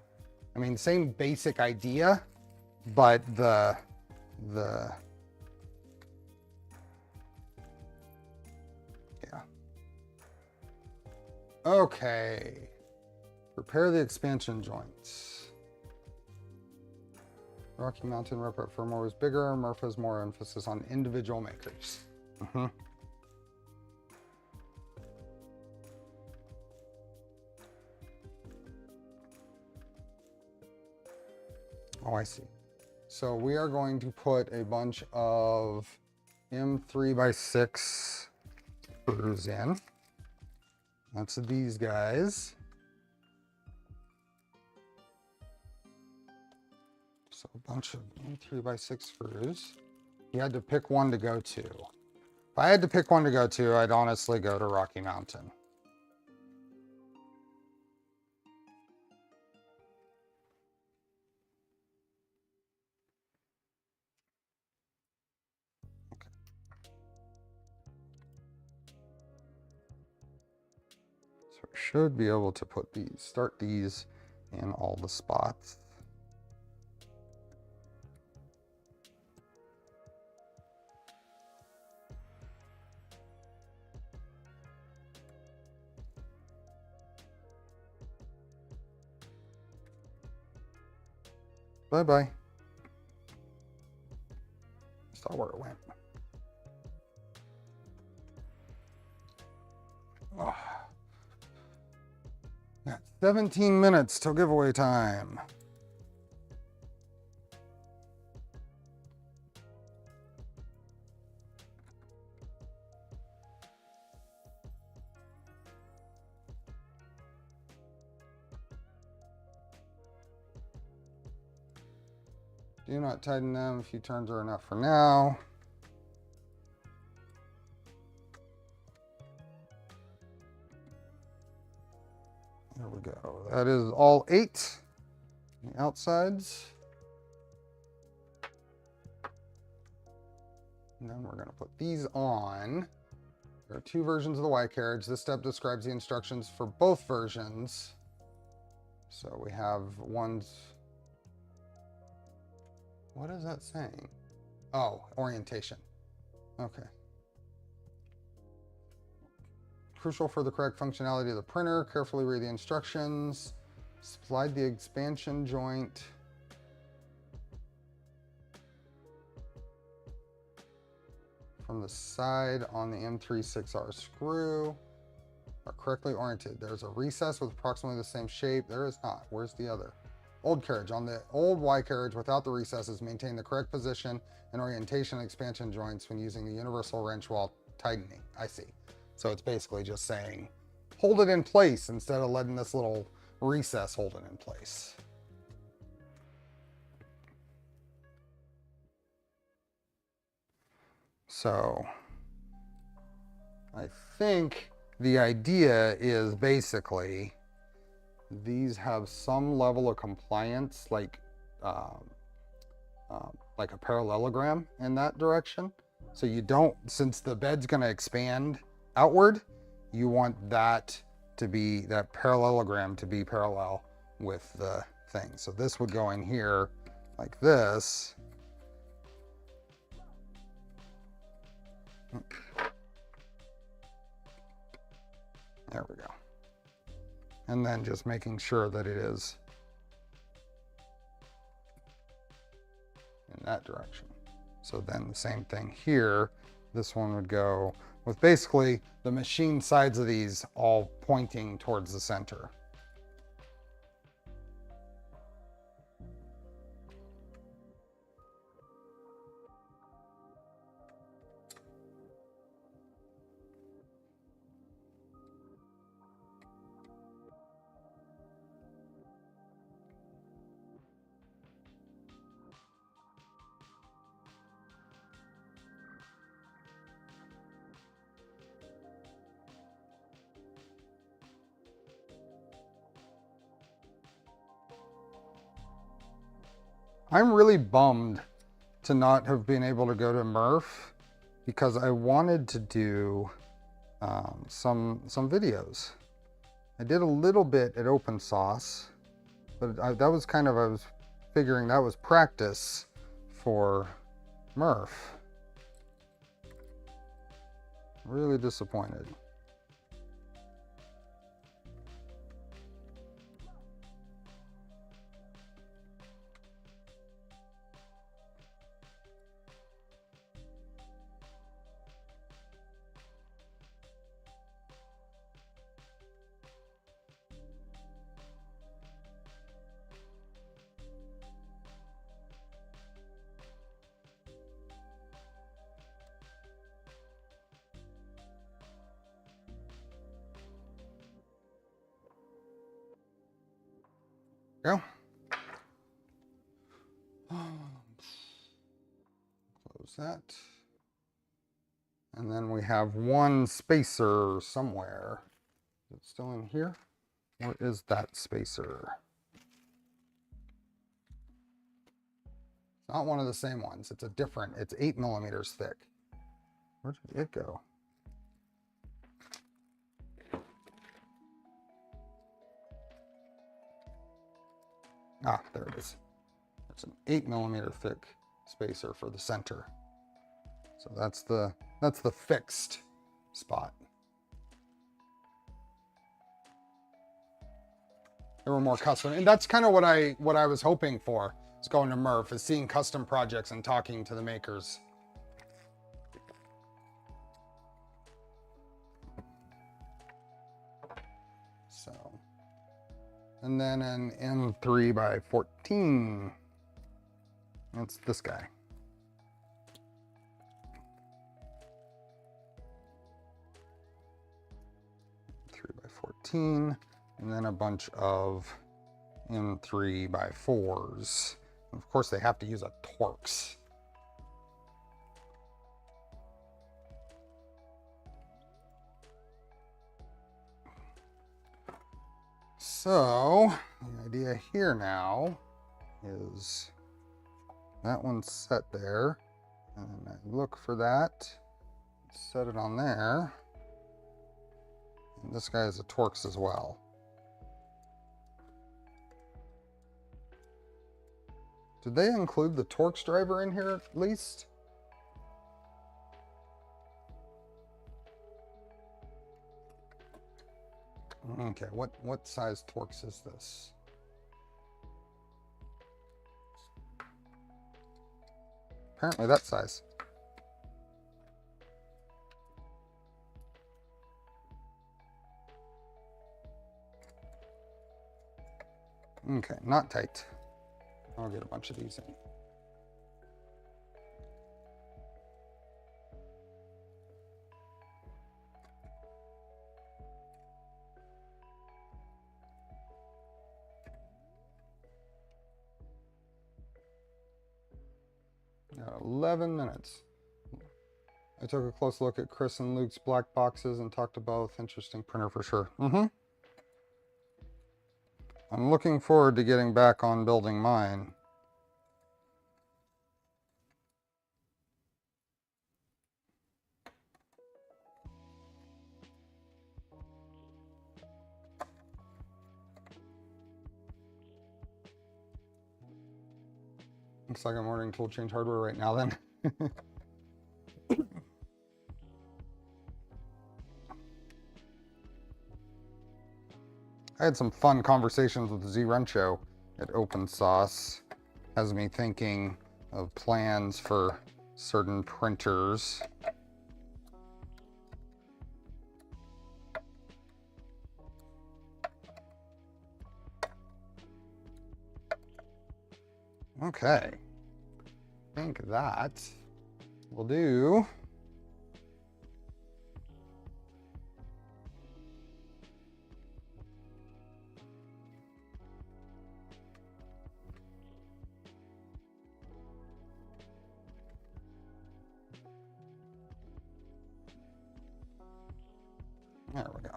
I mean, same basic idea, but the yeah. Okay. Repair the expansion joints. Rocky Mountain Repro firmware was bigger. Murph has more emphasis on individual makers. Oh, I see. So we are going to put a bunch of M3x6 screws in. That's these guys. So a bunch of M3x6 screws. You had to pick one to go to. If I had to pick one to go to, I'd honestly go to Rocky Mountain. Okay. So we should be able to put these, start these in all the spots. Bye-bye. Saw where it went. Oh. Got 17 minutes till giveaway time. Do not tighten them. A few turns are enough for now. There we go. That is all 8 on the outsides. And then we're going to put these on. There are 2 versions of the Y carriage. This step describes the instructions for both versions. So we have ones. What is that saying? Oh, orientation. Okay. Crucial for the correct functionality of the printer. Carefully read the instructions. Slide the expansion joint. From the side on the M3/6R screw. Are correctly oriented. There's a recess with approximately the same shape. There is not. Where's the other? Old carriage. On the old Y carriage without the recesses, maintain the correct position and orientation expansion joints when using the universal wrench while tightening. I see. So it's basically just saying, hold it in place instead of letting this little recess hold it in place. So I think the idea is basically these have some level of compliance, like a parallelogram in that direction. So you don't, since the bed's going to expand outward, you want that to be, that parallelogram to be parallel with the thing. So this would go in here like this. There we go. And then just making sure that it is in that direction. So then the same thing here, this one would go with basically the machine sides of these all pointing towards the center. I'm really bummed to not have been able to go to Murph because I wanted to do some videos. I did a little bit at Open Sauce, but that was kind of, I was figuring that was practice for Murph. Really disappointed. Close that. And then we have one spacer somewhere. Is it still in here? Where is that spacer? It's not one of the same ones. It's a different, it's 8 millimeters thick. Where did it go? Ah, there it is. It's an 8 millimeter thick spacer for the center. So that's the fixed spot. There were more custom, and that's kind of what I was hoping for. Is going to Murph, is seeing custom projects and talking to the makers. So, and then an M3/14. That's this guy. 3/14, and then a bunch of M3/4s. Of course, they have to use a Torx. So the idea here now is that one's set there, and then I look for that, set it on there, and this guy is a Torx as well. Did they include the Torx driver in here at least? Okay, what size Torx is this? Apparently that size. Okay, not tight. I'll get a bunch of these in. Got 11 minutes. I took a close look at Chris and Luke's black boxes and talked to both. Interesting printer for sure. I'm looking forward to getting back on building mine. Looks like I'm ordering tool change hardware right now then. I had some fun conversations with Z-Runcho at OpenSauce. Has me thinking of plans for certain printers. Okay, I think that will do. There we go.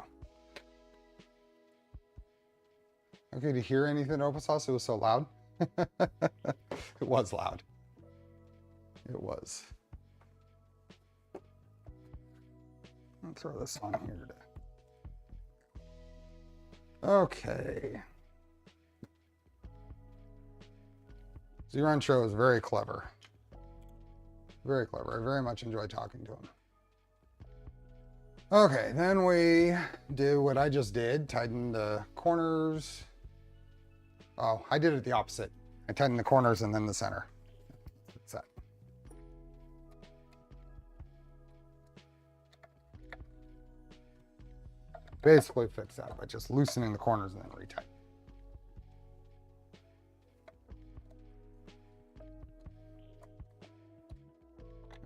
Okay, to hear anything at OpenSauce, it was so loud. It was loud. It was. I'll throw this on here today. Okay. Z-Runcho is very clever. Very clever. I very much enjoy talking to him. Okay, then we do what I just did, tighten the corners. Oh, I did it the opposite. I tightened the corners and then the center. That's that. Basically fix that by just loosening the corners and then retighten.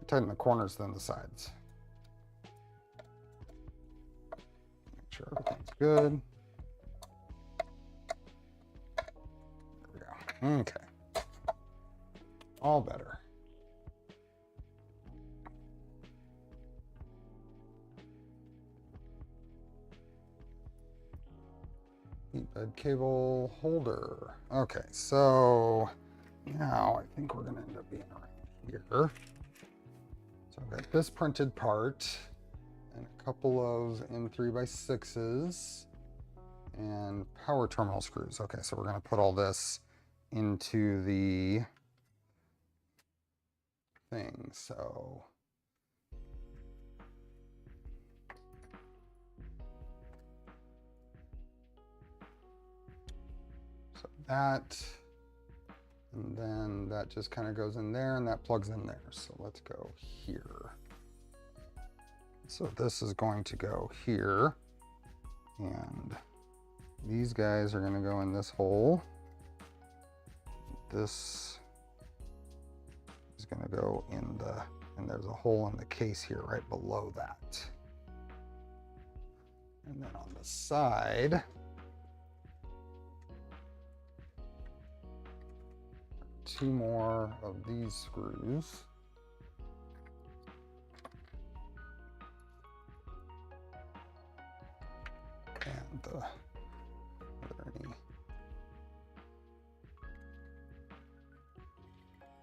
Tighten the corners, then the sides. Make sure everything's good. There we go. Okay. All better. Heatbed cable holder. Okay, so now I think we're gonna end up being around here. So I've got this printed part and a couple of M3x6s and power terminal screws. Okay, so we're gonna put all this into the thing, so that, and then that just kind of goes in there and that plugs in there. So let's go here. So this is going to go here, and these guys are going to go in this hole. This is going to go in the, and there's a hole in the case here right below that. And then on the side, two more of these screws. And are there any?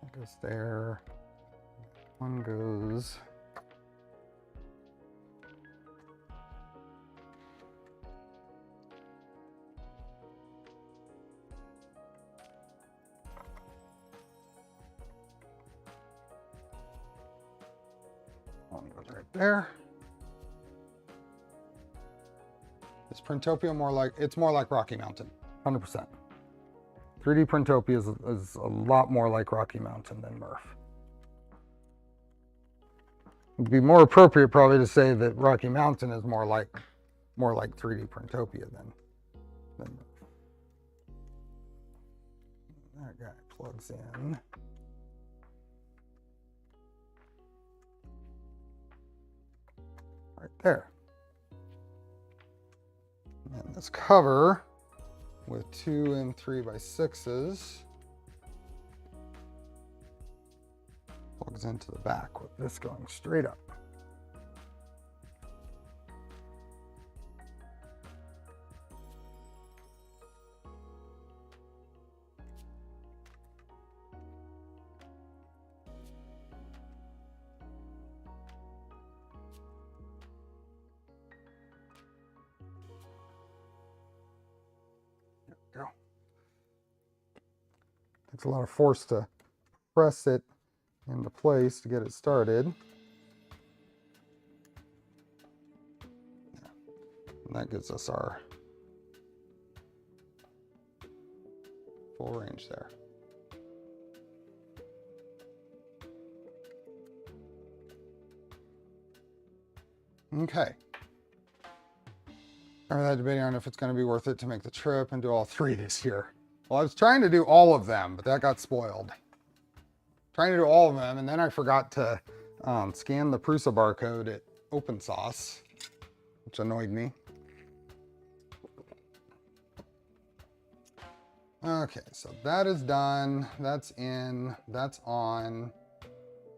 That goes there. One goes. One goes right there. Is Printopia more like, it's more like Rocky Mountain, 100%. 3D Printopia is a lot more like Rocky Mountain than Murph. It'd be more appropriate probably to say that Rocky Mountain is more like 3D Printopia than Murph. That guy plugs in. Right there. And this cover with two M3x6s plugs into the back with this going straight up. Go. Takes a lot of force to press it into place to get it started. Yeah. And that gives us our full range there. Okay. I'm really debating on if it's going to be worth it to make the trip and do all three this year. Well, I was trying to do all of them, but that got spoiled. Trying to do all of them, and then I forgot to scan the Prusa barcode at OpenSauce, which annoyed me. Okay, so that is done. That's in. That's on.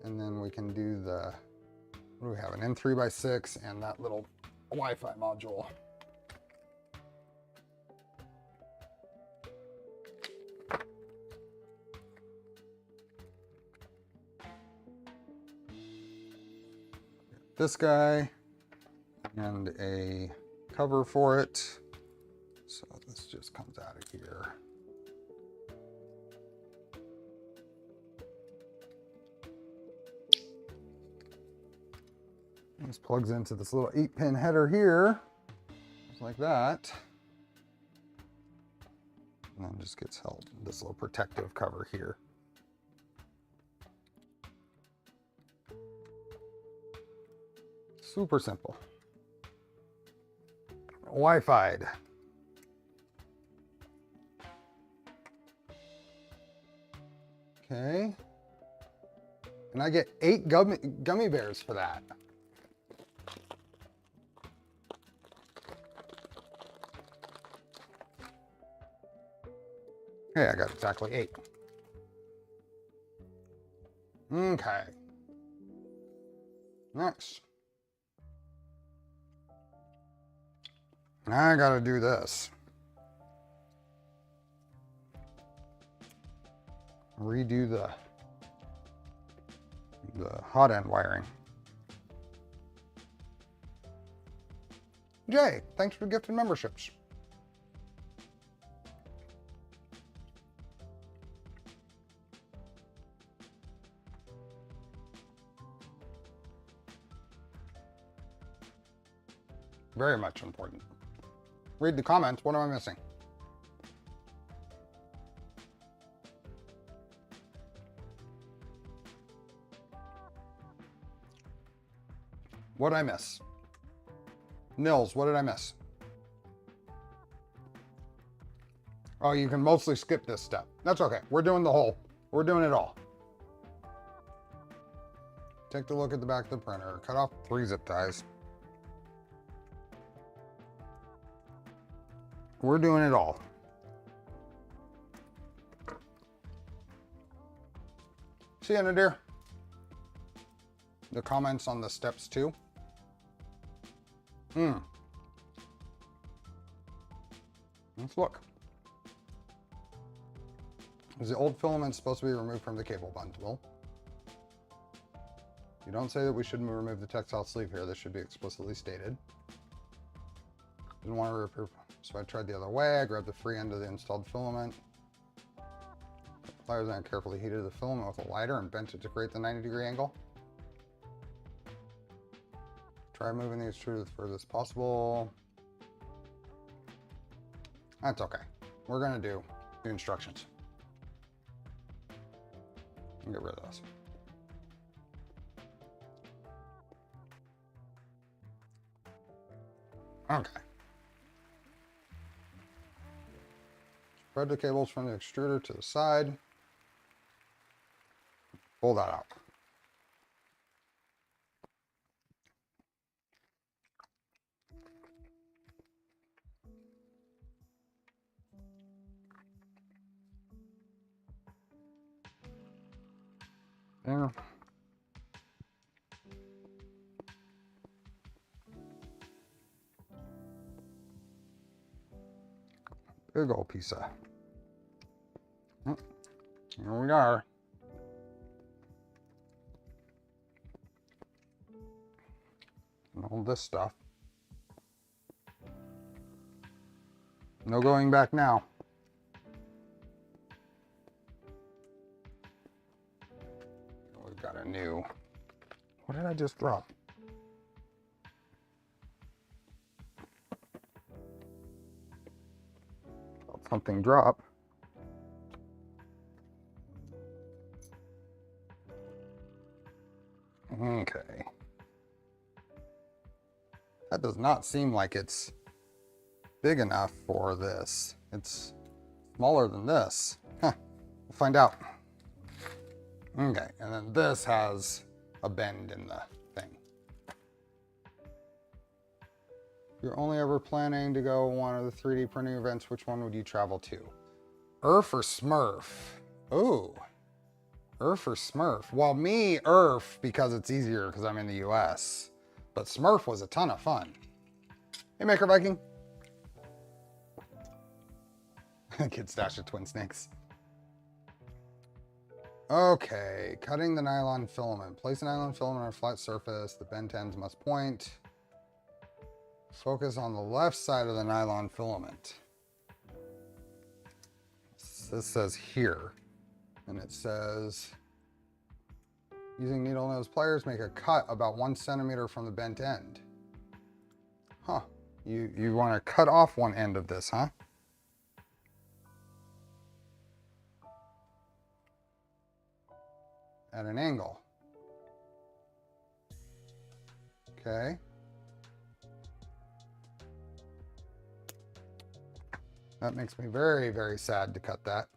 And then we can do the, what do we have? An M3x6 and that little Wi-Fi module. This guy and a cover for it. So this just comes out of here. This plugs into this little 8-pin header here, just like that. And then just gets held in this little protective cover here. Super simple. Wi-Fi'd. Okay. And I get 8 gummy bears for that. Okay, I got exactly 8. Okay. Next. I gotta do this. Redo the hot end wiring. Jay, thanks for gifting memberships. Very much important. Read the comments. What am I missing? What did I miss? Nils, what did I miss? Oh, you can mostly skip this step. That's okay. We're doing the whole. We're doing it all. Take a look at the back of the printer. Cut off 3 zip ties. We're doing it all. See you, Nadir. The comments on the steps too. Let's look. Is the old filament supposed to be removed from the cable bundle? You don't say that we shouldn't remove the textile sleeve here. This should be explicitly stated. Didn't want to repair, so I tried the other way. I grabbed the free end of the installed filament. The pliers and carefully heated the filament with a lighter and bent it to create the 90-degree angle. Try moving the extruder the furthest possible. That's okay. We're gonna do the instructions. Get rid of those. Okay. Spread the cables from the extruder to the side. Pull that out. There. Big old piece of. Here we are. And all this stuff. No going back now. We've got a new. What did I just drop? Felt something drop. Okay. That does not seem like it's big enough for this. It's smaller than this. Huh. We'll find out. Okay, and then this has a bend in the thing. If you're only ever planning to go one of the 3D printing events, which one would you travel to? Earth or Smurf? Ooh. Earth or Smurf? Well, me, Earth, because it's easier because I'm in the US. But Smurf was a ton of fun. Hey, Maker Viking. Kid stash of twin snakes. Okay, cutting the nylon filament. Place the nylon filament on a flat surface. The bent ends must point. Focus on the left side of the nylon filament. This says here. And it says, using needle nose pliers, make a cut about 1 centimeter from the bent end. Huh. You want to cut off one end of this, huh? At an angle. Okay. That makes me very, very sad to cut that.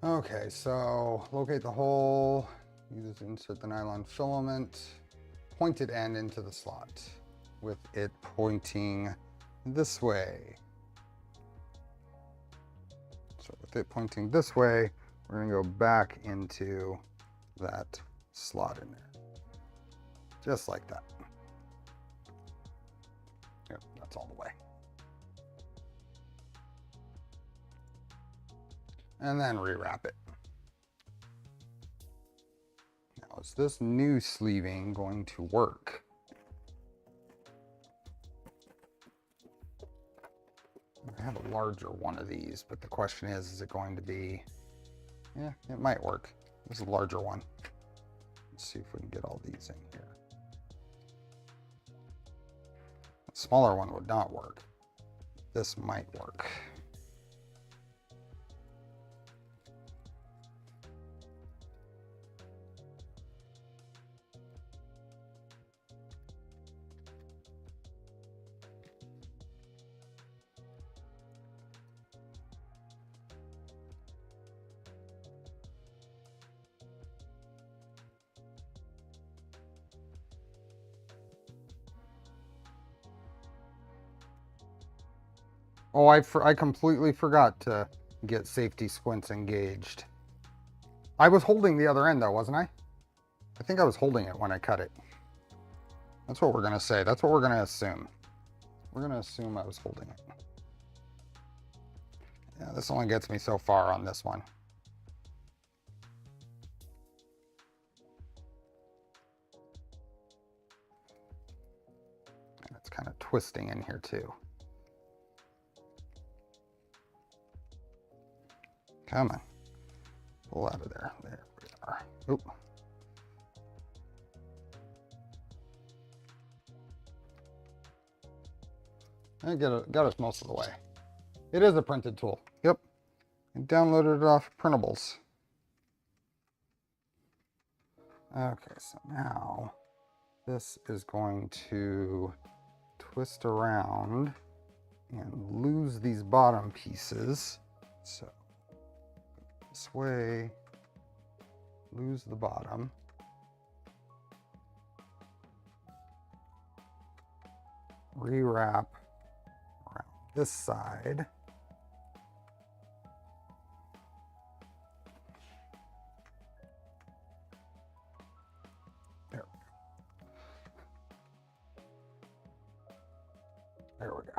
Okay, so locate the hole. Use it to insert the nylon filament. Pointed end into the slot with it pointing this way. So with it pointing this way, we're going to go back into that slot in there. Just like that. Yep, that's all the way. And then rewrap it. Now, is this new sleeving going to work? I have a larger one of these, but the question is it going to be, yeah, it might work. This is a larger one. Let's see if we can get all these in here. A smaller one would not work. This might work. Oh, I completely forgot to get safety squints engaged. I was holding the other end though, wasn't I? I think I was holding it when I cut it. That's what we're gonna say. That's what we're gonna assume. We're gonna assume I was holding it. Yeah, this only gets me so far on this one. And it's kind of twisting in here too. Come on, pull out of there. There we are. Oop. I got us most of the way. It is a printed tool. Yep. I downloaded it off printables. Okay, so now this is going to twist around and lose these bottom pieces. So this way, lose the bottom. Rewrap around this side. There we go. There we go.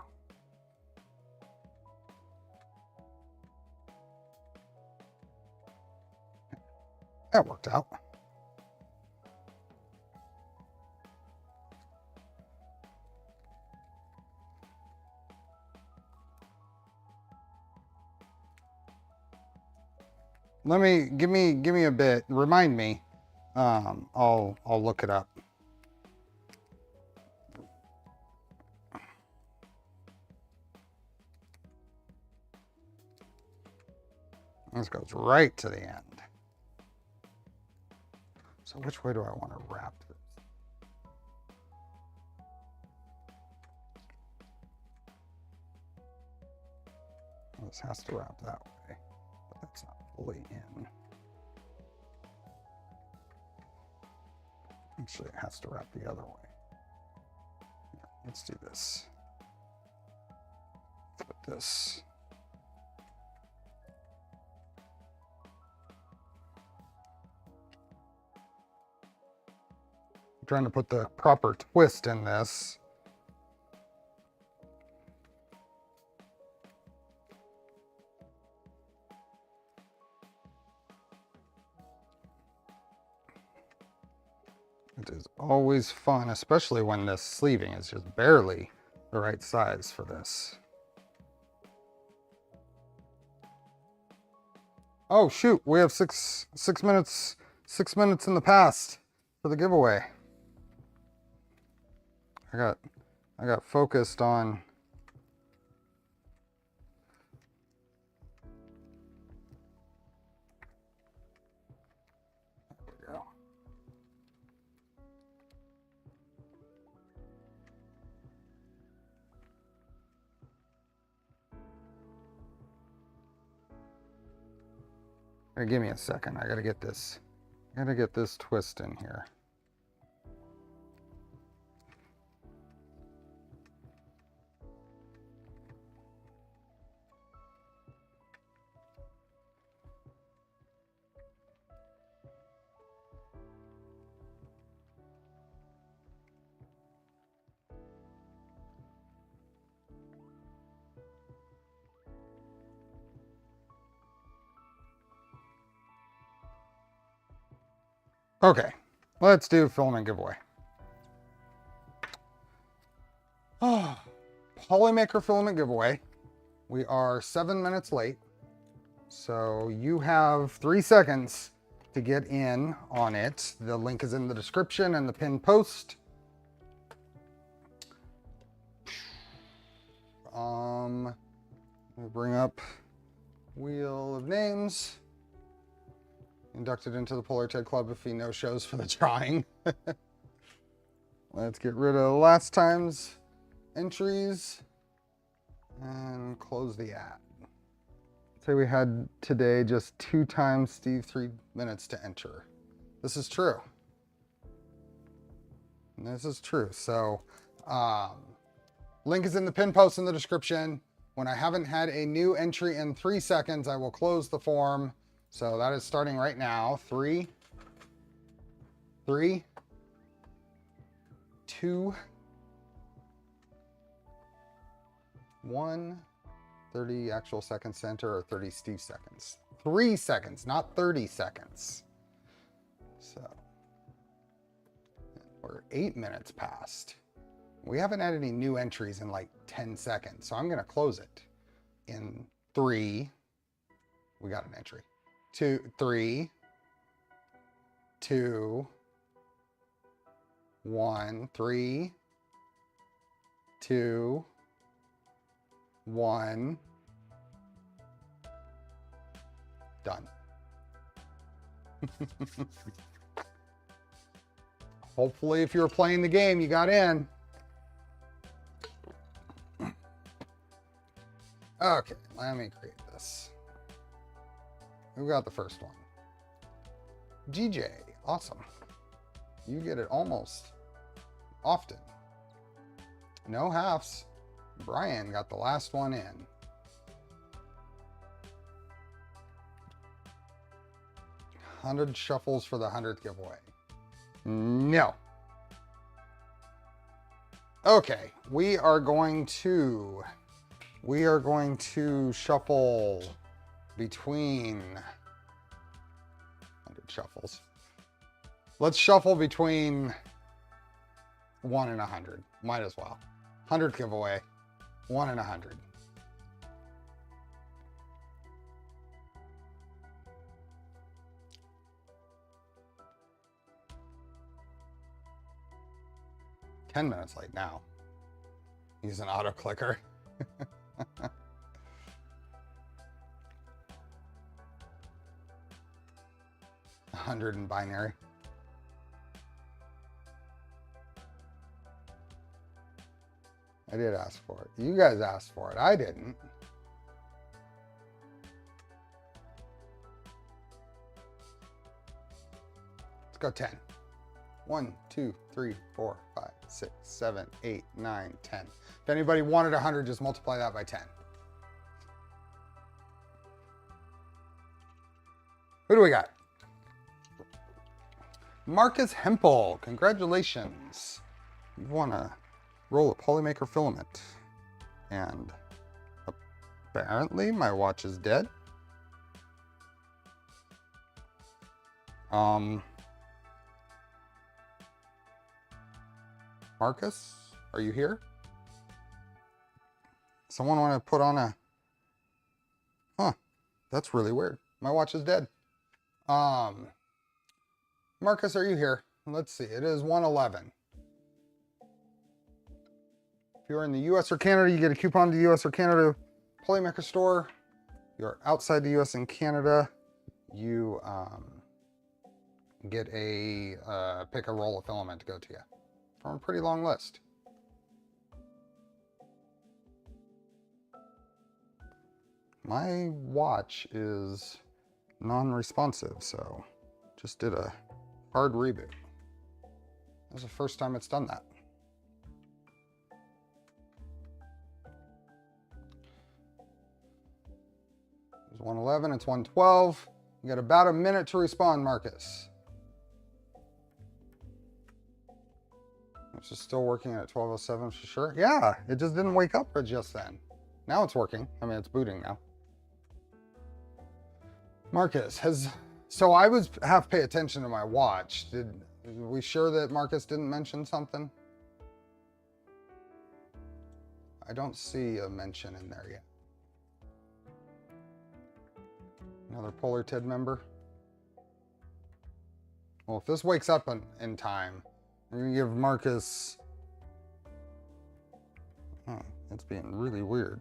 That worked out. Give me a bit. Remind me. I'll look it up. This goes right to the end. So which way do I want to wrap this? This has to wrap that way, but that's not fully in. Actually, it has to wrap the other way. Yeah, let's do this. Put this. I'm trying to put the proper twist in this. It is always fun, especially when this sleeving is just barely the right size for this. Oh shoot, we have six minutes in the past for the giveaway. I got focused on give me a second. I gotta get this twist in here. Okay, let's do filament giveaway. Oh, Polymaker filament giveaway. We are 7 minutes late. So you have 3 seconds to get in on it. The link is in the description and the pinned post. We'll bring up Wheel of Names. Inducted into the Polar Ted Club if he no shows for the drawing. Let's get rid of last time's entries and close the ad. Say we had today just 2 times Steve 3 minutes to enter. This is true. This is true. So link is in the pin post in the description. When I haven't had a new entry in 3 seconds, I will close the form. So that is starting right now. 3, 2, 1. 30 actual seconds to enter, or 30 Steve seconds. 3 seconds, not 30 seconds. So we're 8 minutes past. We haven't had any new entries in like 10 seconds. So I'm going to close it in 3. We got an entry. 2, 3, 2, 1, 3, 2, 1. Done. Hopefully, if you were playing the game, you got in. Okay, let me create this. Who got the first one? GJ, awesome. You get it almost often. No halves. Brian got the last one in. $100 shuffles for the 100th giveaway. No. Okay, we are going to shuffle between 100 shuffles. Let's shuffle between 1 and 100. Might as well. 100th giveaway. 1 and 100. $10 minutes late now. Use an auto clicker. 100 in binary. I did ask for it. You guys asked for it. I didn't. Let's go 10. 1, 2, 3, 4, 5, 6, 7, 8, 9, 10. If anybody wanted 100, just multiply that by 10. Who do we got? Marcus Hempel. Congratulations. You won a roll of Polymaker filament. And apparently my watch is dead. Marcus, are you here? Someone want to put on a... Huh, that's really weird. My watch is dead. Marcus, are you here? Let's see, it is 1:11. If you're in the US or Canada, you get a coupon to the US or Canada Polymaker store. If you're outside the US and Canada, you get a pick a roll of filament to go to you from a pretty long list. My watch is non-responsive, so just did a hard reboot. This is the first time it's done that. It's 1:11, it's 1:12. You got about a minute to respond, Marcus. It's just still working at 12:07 for sure. Yeah, it just didn't wake up just then. Now it's working. I mean, it's booting now. Marcus, has So I was half pay attention to my watch. Are we sure that Marcus didn't mention something? I don't see a mention in there yet. Another Polar TED member. Well, if this wakes up in time, I'm gonna give Marcus. Oh, it's being really weird.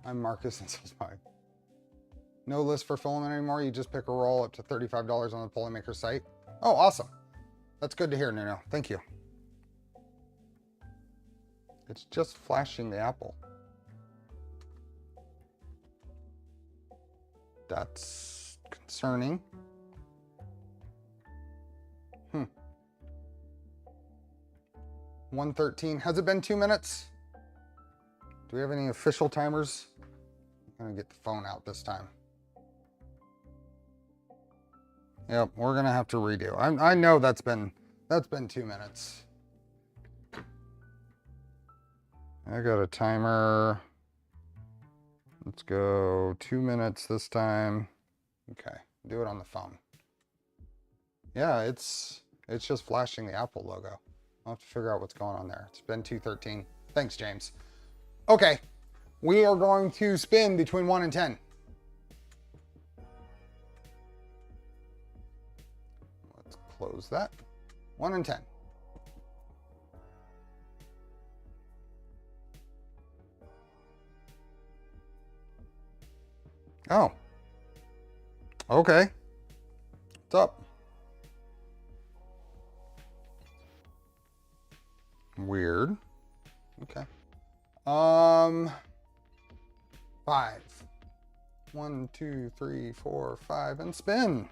I'm Marcus and says bye. No list for filament anymore. You just pick a roll up to $35 on the Polymaker site. Oh, awesome. That's good to hear, Nuno. Thank you. It's just flashing the apple. That's concerning. 1:13. Has it been 2 minutes? Do we have any official timers? I'm gonna get the phone out this time. Yep, we're gonna have to redo. I know that's been 2 minutes. I got a timer. Let's go 2 minutes this time. Okay, do it on the phone. Yeah, it's just flashing the Apple logo. I'll have to figure out what's going on there. It's been 2:13. Thanks, James. Okay, we are going to spin between 1 and 10. Let's close that. 1 and 10. Oh. Okay. What's up? Weird. Okay. 5. 1, 2, 3, 4, 5, and spin.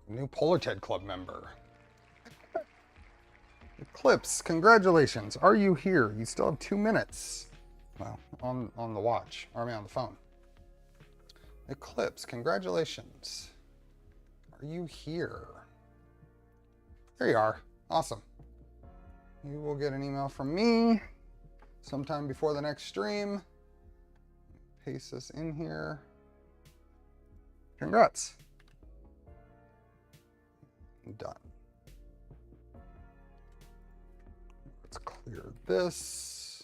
New Polar TED Club member. Eclipse, congratulations. Are you here? You still have 2 minutes. Well, on the watch, or I mean on the phone. Eclipse, congratulations. Are you here? There you are. Awesome. You will get an email from me sometime before the next stream. Paste this in here. Congrats. Done. Let's clear this.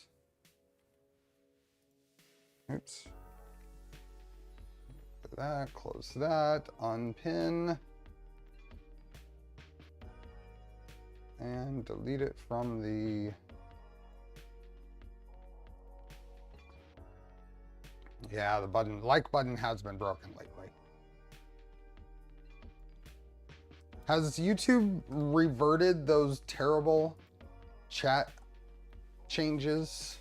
Oops. Do that, close that, unpin, and delete it from the the like button has been broken lately. Has YouTube reverted those terrible chat changes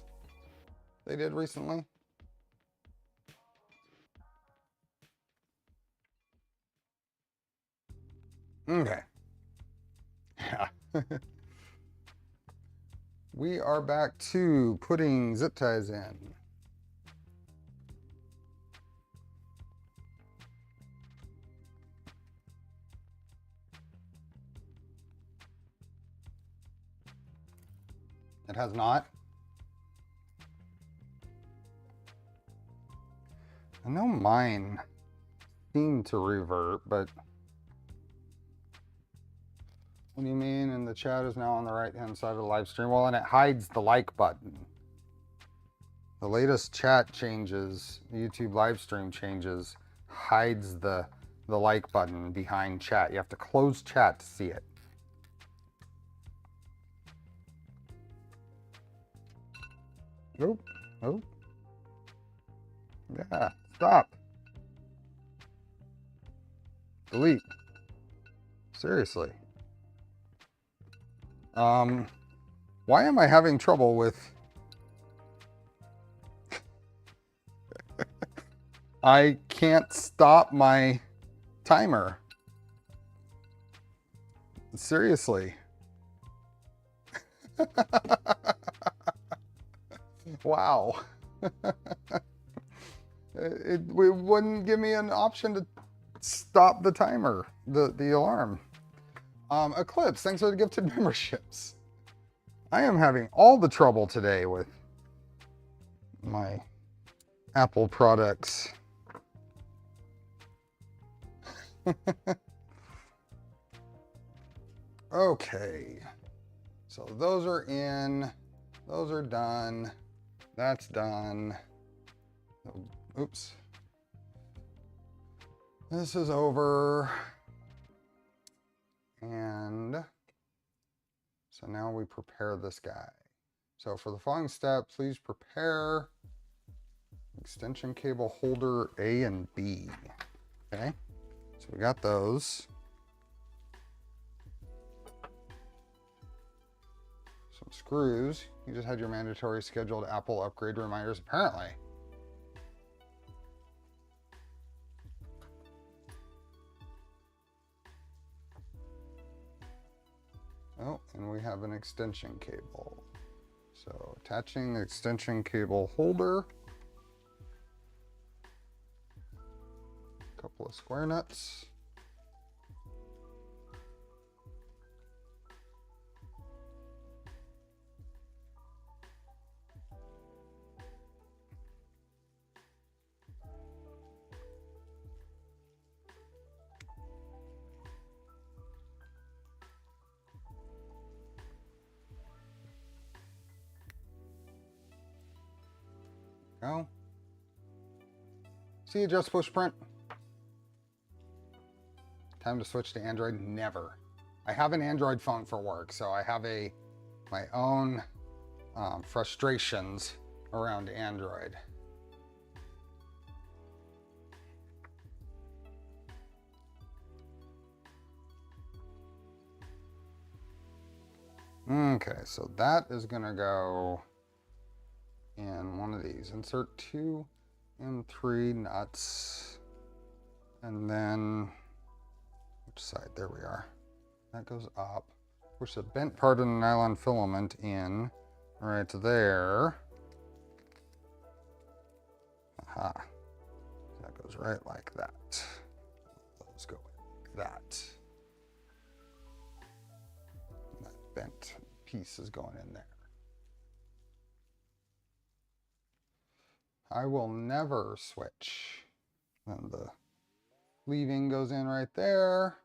they did recently? Okay. Yeah. We are back to putting zip ties in. It has not. I know mine seemed to revert, but what do you mean? And the chat is now on the right-hand side of the live stream. Well, and it hides the like button. The latest chat changes, YouTube live stream changes, hides the like button behind chat. You have to close chat to see it. Nope. Nope. Yeah. Stop. Delete. Seriously. Why am I having trouble with... I can't stop my timer. Seriously. Wow. It wouldn't give me an option to stop the timer, the alarm. Eclipse, thanks for the gifted memberships. I am having all the trouble today with my Apple products. Okay, so those are in, those are done, that's done. Oops. This is over. And so now we prepare this guy. So for the following step, please prepare extension cable holder A and B. Okay, so we got those. Some screws. You just had your mandatory scheduled Apple upgrade reminders, apparently. Oh, and we have an extension cable. So attaching the extension cable holder. A couple of square nuts. Go. See you, just push print. Time to switch to Android? Never. I have an Android phone for work, so I have my own frustrations around Android. Okay, so that is gonna go in one of these. Insert 2 M3 nuts, and then which side? There we are. That goes up. Push the bent part of the nylon filament in right there. Aha. That goes right like that. Those go in like that. And that bent piece is going in there. I will never switch. Then the leaving goes in right there.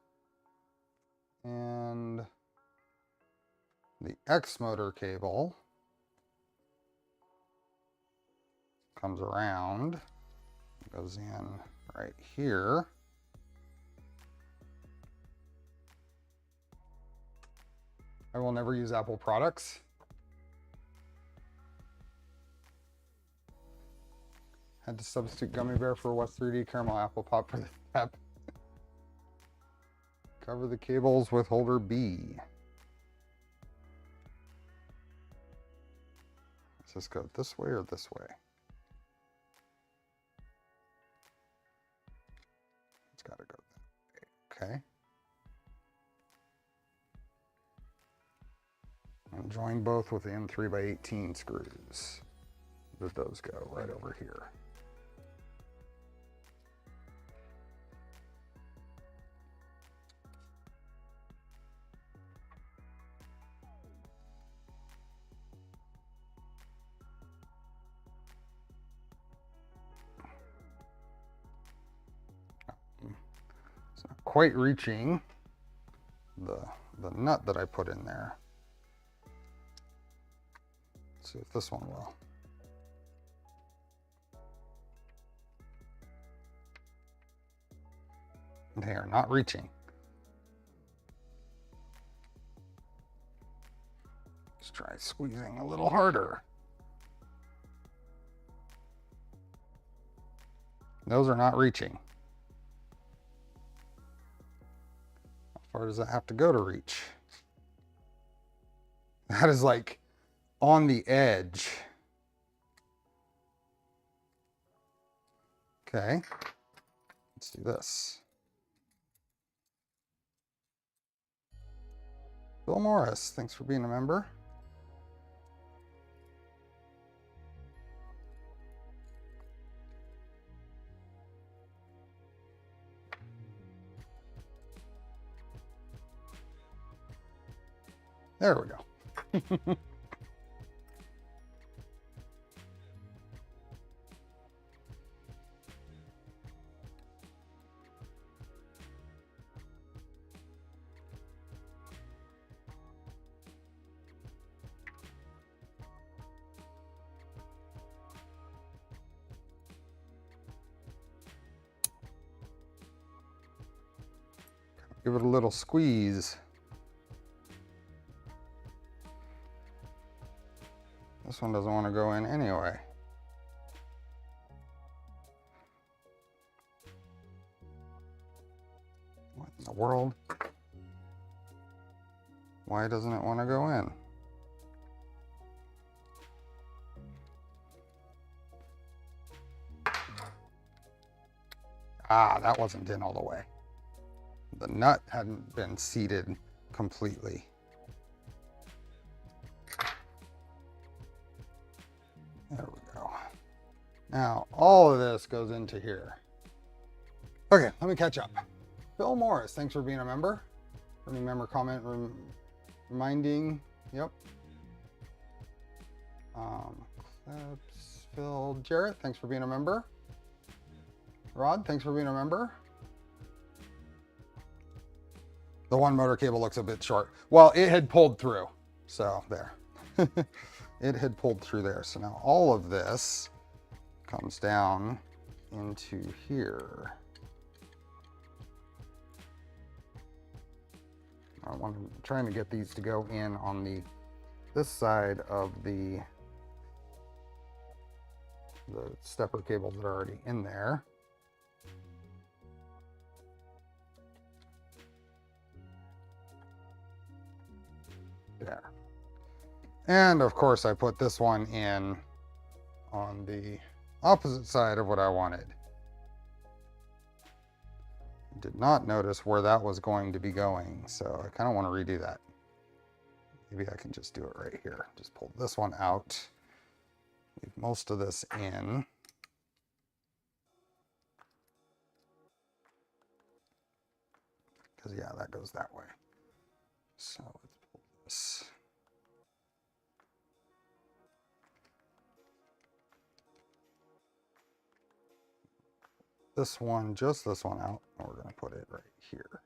And the X motor cable comes around, goes in right here. I will never use Apple products. Had to substitute gummy bear for West 3D caramel apple pop for the step. Cover the cables with holder B. Does this go this way or this way? It's got to go that way. Okay. And join both with the M3x18 screws. Let those go right over here. It's not quite reaching the nut that I put in there. Let's see if this one will. They are not reaching. Let's try squeezing a little harder. Those are not reaching. How far does that have to go to reach? That is like on the edge. Okay, let's do this. Bill Morris, thanks for being a member. There we go. Give it a little squeeze. This one doesn't want to go in anyway. What in the world? Why doesn't it want to go in? Ah, that wasn't in all the way. The nut hadn't been seated completely. There we go. Now, all of this goes into here. Okay, let me catch up. Bill Morris, thanks for being a member. Any member comment reminding, yep. Clips, Phil, Jarrett, thanks for being a member. Rod, thanks for being a member. The one motor cable looks a bit short. Well, it had pulled through, so there. It had pulled through there. So now all of this comes down into here. I'm trying to get these to go in on this side of the stepper cables that are already in there. There. And of course I put this one in on the opposite side of what I wanted. Did not notice where that was going to be going, so I kind of want to redo that. Maybe I can just do it right here. Just pull this one out, leave most of this in. Because yeah, that goes that way. So let's pull this. This one, just this one out, and we're going to put it right here.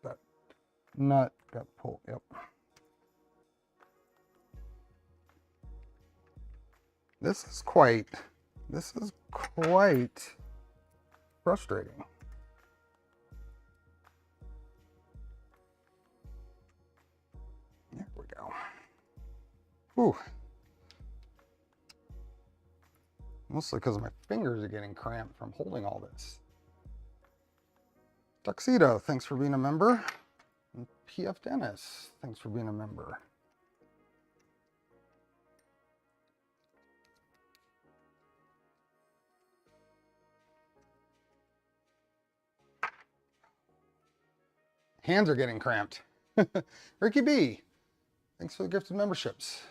That nut got pulled, yep. This is quite frustrating. There we go. Ooh. Mostly because my fingers are getting cramped from holding all this. Tuxedo, thanks for being a member. And PF Dennis, thanks for being a member. Hands are getting cramped. Ricky B, thanks for the gifted memberships.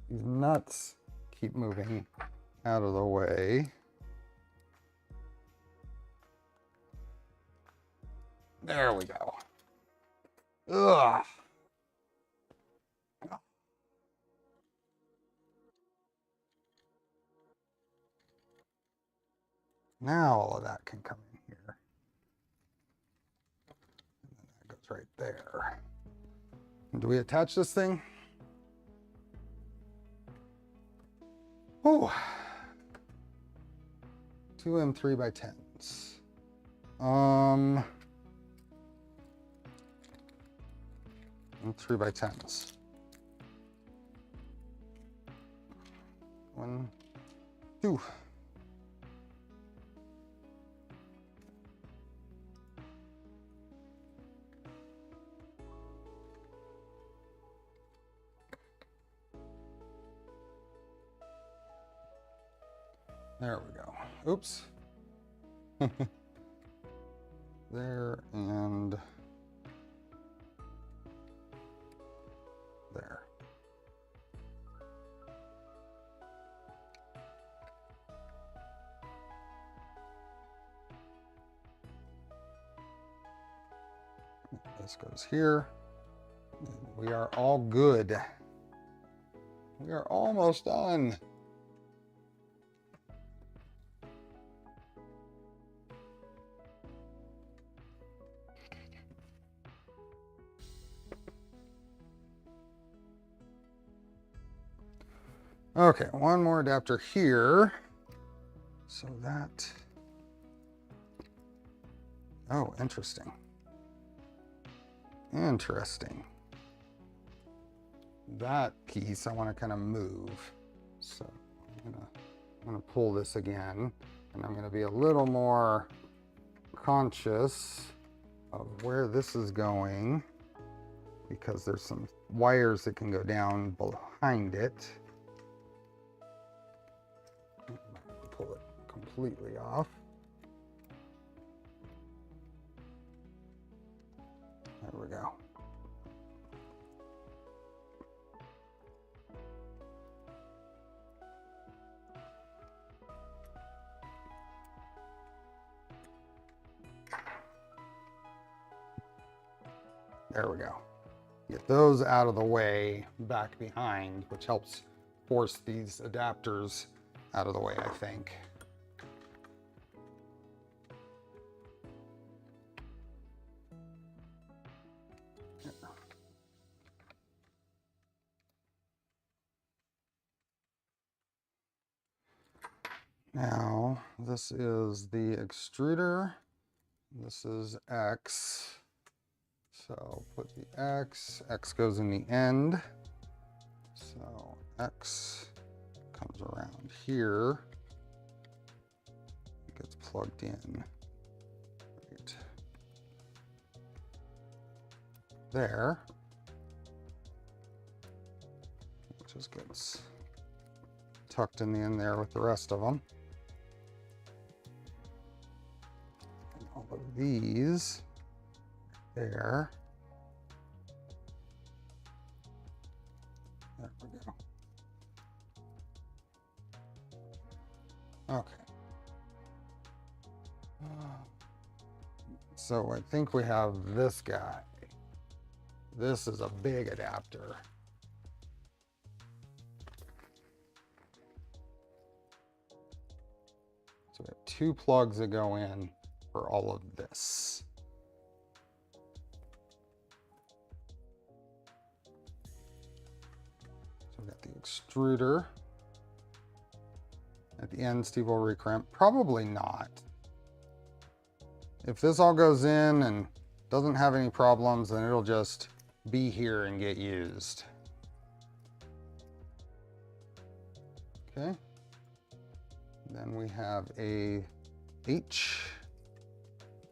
These nuts keep moving out of the way. There we go. Ugh. Now all of that can come in here. And then that goes right there. And do we attach this thing? Oh, 2 M3x10s. 3x10s. 1, 2. There we go. Oops. There and there. This goes here. We are all good. We are almost done. Okay, one more adapter here. So that, oh, interesting. Interesting. That piece I want to kind of move. So I'm gonna pull this again, and I'm gonna be a little more conscious of where this is going, because there's some wires that can go down behind it. Pull it completely off. There we go. There we go. Get those out of the way back behind, which helps force these adapters out of the way, I think. Now, this is the extruder. This is X. So put the X goes in the end. So X comes around here. It gets plugged in right there. It just gets tucked in the end there with the rest of them. And all of these there. There we go. Okay. So I think we have this guy. This is a big adapter. So we have 2 plugs that go in for all of this. So we got the extruder. At the end, Steve will recrimp. Probably not. If this all goes in and doesn't have any problems, then it'll just be here and get used. Okay. Then we have a H.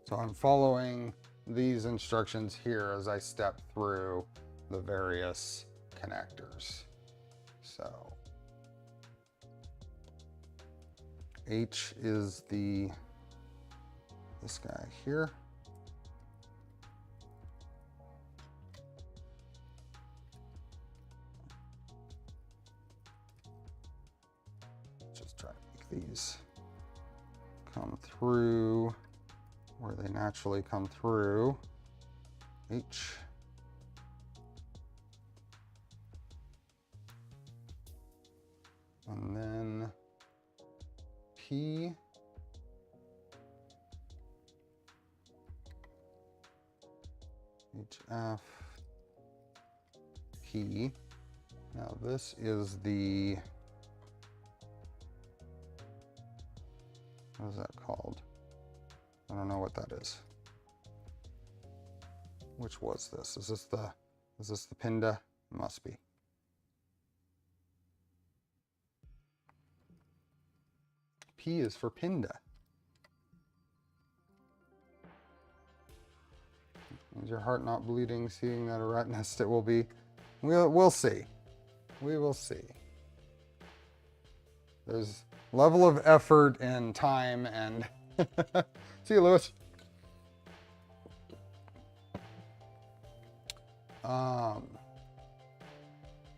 So I'm following these instructions here as I step through the various connectors. So H is this guy here. Just try to make these come through where they naturally come through. H. And then P. HF, P. Now this is the, what is that called? I don't know what that is. Which was this? Is this the Pinda? It must be. P is for Pinda. Is your heart not bleeding seeing that a rat nest it will be? We'll see. We will see. There's level of effort and time and See you, Lewis.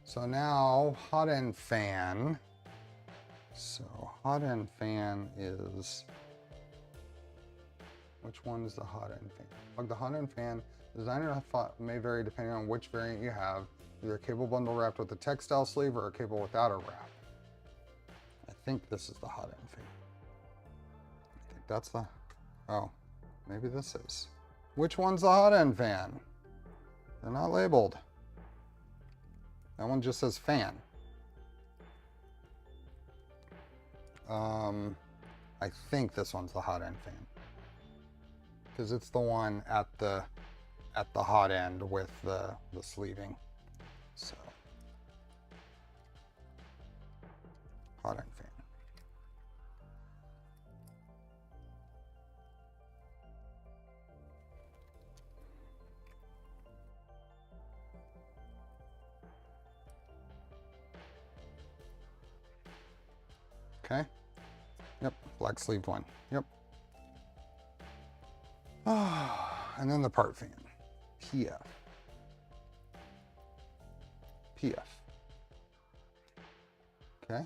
So now hot end fan. So hot end fan is, which one is the hot end fan? Like the hot end fan, designer thought may vary depending on which variant you have, either a cable bundle wrapped with a textile sleeve or a cable without a wrap. I think this is the hot end fan. I think that's the, oh, maybe this is. Which one's the hot end fan? They're not labeled. That one just says fan. I think this one's the hot end fan, because it's the one at the hot end with the sleeving. So hot end fan. Okay. Yep, black sleeved one. Yep. And then the part fan. PF. PF. Okay.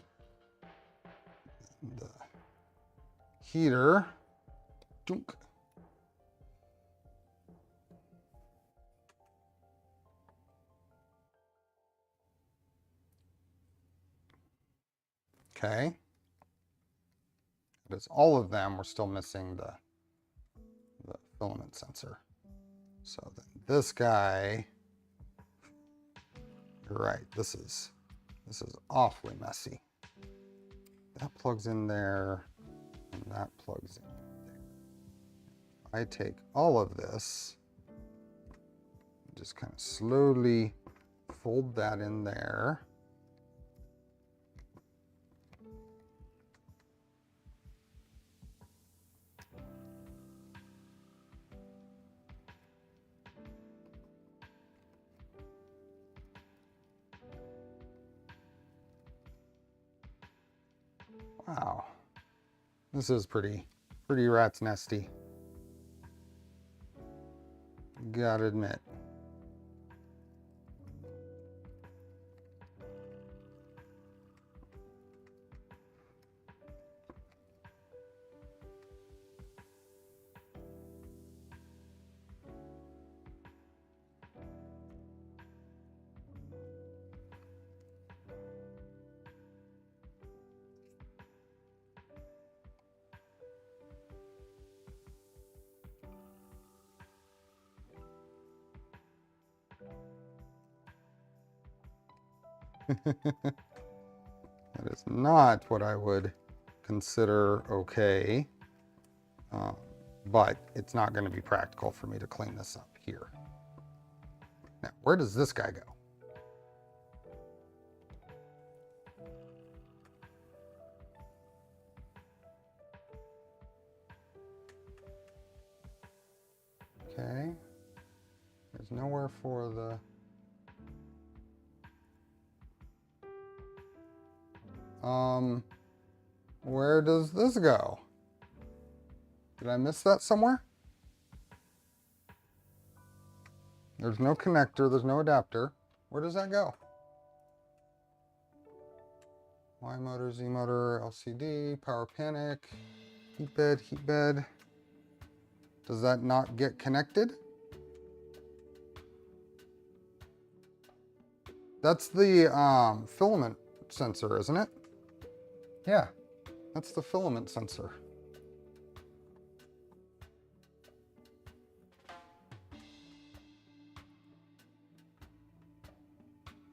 The heater. Dunk. Okay. But it's all of them. We're still missing the filament sensor. So then this guy, you're right. This is awfully messy. That plugs in there, and that plugs in there. I take all of this, just kind of slowly fold that in there. Wow, this is pretty rat's nesty. Gotta admit. That is not what I would consider okay, but it's not going to be practical for me to clean this up here. Now, where does this guy go? Okay, there's nowhere for the... Where does this go? Did I miss that somewhere? There's no connector, there's no adapter. Where does that go? Y motor, Z motor, LCD, power panic, heat bed. Does that not get connected? That's the filament sensor, isn't it? Yeah, that's the filament sensor.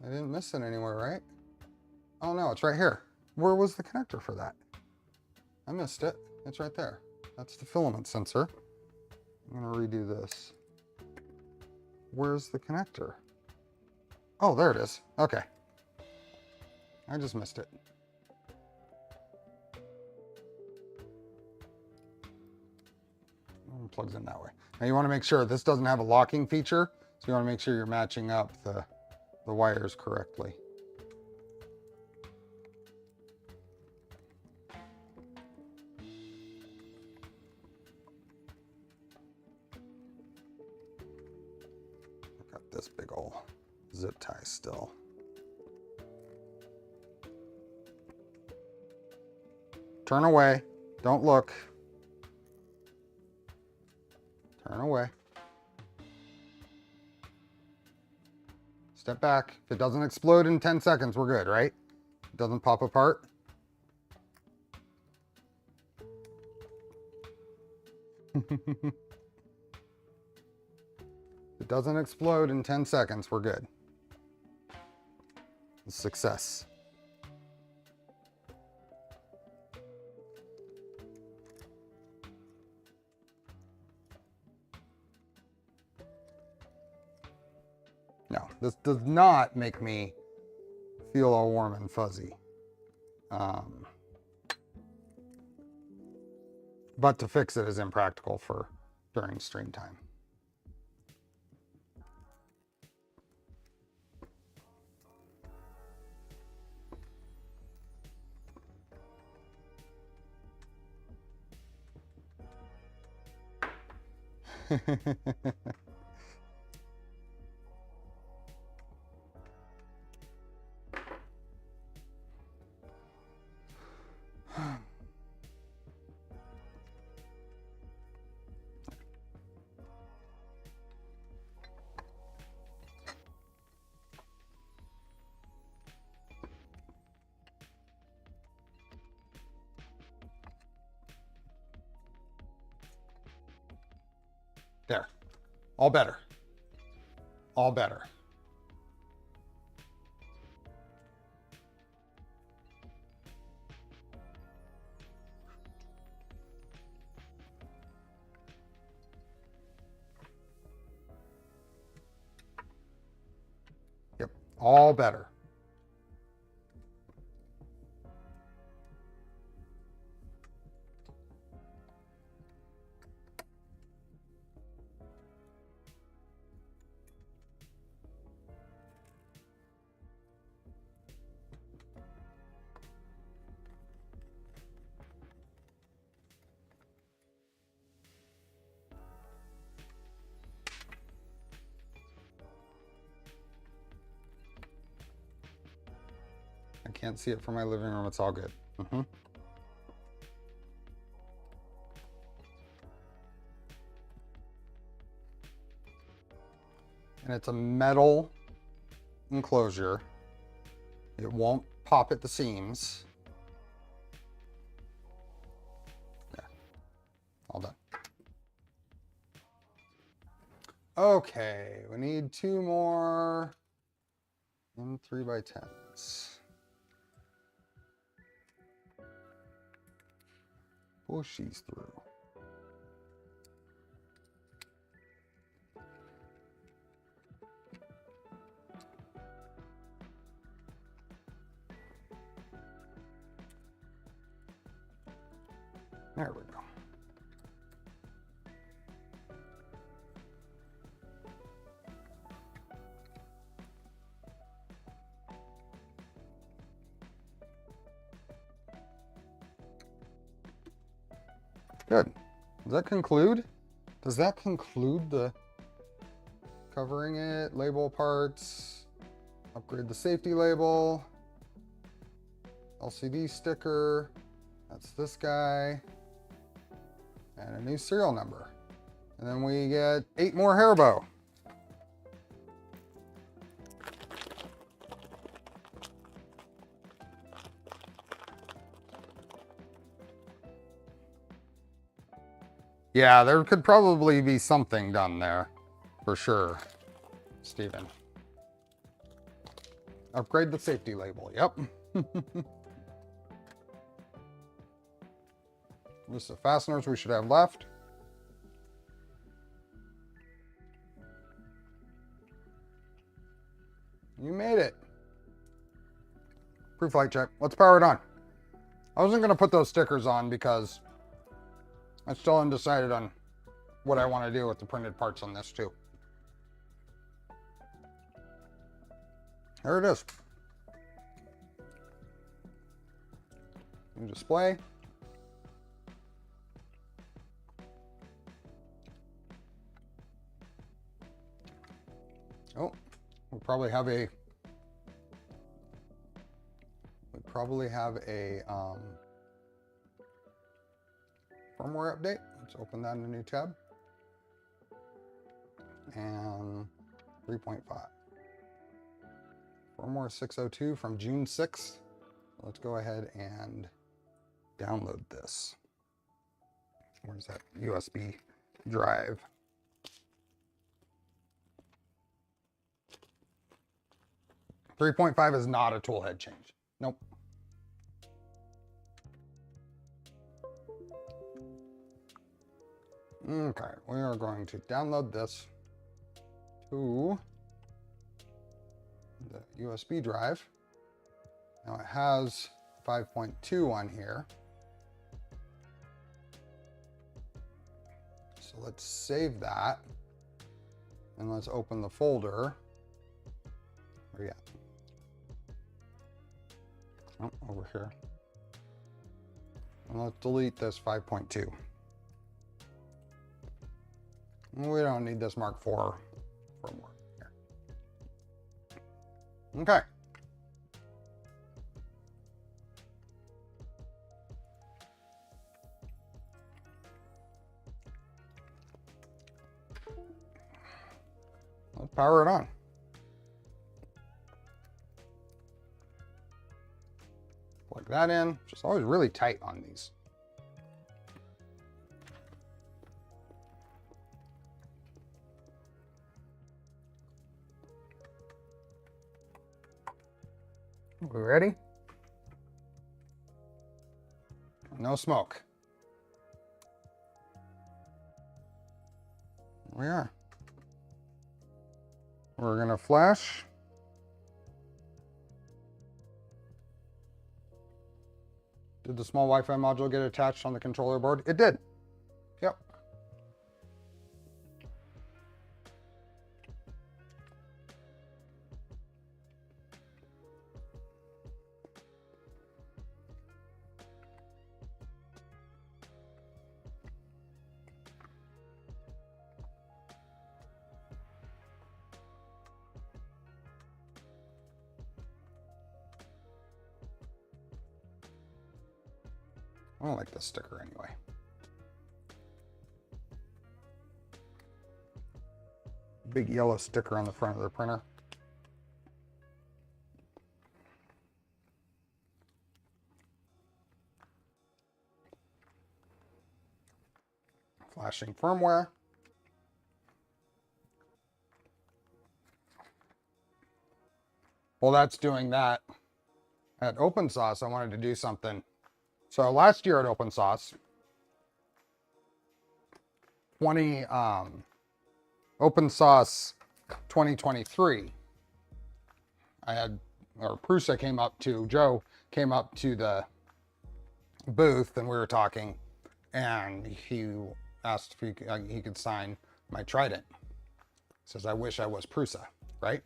I didn't miss it anywhere, right? Oh no, it's right here. Where was the connector for that? I missed it. It's right there. That's the filament sensor. I'm gonna redo this. Where's the connector? Oh, there it is. Okay. I just missed it. Plugs in that way. Now you want to make sure this doesn't have a locking feature, so you want to make sure you're matching up the wires correctly. this big ol' zip tie still. Turn away. Don't look. Turn away. Step back. If it doesn't explode in 10 seconds, we're good, right? It doesn't pop apart. If it doesn't explode in 10 seconds, we're good. Success. No, this does not make me feel all warm and fuzzy. But to fix it is impractical for during stream time. There, all better, all better. Yep, all better. I can't see it from my living room. It's all good. And it's a metal enclosure. It won't pop at the seams. Yeah, all done. Okay, we need 2 more M3x10s. Push these through. There we go. Good. Does that conclude? Does that conclude the covering it, label parts, upgrade the safety label, LCD sticker, that's this guy, and a new serial number. And then we get 8 more hair bow. Yeah, there could probably be something done there, for sure, Steven. Upgrade the safety label, yep. List of fasteners we should have left. You made it. Proof light check. Let's power it on. I wasn't going to put those stickers on because I'm still undecided on what I want to do with the printed parts on this too. There it is. New display. Oh, we probably have a firmware update. Let's open that in a new tab. And 3.5. Firmware 602 from June 6th. Let's go ahead and download this. Where's that USB drive? .5 is not a toolhead change. Nope. Okay, we are going to download this to the USB drive. Now it has 5.2 on here. So let's save that. And let's open the folder. Where are you at? Oh, over here. And let's delete this 5.2. We don't need this Mark IV firmware here. Okay. Let's power it on. Plug that in. Just always really tight on these. We ready? No smoke. We are. We're gonna flash. Did the small Wi-Fi module get attached on the controller board? It did. Yep. I don't like this sticker anyway. Big yellow sticker on the front of the printer. Flashing firmware. Well, that's doing that. At OpenSauce, I wanted to do something. So last year at OpenSauce, OpenSauce 2023, Prusa came up to, Joe came up to the booth and we were talking, and he asked if he could sign my Trident. Says, I wish I was Prusa, right?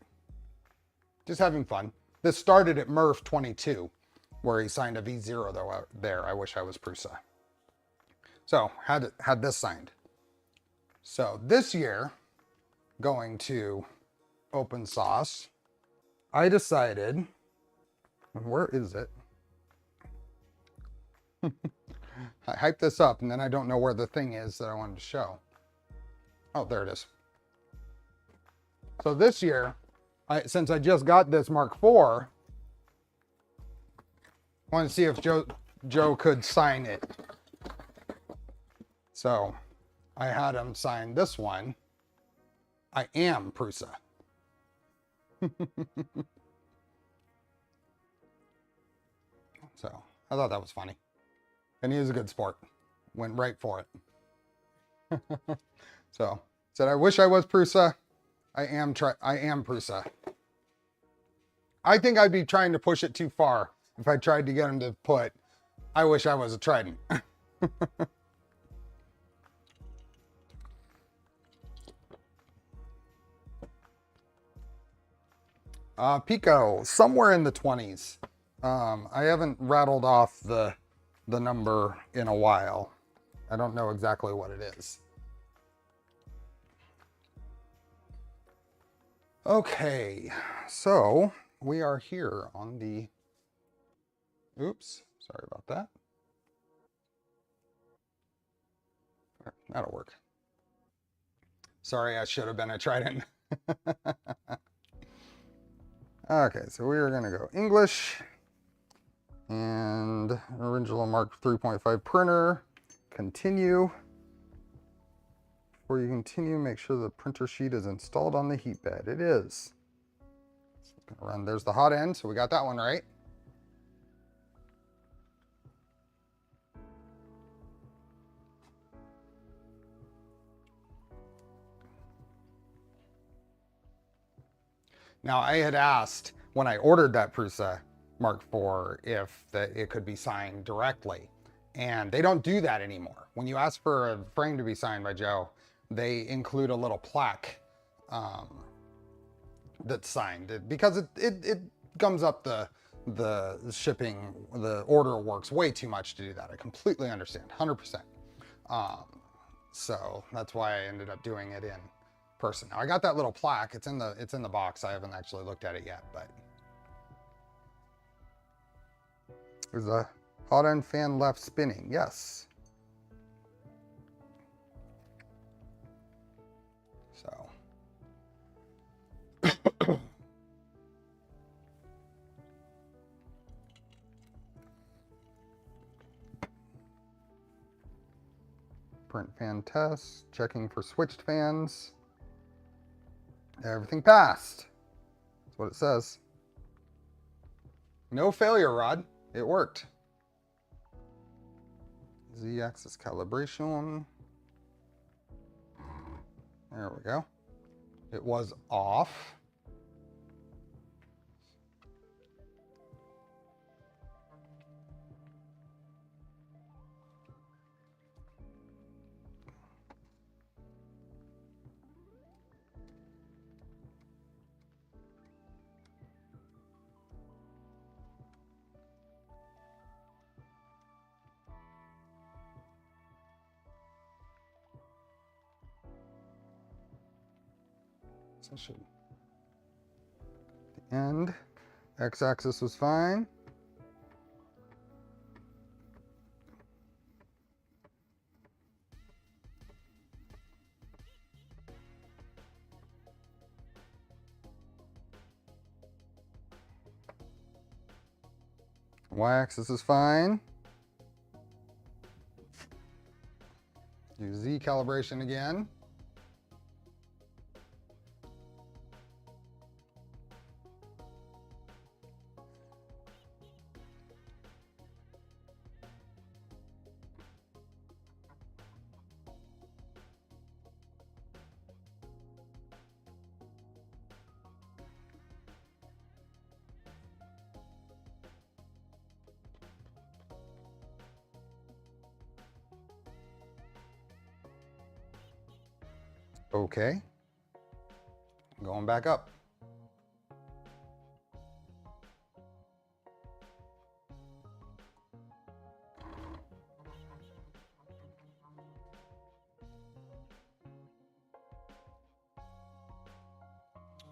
Just having fun. This started at MRF 22. Where he signed a V0 there. I wish I was Prusa. So had this signed. So this year, going to OpenSauce, I decided, where is it? I hyped this up and then I don't know where the thing is that I wanted to show. Oh, there it is. So this year, since I just got this Mark IV, I wanted to see if Joe could sign it. So I had him sign this one. I am Prusa. So I thought that was funny. And he is a good sport. Went right for it. So said, I wish I was Prusa. I am Prusa. I think I'd be trying to push it too far if I tried to get him to put, I wish I was a Trident. Pico, somewhere in the 20s. I haven't rattled off the number in a while. I don't know exactly what it is. Okay, so we are here on the, oops, sorry about that. That'll work. Sorry, I should have been a Trident. Okay, so we are gonna go English and original Mark 3.5 printer, continue. Before you continue, make sure the printer sheet is installed on the heat bed. It is. Gonna run, there's the hot end, so we got that one right. Now I had asked when I ordered that Prusa Mark IV if it could be signed directly, and they don't do that anymore. When you ask for a frame to be signed by Joe, they include a little plaque that's signed because it gums up the shipping. The order works way too much to do that. I completely understand, 100%. So that's why I ended up doing it in person. Now I got that little plaque. It's in the box. I haven't actually looked at it yet, but there's a hot end fan left spinning. Yes. So print fan test, checking for switched fans. Everything passed. That's what it says. No failure, Rod. It worked. Z-axis calibration. There we go. It was off. So should the end. X-axis was fine. Y-axis is fine. Do Z calibration again. Okay. Going back up.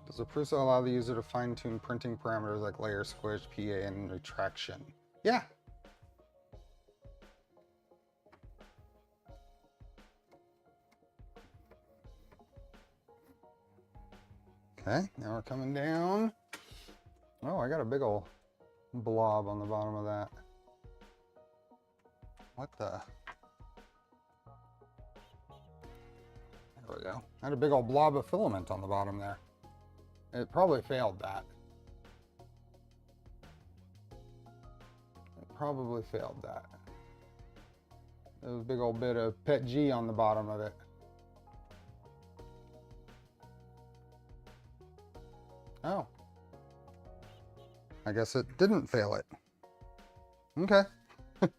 Does the Prusa allow the user to fine-tune printing parameters like layer, squish, PA, and retraction? Yeah. Okay, now we're coming down. Oh, I got a big old blob on the bottom of that. What the? There we go. I had a big old blob of filament on the bottom there. It probably failed that. It probably failed that. There was a big old bit of PETG on the bottom of it. Oh. I guess it didn't fail it. Okay. Let's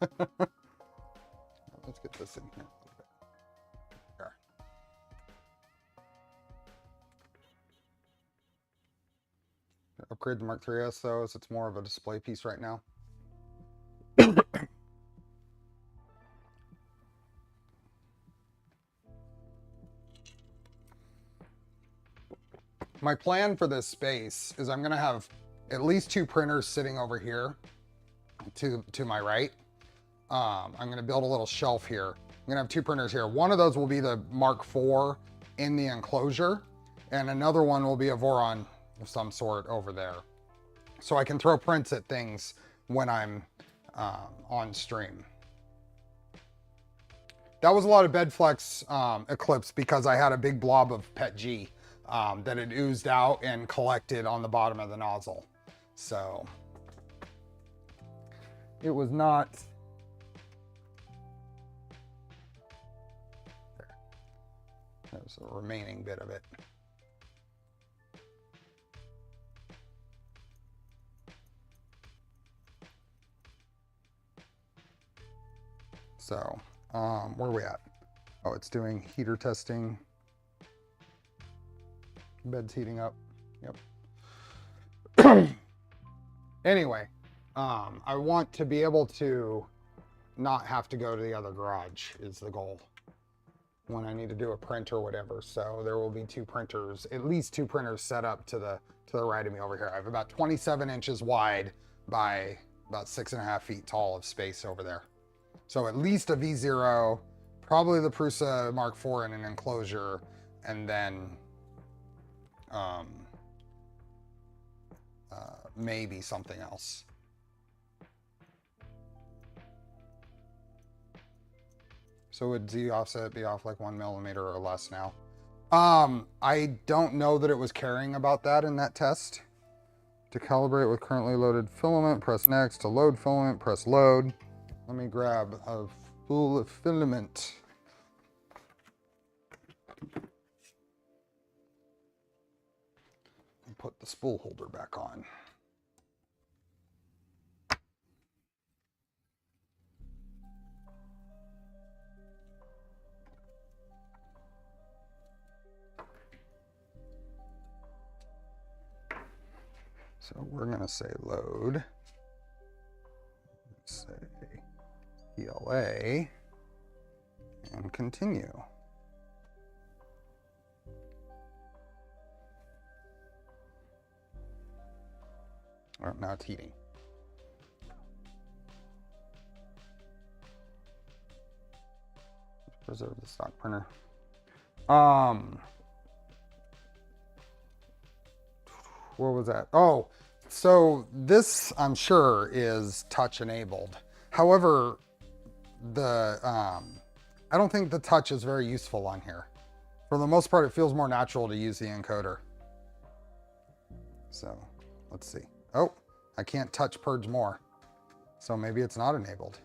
get this in here a little bit. There. Upgrade the Mark 3s though, as it's more of a display piece right now. My plan for this space is I'm gonna have at least 2 printers sitting over here to my right. I'm gonna build a little shelf here. I'm gonna have 2 printers here. One of those will be the Mark IV in the enclosure, and another one will be a Voron of some sort over there. So I can throw prints at things when I'm on stream. That was a lot of Bedflex Eclipse because I had a big blob of PETG that had oozed out and collected on the bottom of the nozzle. So it was not... There's a remaining bit of it. So, where are we at? Oh, it's doing heater testing. Bed's heating up. Yep. Anyway, I want to be able to not have to go to the other garage is the goal when I need to do a print or whatever. So there will be 2 printers, at least 2 printers set up to the right of me over here. I have about 27 inches wide by about 6.5 feet tall of space over there. So at least a V0, probably the Prusa Mark IV in an enclosure, and then maybe something else. So would Z offset be off like 1 millimeter or less now? I don't know that it was caring about that in that test. To calibrate with currently loaded filament, press next. To load filament, press load. Let me grab a full filament. And put the spool holder back on. So we're gonna say load, say PLA, and continue. Oh, now it's heating. Preserve the stock printer. What was that? Oh, so this I'm sure is touch enabled. However, I don't think the touch is very useful on here. For the most part, it feels more natural to use the encoder. So let's see. Oh, I can't touch purge more. So maybe it's not enabled.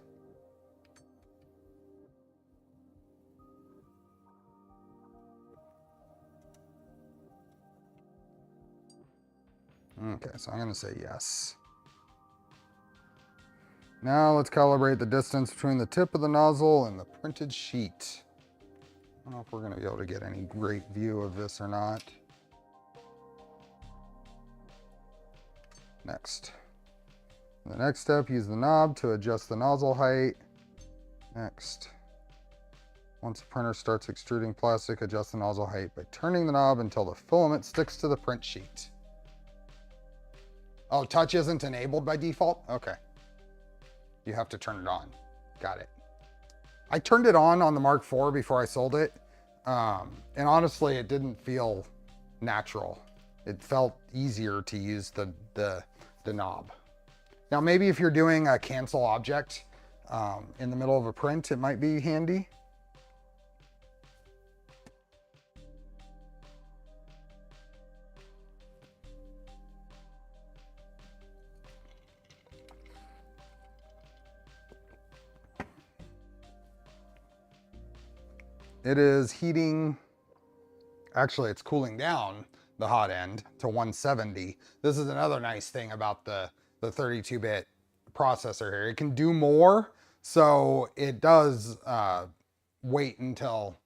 Okay, so I'm gonna say yes. Now let's calibrate the distance between the tip of the nozzle and the printed sheet. I don't know if we're gonna be able to get any great view of this or not. Next. The next step, use the knob to adjust the nozzle height. Next. Once the printer starts extruding plastic, adjust the nozzle height by turning the knob until the filament sticks to the print sheet. Oh, touch isn't enabled by default? Okay. You have to turn it on. Got it. I turned it on the Mark IV before I sold it. And honestly, it didn't feel natural. It felt easier to use the knob. Now, maybe if you're doing a cancel object in the middle of a print, it might be handy. It is heating, actually it's cooling down the hot end to 170. This is another nice thing about the 32-bit processor here. It can do more, so it does wait until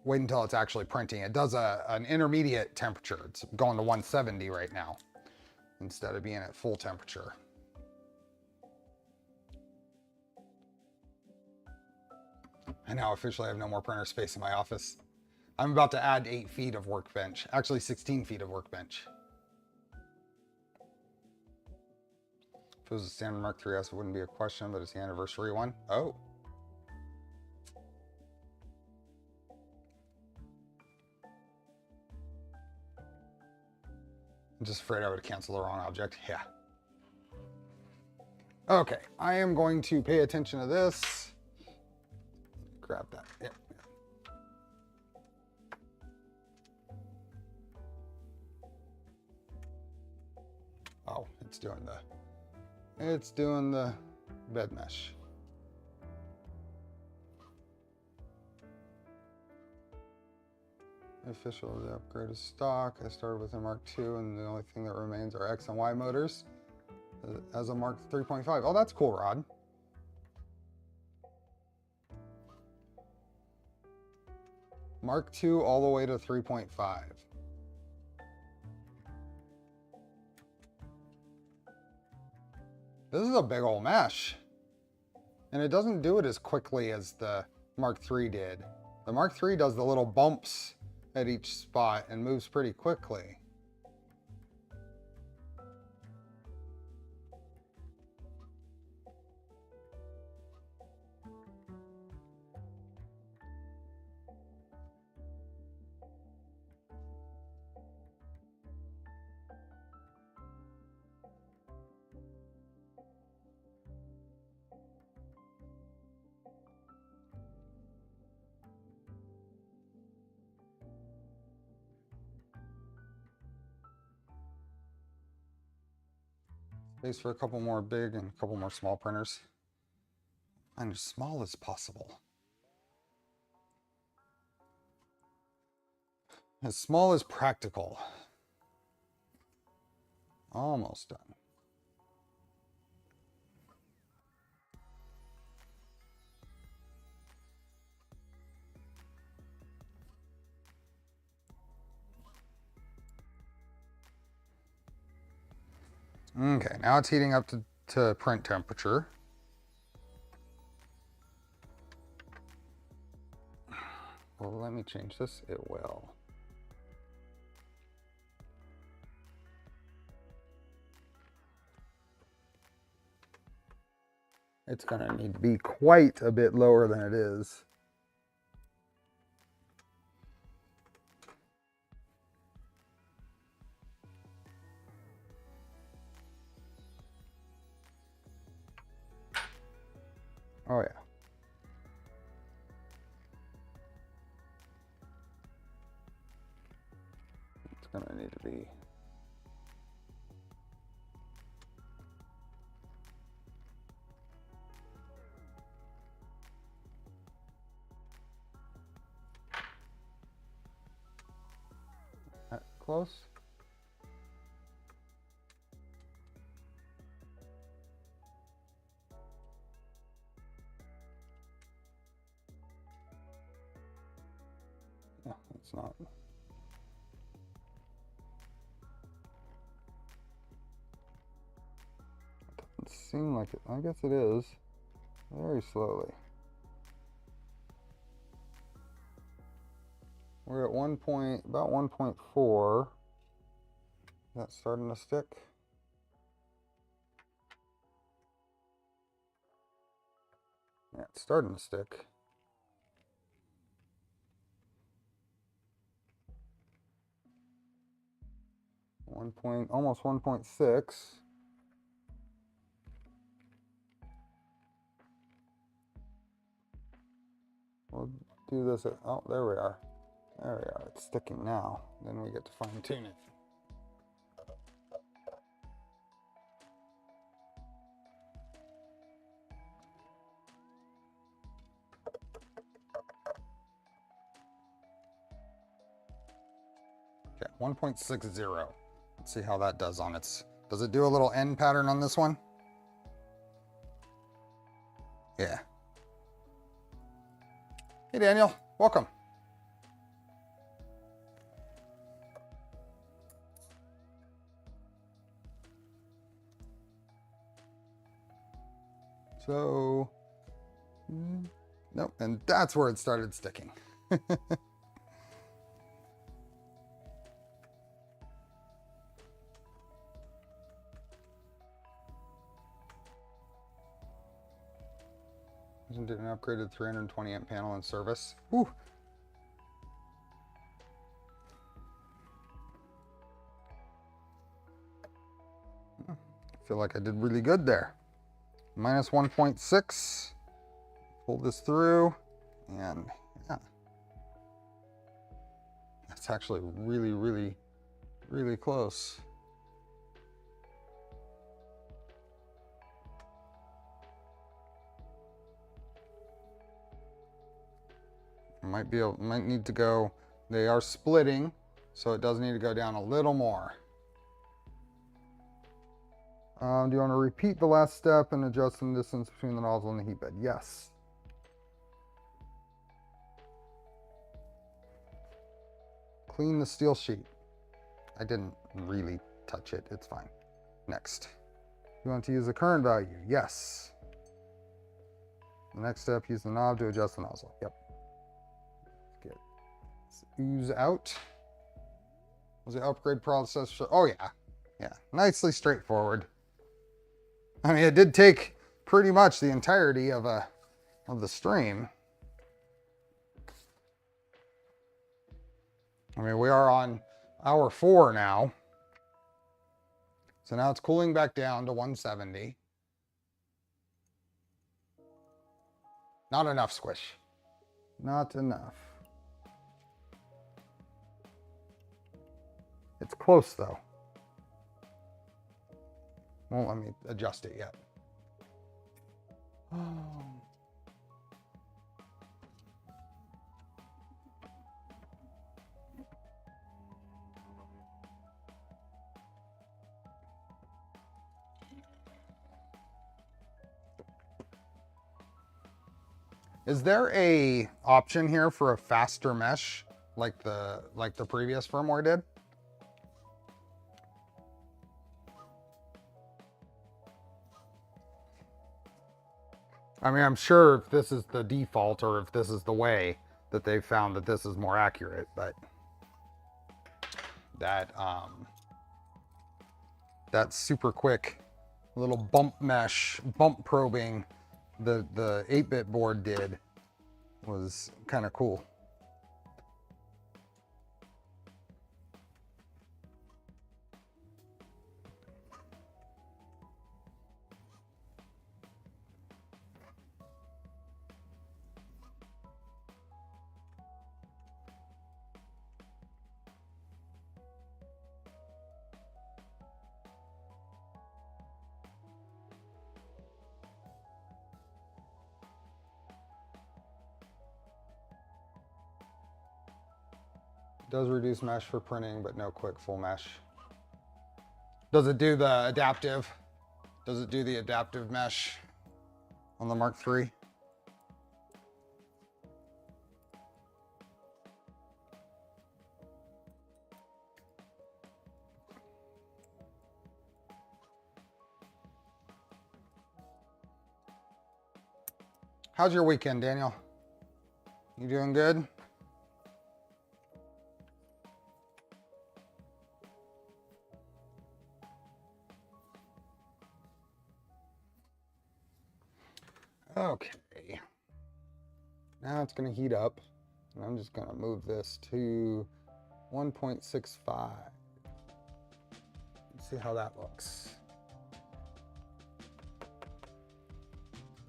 it's actually printing. It does an intermediate temperature. It's going to 170 right now instead of being at full temperature. I now officially have no more printer space in my office. I'm about to add 8 feet of workbench, actually 16 feet of workbench. If it was a standard Mark 3s, it wouldn't be a question, but it's the anniversary one. Oh. I'm just afraid I would cancel the wrong object. Yeah. Okay, I am going to pay attention to this. Grab that. Yep. Oh, it's doing the bed mesh. Official the upgrade of stock. I started with a Mark II, and the only thing that remains are X and Y motors as a Mark 3.5. Oh, that's cool, Rod. Mark II all the way to 3.5. This is a big old mesh. And it doesn't do it as quickly as the Mark III did. The Mark III does the little bumps at each spot and moves pretty quickly. Space for a couple more big and a couple more small printers. And as small as possible. As small as practical. Almost done. Okay, now it's heating up to print temperature. Well, let me change this. It will. It's gonna need to be quite a bit lower than it is. Oh yeah. It's gonna need to be. That close. No, it's not. Doesn't seem like it. I guess it is. Very slowly. We're at about 1.4. That's starting to stick. Yeah, it's starting to stick. Almost 1.6. We'll do this at, oh, there we are. There we are, it's sticking now. Then we get to fine tune it. Okay, 1.60. Let's see how that does on its, does it do a little end pattern on this one? Yeah. Hey Daniel, welcome. So, nope, and that's where it started sticking. calibration did an upgraded 320 amp panel in service. Whew. I feel like I did really good there. Minus 1.6. Pull this through, and yeah. That's actually really, really, really close. Might need to go, they are splitting, so it does need to go down a little more. Do you want to repeat the last step and adjust the distance between the nozzle and the heat bed? Yes. Clean the steel sheet. I didn't really touch it, it's fine. Next. You want to use the current value? Yes. The next step, use the knob to adjust the nozzle. Yep. Get this ooze out. Was the upgrade process? Oh yeah. Yeah, nicely straightforward. I mean, it did take pretty much the entirety of the stream. I mean, we are on hour 4 now. So now it's cooling back down to 170. Not enough squish. Not enough. It's close though. Won't let me adjust it yet. Oh. Is there a option here for a faster mesh like the previous firmware did? I mean, I'm sure if this is the default or if this is the way that they've found that this is more accurate, but that super quick little bump mesh, bump probing the 8-bit board did was kind of cool. Does reduce mesh for printing, but no quick full mesh. Does it do the adaptive? Does it do the adaptive mesh on the Mark III? How's your weekend, Daniel? You doing good? Okay, now it's going to heat up, and I'm just going to move this to 1.65. Let's see how that looks.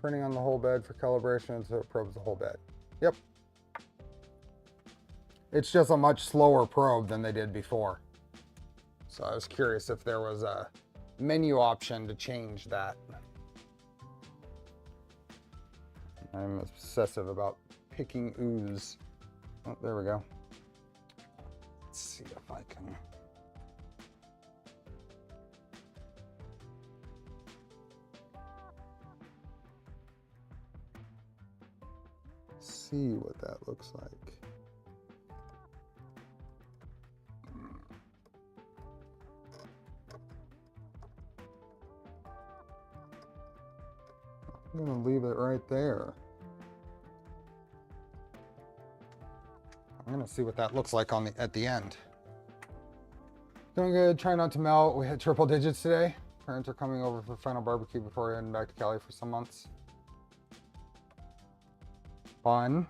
Printing on the whole bed for calibration, so it probes the whole bed. Yep. It's just a much slower probe than they did before. So I was curious if there was a menu option to change that. I'm obsessive about picking ooze. Oh, there we go. Let's see if I can. See what that looks like. I'm gonna leave it right there. I'm gonna see what that looks like on at the end. Doing good, trying not to melt. We hit triple digits today. Parents are coming over for final barbecue before heading back to Cali for some months. Fun.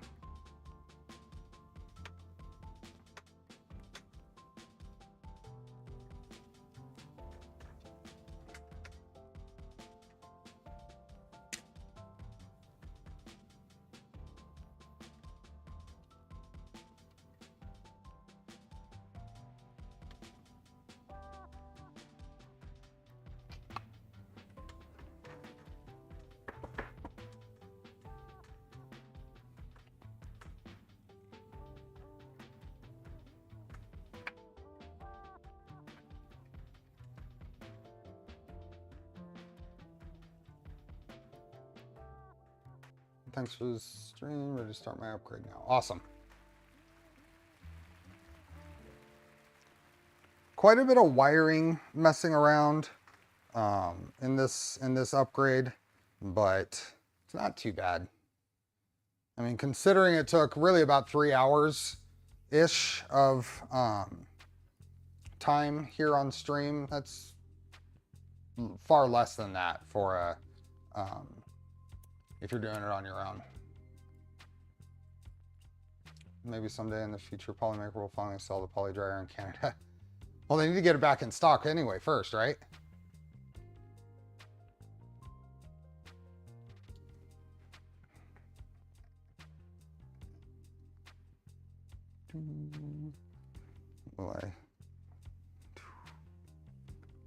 Thanks for the stream. Ready to start my upgrade now. Awesome. Quite a bit of wiring messing around in this upgrade, but it's not too bad. I mean, considering it took really about 3 hours-ish of time here on stream, that's far less than that for a if you're doing it on your own. Maybe someday in the future, Polymaker will finally sell the poly dryer in Canada. Well, they need to get it back in stock anyway first, right? Will I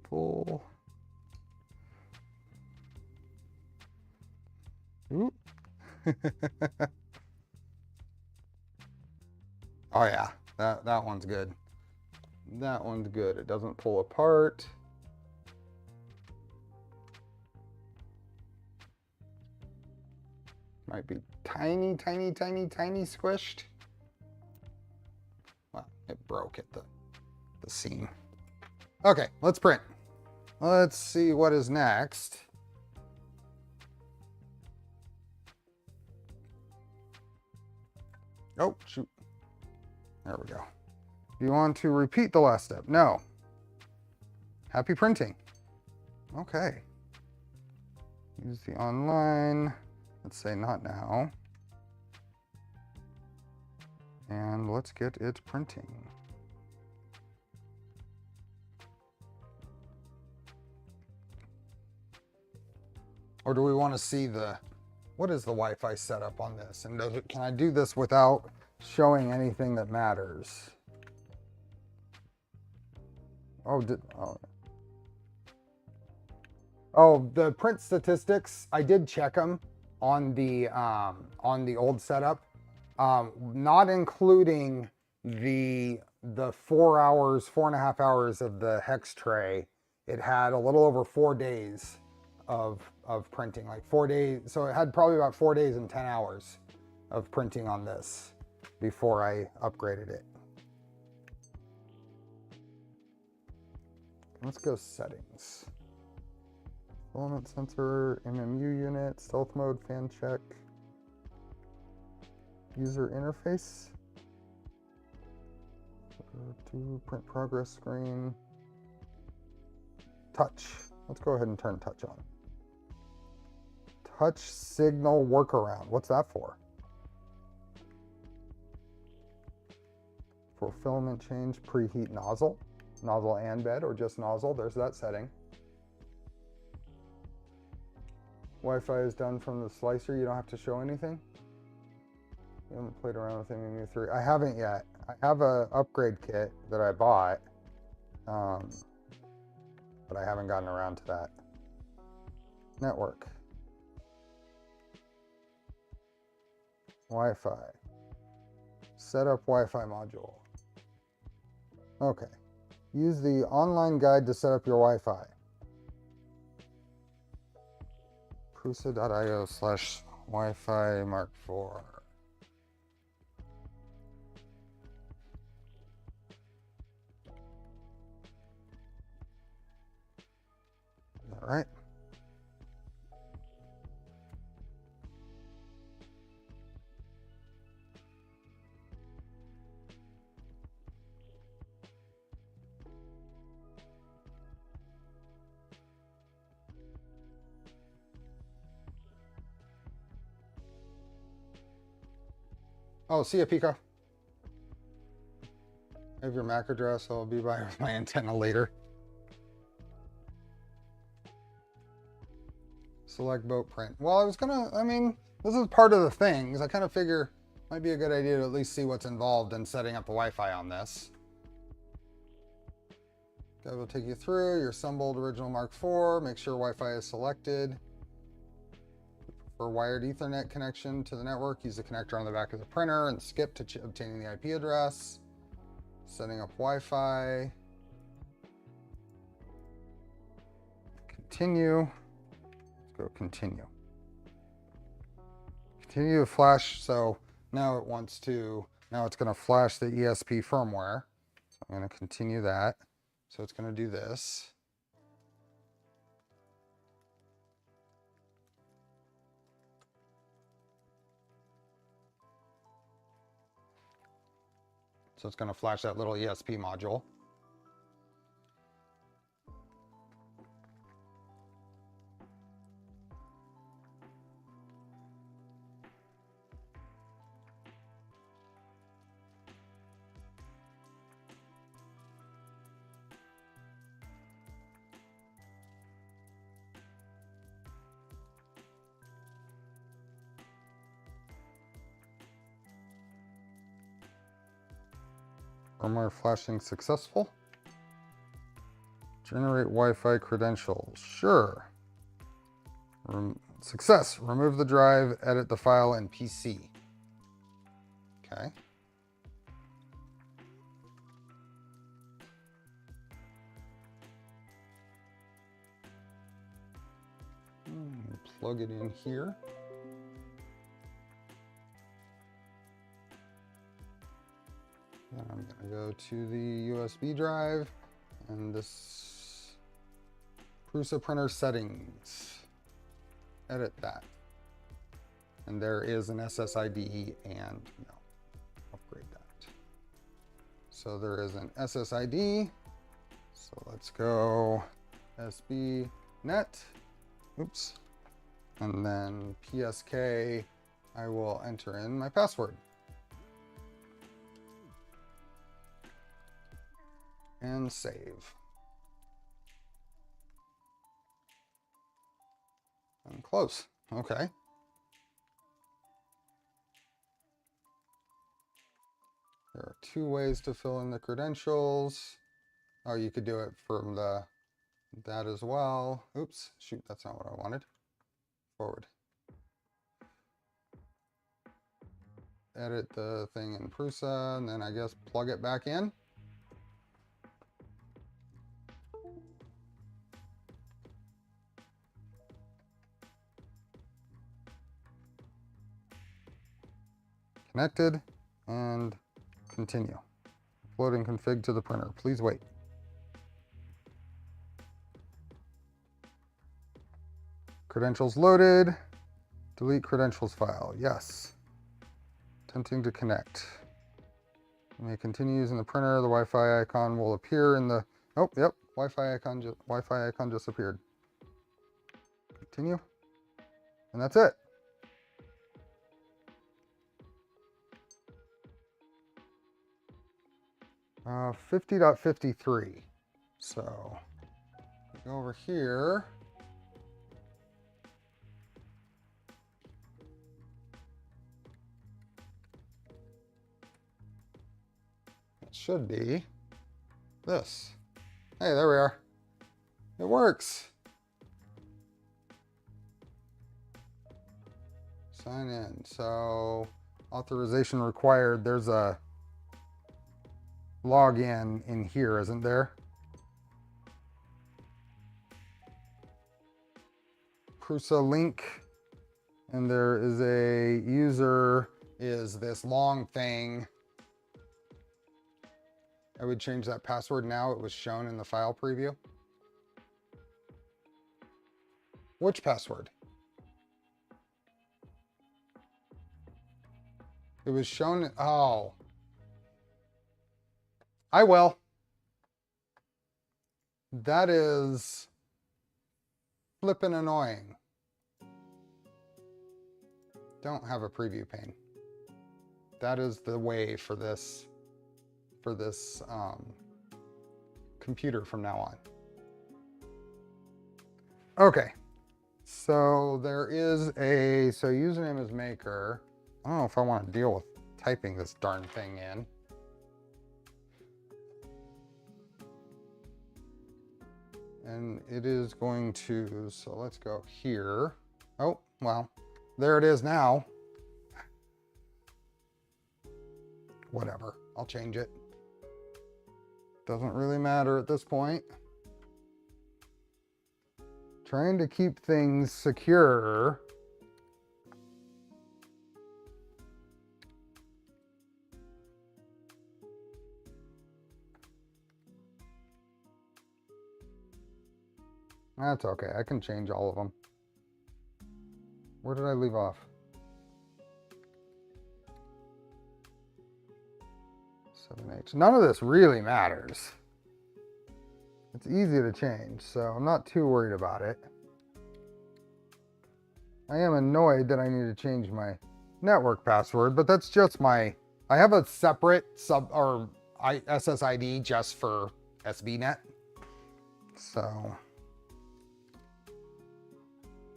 pull? Ooh. Oh yeah, that one's good. That one's good. It doesn't pull apart. Might be tiny, tiny, tiny, tiny squished. Well, it broke at the seam. Okay, let's print. Let's see what is next. Oh, shoot. There we go. Do you want to repeat the last step? No. Happy printing. Okay. Use the online. Let's say not now. And let's get it printing. Or do we want to see what is the Wi-Fi setup on this? And can I do this without showing anything that matters? Oh, the print statistics, I did check them on the old setup, not including the 4.5 hours of the hex tray. It had a little over 4 days of printing, like 4 days. So it had probably about 4 days and 10 hours of printing on this before I upgraded it. Let's go settings. Filament sensor, MMU unit, stealth mode, fan check, user interface, to print progress screen, touch. Let's go ahead and turn touch on. Touch signal workaround. What's that for? For filament change, preheat nozzle, nozzle and bed, or just nozzle. There's that setting. Wi-Fi is done from the slicer. You don't have to show anything. You haven't played around with MK3. I haven't yet. I have a upgrade kit that I bought, but I haven't gotten around to that. Network. Wi-Fi. Set up Wi-Fi module. Okay. Use the online guide to set up your Wi-Fi. Prusa.io/Wi-Fi Mark IV. Is that right? Oh, see ya, Pico. I have your MAC address, so I'll be by with my antenna later. Select boat print. Well, I was gonna, I mean, this is part of the things. I kind of figure it might be a good idea to at least see what's involved in setting up the Wi-Fi on this. Okay, we'll take you through your assembled original Mark IV. Make sure Wi-Fi is selected. For wired Ethernet connection to the network, use the connector on the back of the printer and skip to obtaining the IP address. Setting up Wi-Fi. Continue. Let's go continue. Continue to flash. So now it wants to, now it's going to flash the ESP firmware. So I'm going to continue that. So it's going to do this. So it's going to flash that little ESP module. Firmware flashing successful. Generate Wi-Fi credentials. Sure. Success. Remove the drive, edit the file in PC. Okay. Plug it in here. Then I'm going to go to the USB drive and this Prusa printer settings. Edit that. And there is an SSID and no, upgrade that. So there is an SSID. So let's go SB net. Oops. And then PSK, I will enter in my password. And save. And close. Okay. There are two ways to fill in the credentials. Oh, you could do it from that as well. Oops, shoot, that's not what I wanted. Forward. Edit the thing in Prusa, and then I guess plug it back in. Connected, and continue. Uploading config to the printer. Please wait. Credentials loaded. Delete credentials file. Yes. Attempting to connect. You may continue using the printer. The Wi-Fi icon will appear in the. Oh, yep. Wi-Fi icon just appeared. Continue. And that's it. Uh, 50.53. So go over here. It should be this. Hey, there we are. It works. Sign in. So authorization required. There's a login in here, isn't there? Prusa link, and there is a user is this long thing. I would change that password now. It was shown in the file preview. Which password? It was shown. Oh. I will. That is flippin' annoying. Don't have a preview pane. That is the way for this computer from now on. Okay, so there is a, so username is maker. I don't know if I want to deal with typing this darn thing in. And it is going to, so let's go here. Oh, well, there it is now. Whatever, I'll change it. Doesn't really matter at this point. Trying to keep things secure. That's okay, I can change all of them. Where did I leave off? 7H. None of this really matters. It's easy to change, so I'm not too worried about it. I am annoyed that I need to change my network password, but that's just my, I have a separate SSID just for SBNet. So,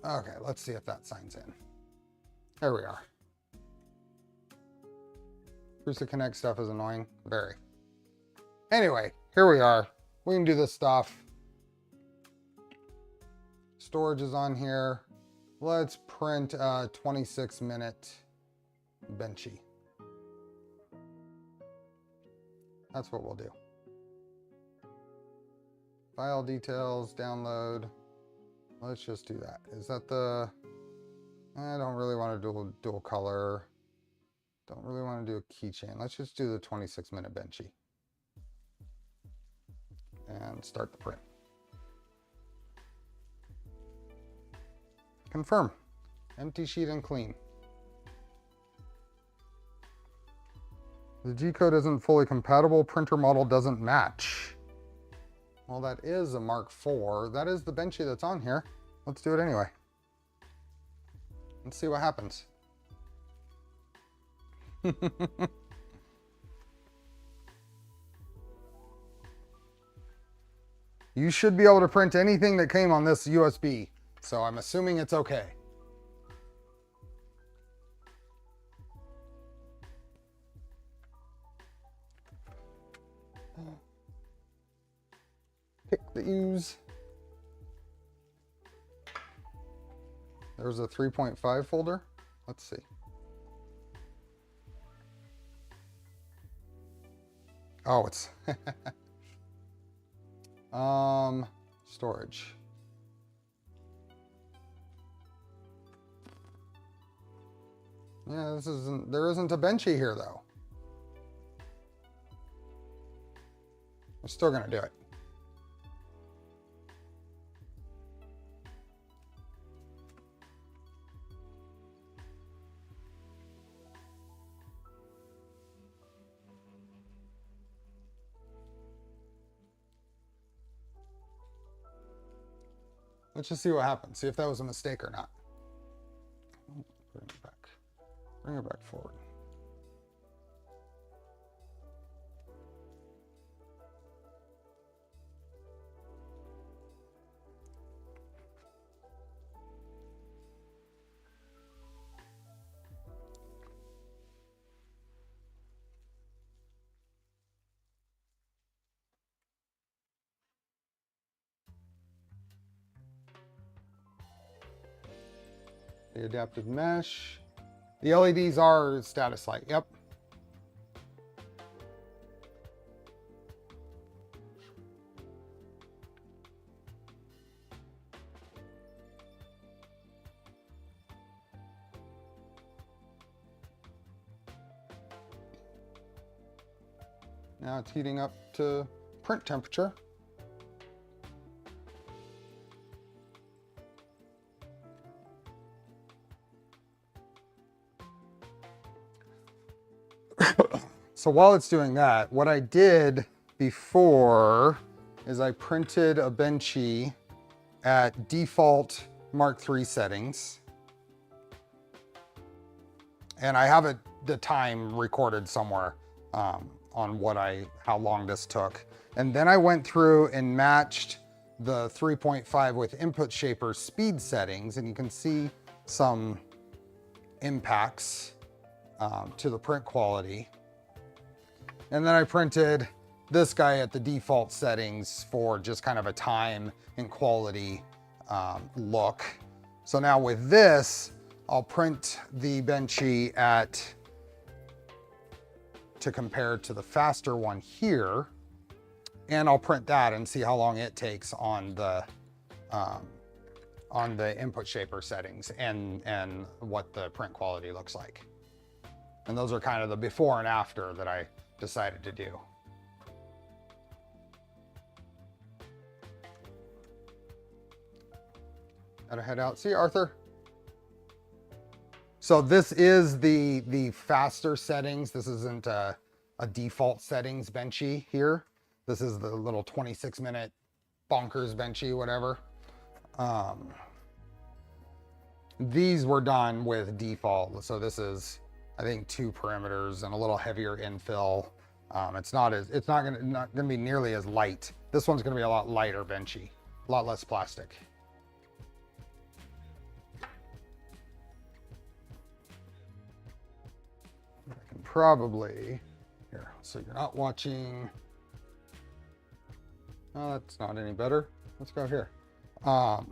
okay, let's see if that signs in. There we are. Prusa Connect stuff is annoying. Very. Anyway, here we are. We can do this stuff. Storage is on here. Let's print a 26-minute benchy. That's what we'll do. File details, download. Let's just do that. Is that the... I don't really want to do dual color. Don't really want to do a keychain. Let's just do the 26-minute benchy. And start the print. Confirm. Empty sheet and clean. The G code isn't fully compatible. Printer model doesn't match. Well, that is a Mark IV. That is the benchy that's on here. Let's do it anyway. Let's see what happens. You should be able to print anything that came on this USB, so I'm assuming it's okay. Pick the use. There's a 3.5 folder. Let's see. Oh, it's storage. Yeah, there isn't a benchy here though. We're still gonna do it. Let's just see what happens. See if that was a mistake or not. Bring it back. Bring it back forward. The adaptive mesh. The LEDs are status light. Yep. Now it's heating up to print temperature. So while it's doing that, what I did before is I printed a benchy at default Mark III settings. And I have it the time recorded somewhere on how long this took. And then I went through and matched the 3.5 with input shaper speed settings, and you can see some impacts to the print quality. And then I printed this guy at the default settings for just kind of a time and quality look. So now with this, I'll print the Benchy to compare to the faster one here. And I'll print that and see how long it takes on the input shaper settings and what the print quality looks like. And those are kind of the before and after that I decided to do. Gotta head out. See you, Arthur. So this is the faster settings. This isn't a default settings Benchy here. This is the little 26-minute bonkers Benchy, whatever. These were done with default. So this is, I think, 2 perimeters and a little heavier infill. It's not gonna be nearly as light. This one's gonna be a lot lighter Benchy, a lot less plastic. I can probably, here, so you're not watching. Oh, that's not any better. Let's go here. Not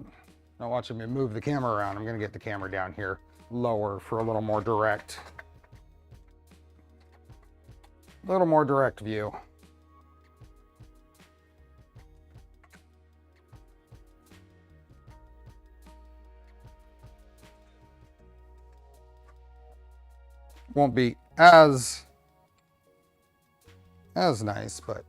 watching me move the camera around. I'm gonna get the camera down here lower for a little more direct view. Won't be as nice, but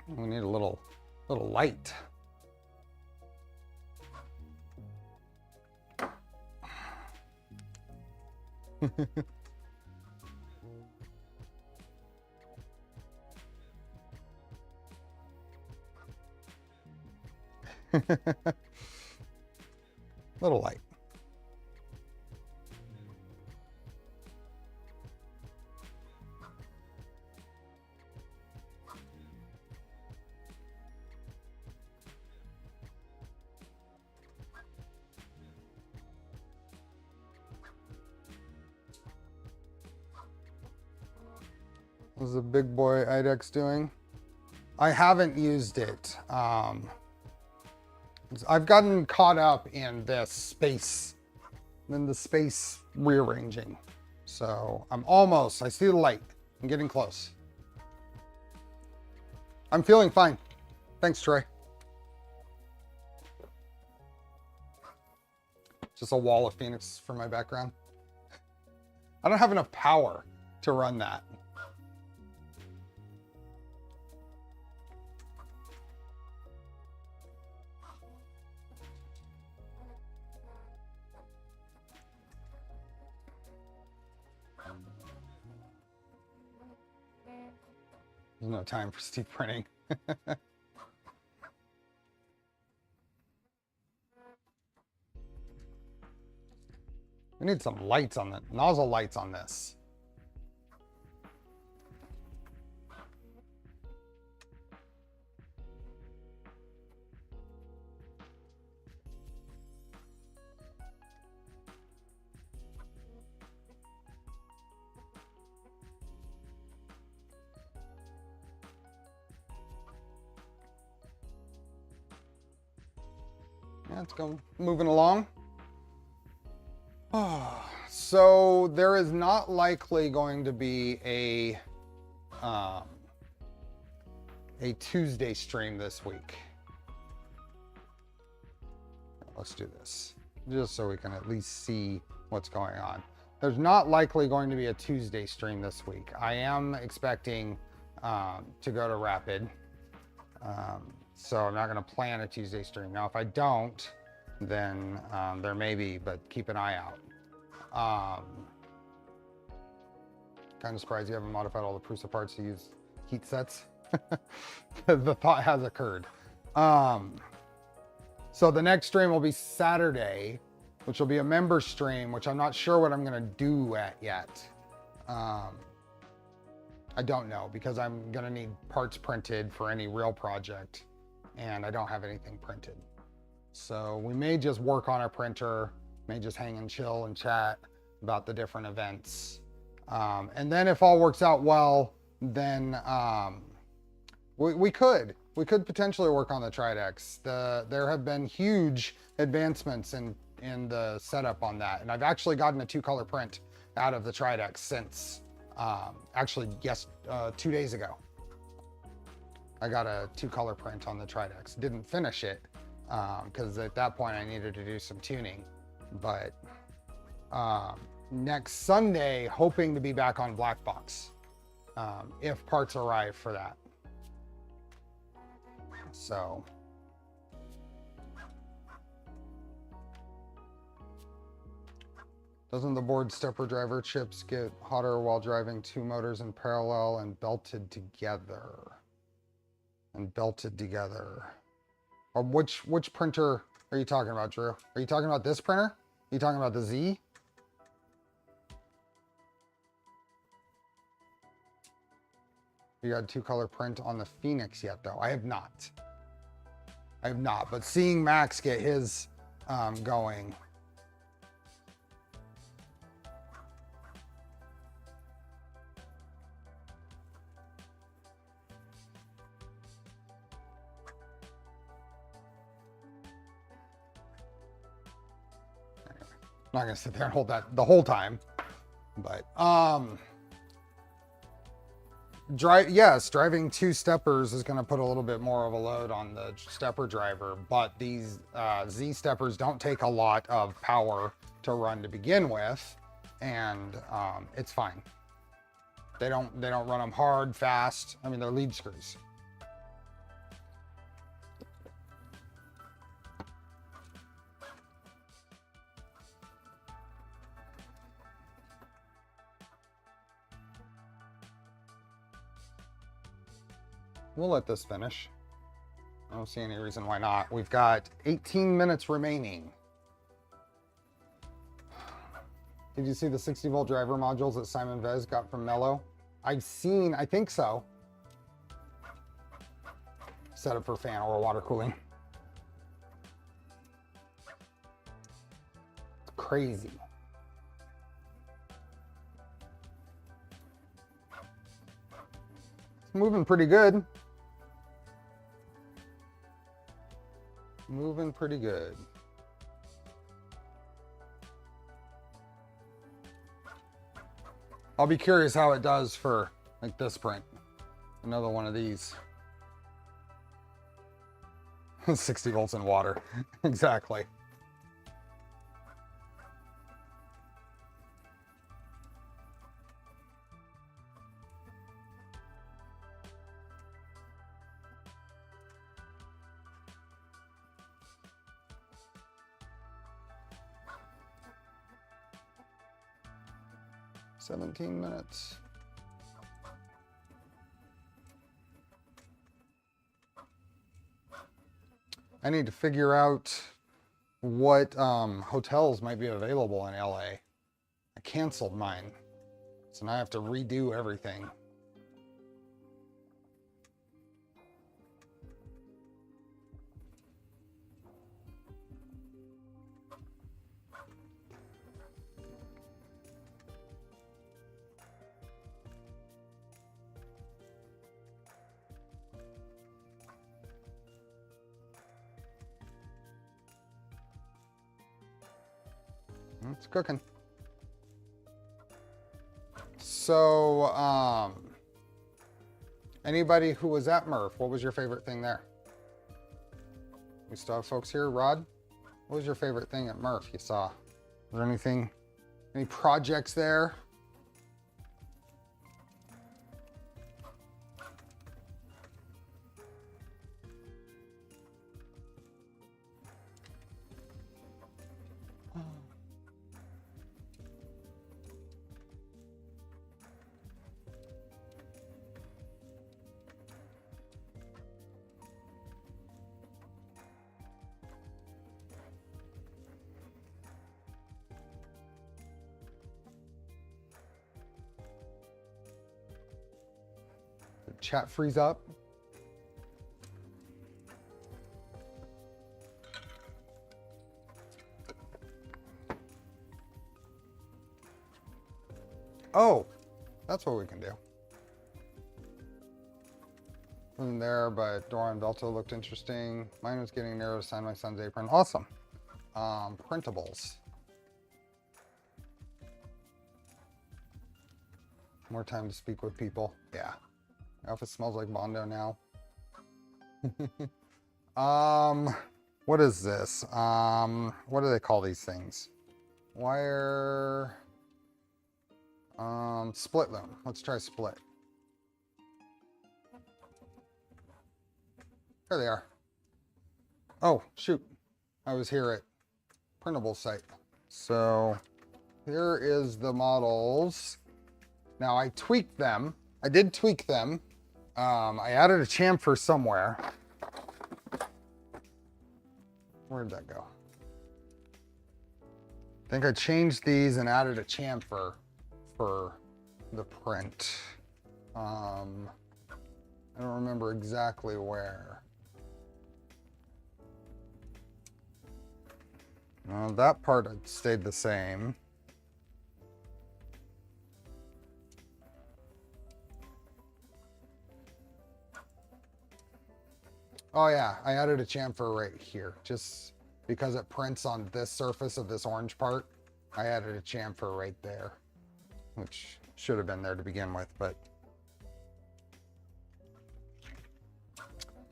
we need a little light. Little light. What is the big boy IDEX doing? I haven't used it. I've gotten caught up in this space, rearranging. So I see the light. I'm getting close. I'm feeling fine. Thanks, Troy. Just a wall of Phoenix for my background. I don't have enough power to run that. There's no time for Steve printing. We need some lights on the nozzle lights on this. Yeah, it's moving along. So there is not likely going to be a Tuesday stream this week. Let's do this just so we can at least see what's going on. There's not likely going to be a Tuesday stream this week. I am expecting to go to Rapid. So I'm not going to plan a Tuesday stream. Now, if I don't, then there may be, but keep an eye out. Kind of surprised you haven't modified all the Prusa parts to use heat sets. The thought has occurred. So the next stream will be Saturday, which will be a member stream, which I'm not sure what I'm gonna do at yet. I don't know, because I'm gonna need parts printed for any real project, and I don't have anything printed. So we may just work on a printer, may just hang and chill and chat about the different events. And then if all works out well, then we could potentially work on the Tridex. There have been huge advancements in the setup on that, and I've actually gotten a 2-color print out of the Tridex since actually 2 days ago. I got a 2-color print on the Tridex. Didn't finish it because at that point I needed to do some tuning, but next Sunday hoping to be back on Black Box if parts arrive for that. So doesn't the board stepper driver chips get hotter while driving 2 motors in parallel and belted together? Or which printer are you talking about, Drew? Are you talking about this printer? Are you talking about the Z? You got a 2-color print on the Phoenix yet, though? I have not. But seeing Max get his going. I'm not gonna sit there and hold that the whole time, but driving 2 steppers is going to put a little bit more of a load on the stepper driver, but these Z steppers don't take a lot of power to run to begin with, and it's fine. They don't run them hard, fast. I mean, they're lead screws. We'll let this finish. I don't see any reason why not. We've got 18 minutes remaining. Did you see the 60-volt driver modules that Simon Vez got from Mello? I think so. Set up for fan or water cooling. It's crazy. It's moving pretty good. Moving pretty good. I'll be curious how it does for like this print. Another one of these. 60 volts in water. Exactly. $17 minutes. I need to figure out what hotels might be available in LA. I canceled mine, so now I have to redo everything. It's cooking. So, anybody who was at Murph, what was your favorite thing there? We still have folks here. Rod, what was your favorite thing at Murph you saw? Was there anything, any projects there? chat freeze up? Oh, that's what we can do. Wasn't there, but Dora and Velto looked interesting. Mine was getting narrow to sign my son's apron. Awesome. Printables. More time to speak with people. Yeah. My office smells like Bondo now. What is this? What do they call these things? Wire. Split loom. Let's try split. There they are. Oh, shoot. I was here at printable site. So here is the models. Now I tweaked them. I did tweak them. I added a chamfer somewhere. Where'd that go? I think I changed these and added a chamfer for the print. I don't remember exactly where. That part stayed the same. Oh yeah, I added a chamfer right here. Just because it prints on this surface of this orange part, I added a chamfer right there, which should have been there to begin with, but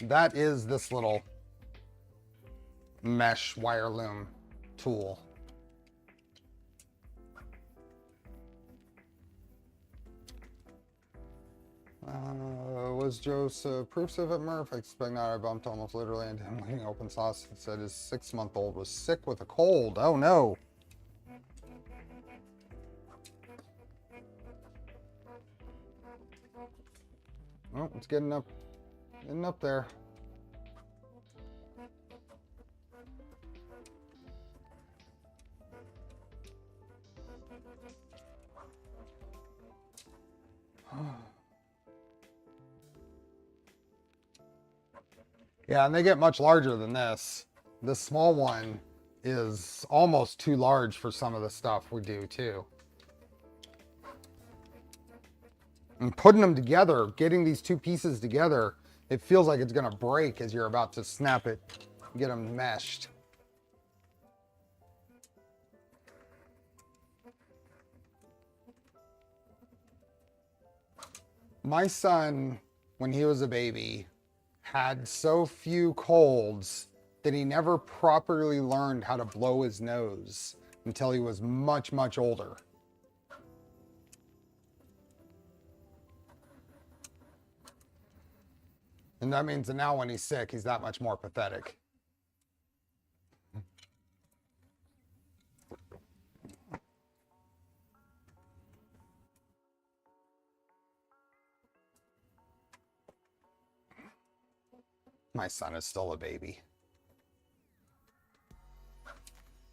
that is this little mesh wire loom tool. Was Joseph Prusa at Murph? I expect not. I bumped almost literally into him eating open sauce. It said his 6-month-old was sick with a cold. Oh no. Oh, it's getting up there. Yeah, and they get much larger than this. This small one is almost too large for some of the stuff we do too. And putting them together, getting these two pieces together, it feels like it's gonna break as you're about to snap it, get them meshed. My son, when he was a baby, had so few colds that he never properly learned how to blow his nose until he was much, much older. And that means that now when he's sick, he's that much more pathetic. My son is still a baby.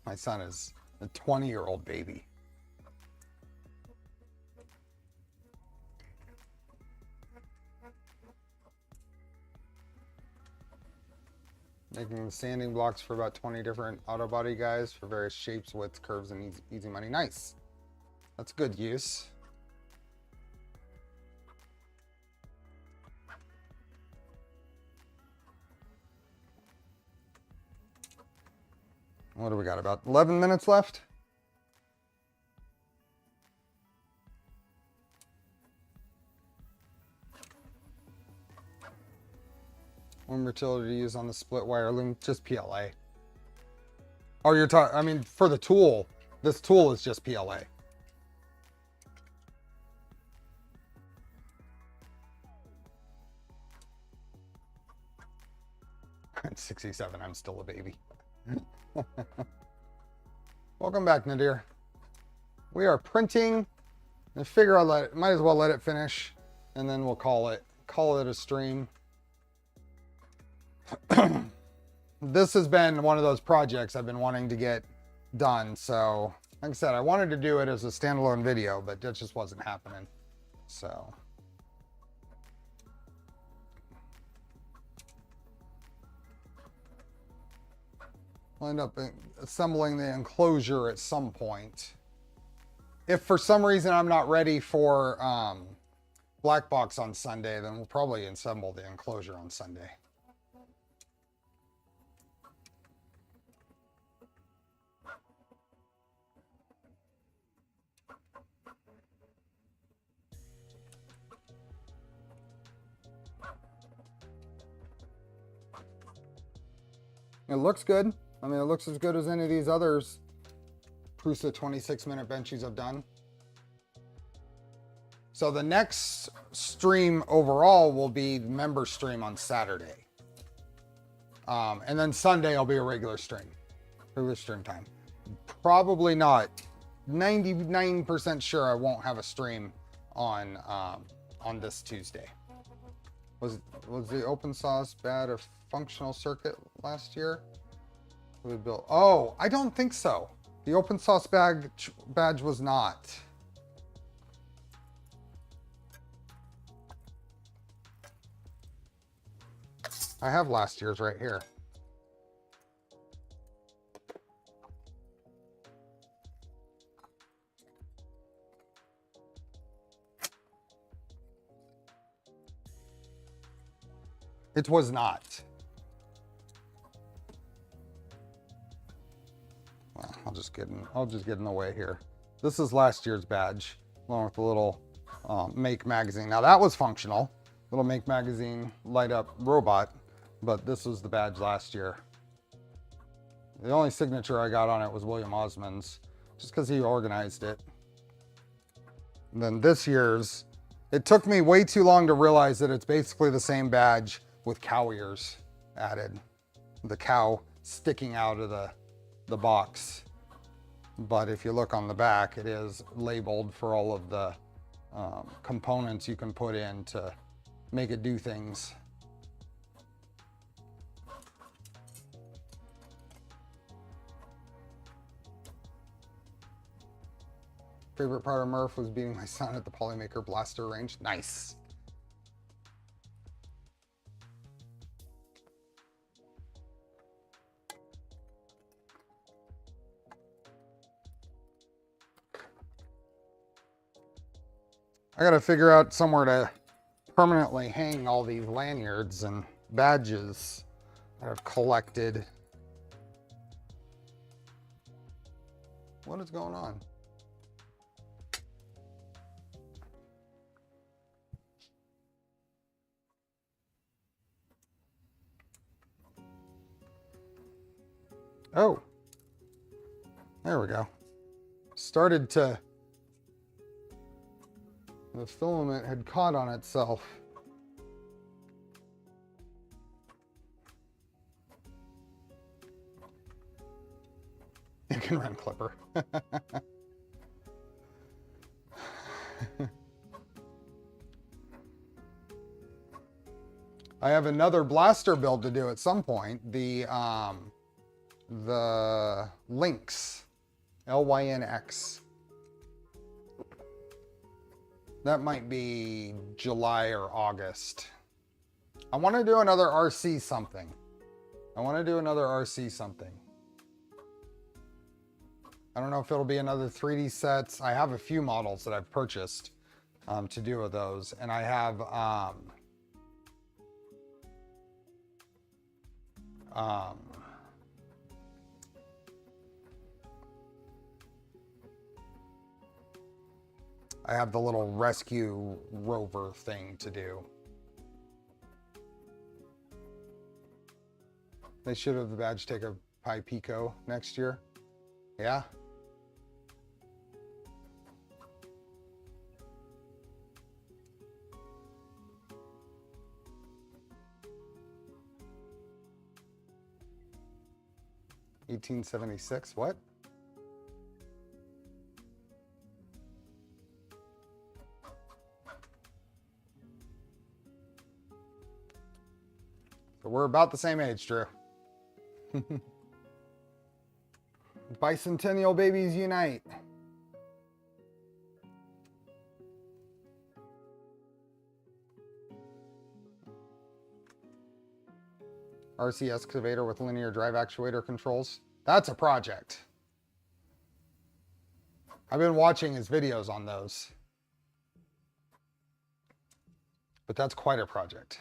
My son is a 20-year-old baby. Making the sanding blocks for about 20 different auto body guys for various shapes, widths, curves, and easy money. Nice. That's good use. What do we got? About 11 minutes left? One utility to use on the split wire loom, just PLA. Oh, you're talking, I mean, for the tool, this tool is just PLA. 67, I'm still a baby. Welcome back, Nadir. We are printing. I figure might as well let it finish, and then we'll call it a stream. This has been one of those projects I've been wanting to get done. So, like I said, I wanted to do it as a standalone video, but that just wasn't happening. So, I'll end up assembling the enclosure at some point. If for some reason I'm not ready for black box on Sunday, then we'll probably assemble the enclosure on Sunday. It looks good. I mean, it looks as good as any of these others Prusa 26-minute benchies I've done. So the next stream overall will be member stream on Saturday. And then Sunday will be a regular stream time. Probably not. 99% sure I won't have a stream on this Tuesday. Was the open source bad a functional circuit last year? We built. Oh, I don't think so. The open source badge was not. I have last year's right here. It was not. Well, I'll just get in the way here. This is last year's badge, along with the little Make magazine. Now that was functional. Little Make magazine light up robot, but this was the badge last year. The only signature I got on it was William Osmond's, just because he organized it. And then this year's, it took me way too long to realize that it's basically the same badge with cow ears added. The cow sticking out of the box. But if you look on the back, it is labeled for all of the components you can put in to make it do things. Favorite part of Murph was beating my son at the Polymaker Blaster range. Nice. I gotta figure out somewhere to permanently hang all these lanyards and badges that I've collected. What is going on? Oh, there we go. The filament had caught on itself. You can run Clipper. I have another blaster build to do at some point. The Lynx, LYNX. That might be July or August. I want to do another RC something. I don't know if it'll be another 3D sets. I have a few models that I've purchased to do with those. And I have the little rescue rover thing to do. They should have the badge take a Pi Pico next year. Yeah. $1876, what? So we're about the same age, Drew. Bicentennial babies unite. RC excavator with linear drive actuator controls. That's a project. I've been watching his videos on those. But that's quite a project.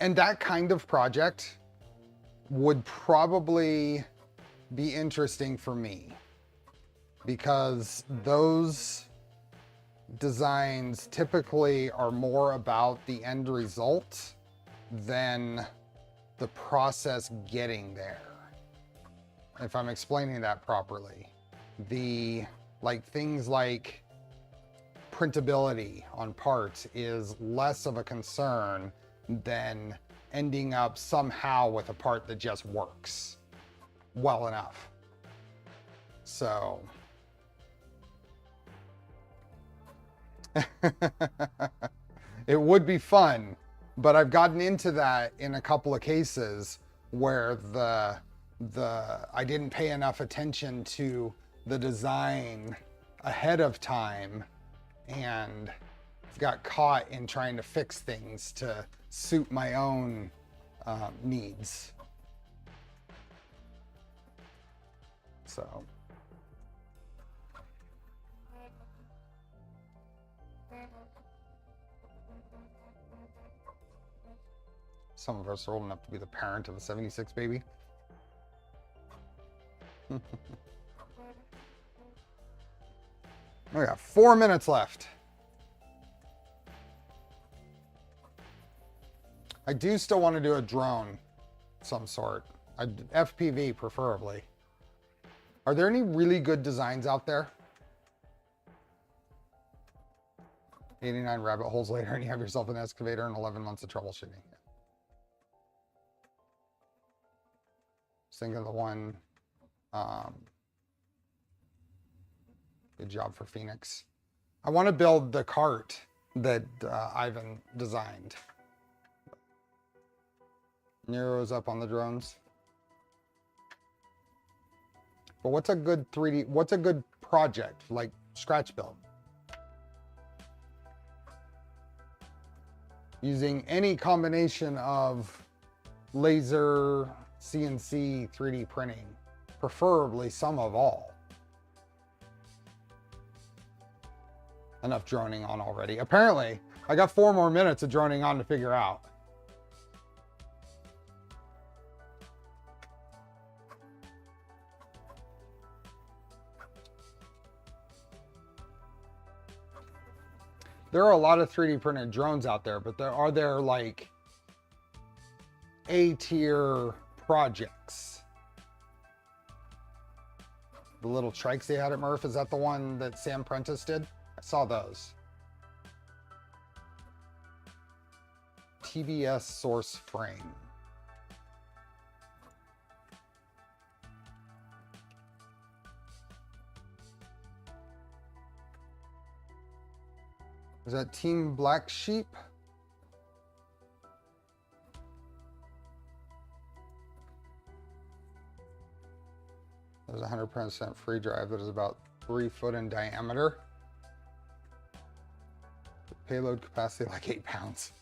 And that kind of project would probably be interesting for me, because those designs typically are more about the end result than the process getting there. If I'm explaining that properly. Things like printability on parts is less of a concern than ending up somehow with a part that just works well enough. So it would be fun, but I've gotten into that in a couple of cases where I didn't pay enough attention to the design ahead of time and got caught in trying to fix things to suit my own needs. So some of us are old enough to be the parent of the 76 baby. We got 4 minutes left. I do still want to do a drone of some sort. FPV preferably. Are there any really good designs out there? 89 rabbit holes later and you have yourself an excavator and 11 months of troubleshooting. Just thinking of the one, good job for Phoenix. I want to build the cart that Ivan designed. Nero's up on the drones. But what's a good 3D, what's a good project, like scratch build? Using any combination of laser, CNC, 3D printing, preferably some of all. Enough droning on already. Apparently, I got 4 more minutes of droning on to figure out. There are a lot of 3D printed drones out there, but are there like A-tier projects? The little trikes they had at Murph, is that the one that Sam Prentice did? I saw those. TBS source frame. Is that Team Black Sheep? There's a 100% free drive that is about 3 foot in diameter. The payload capacity like 8 pounds.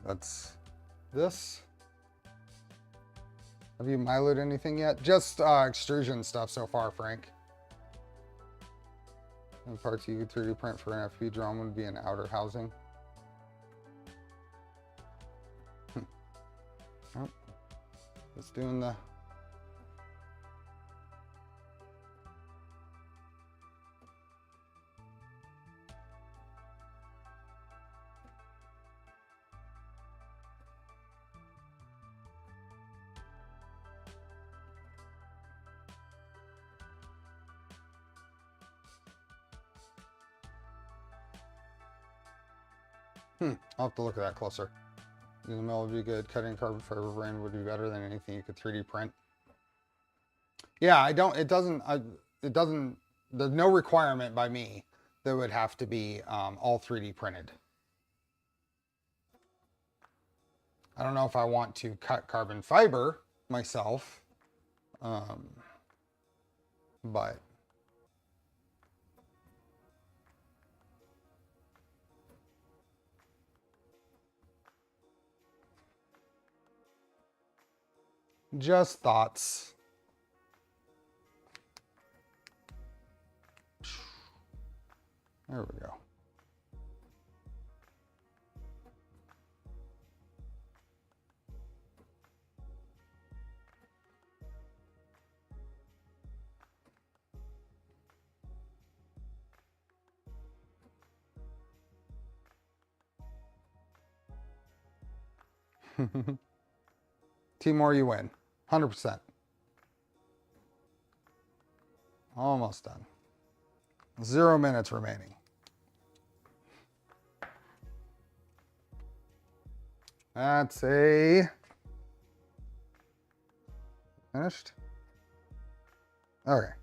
That's this. Have you miloed anything yet? Just extrusion stuff so far, Frank. The parts you could 3D print for an FPV drone would be an outer housing. Oh, it's doing the... I'll have to look at that closer. The mill would be good. Cutting carbon fiber brain would be better than anything you could 3D print. Yeah, there's no requirement by me that would have to be all 3D printed. I don't know if I want to cut carbon fiber myself, but Just thoughts. There we go. Timor, you win. 100%. Almost done. 0 minutes remaining. That's a finished. Okay.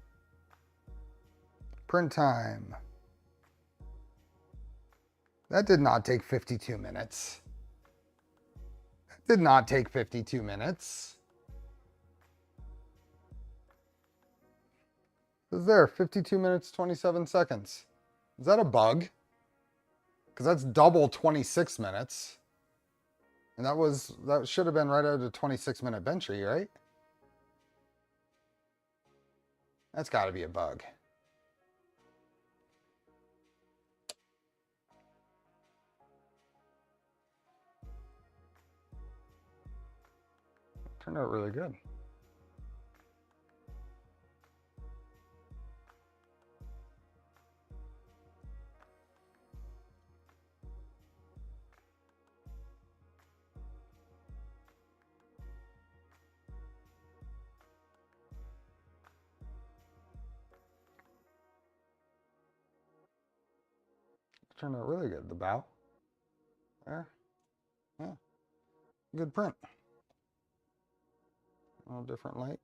Print time. That did not take 52 minutes. Did not take 52 minutes. It was there, 52 minutes, 27 seconds. Is that a bug? Because that's double 26 minutes. And that should have been right out of 26-minute benchry, right? That's got to be a bug. Turned out really good. Turned out really good. The bow. There. Yeah. Good print. A little different light.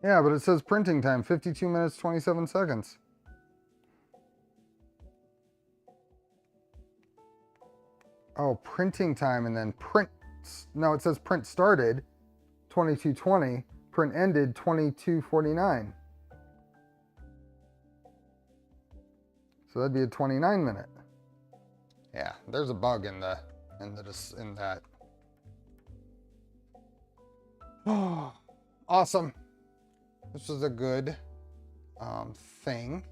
Yeah, but it says printing time, 52 minutes, 27 seconds. Oh, printing time and then print. No, it says print started 22:20, print ended 22:49. So that'd be a 29-minute. Yeah, there's a bug in that. Oh, awesome. This was a good thing.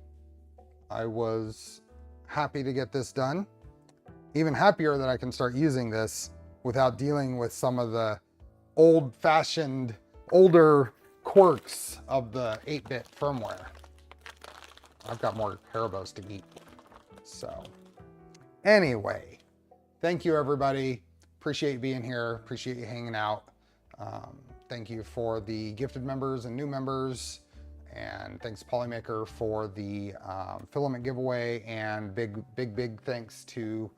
I was happy to get this done. Even happier that I can start using this without dealing with some of the old-fashioned, older quirks of the 8-bit firmware. I've got more Haribos to eat. So anyway, thank you everybody. Appreciate being here. Appreciate you hanging out. Thank you for the gifted members and new members. And thanks Polymaker for the filament giveaway, and big thanks to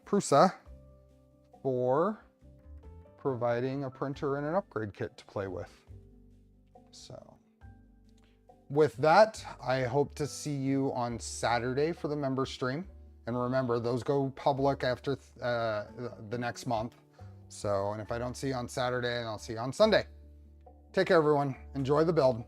Prusa for providing a printer and an upgrade kit to play with. So with that, I hope to see you on Saturday for the member stream. And remember, those go public after the next month. So, and if I don't see you on Saturday, then I'll see you on Sunday. Take care, everyone. Enjoy the build.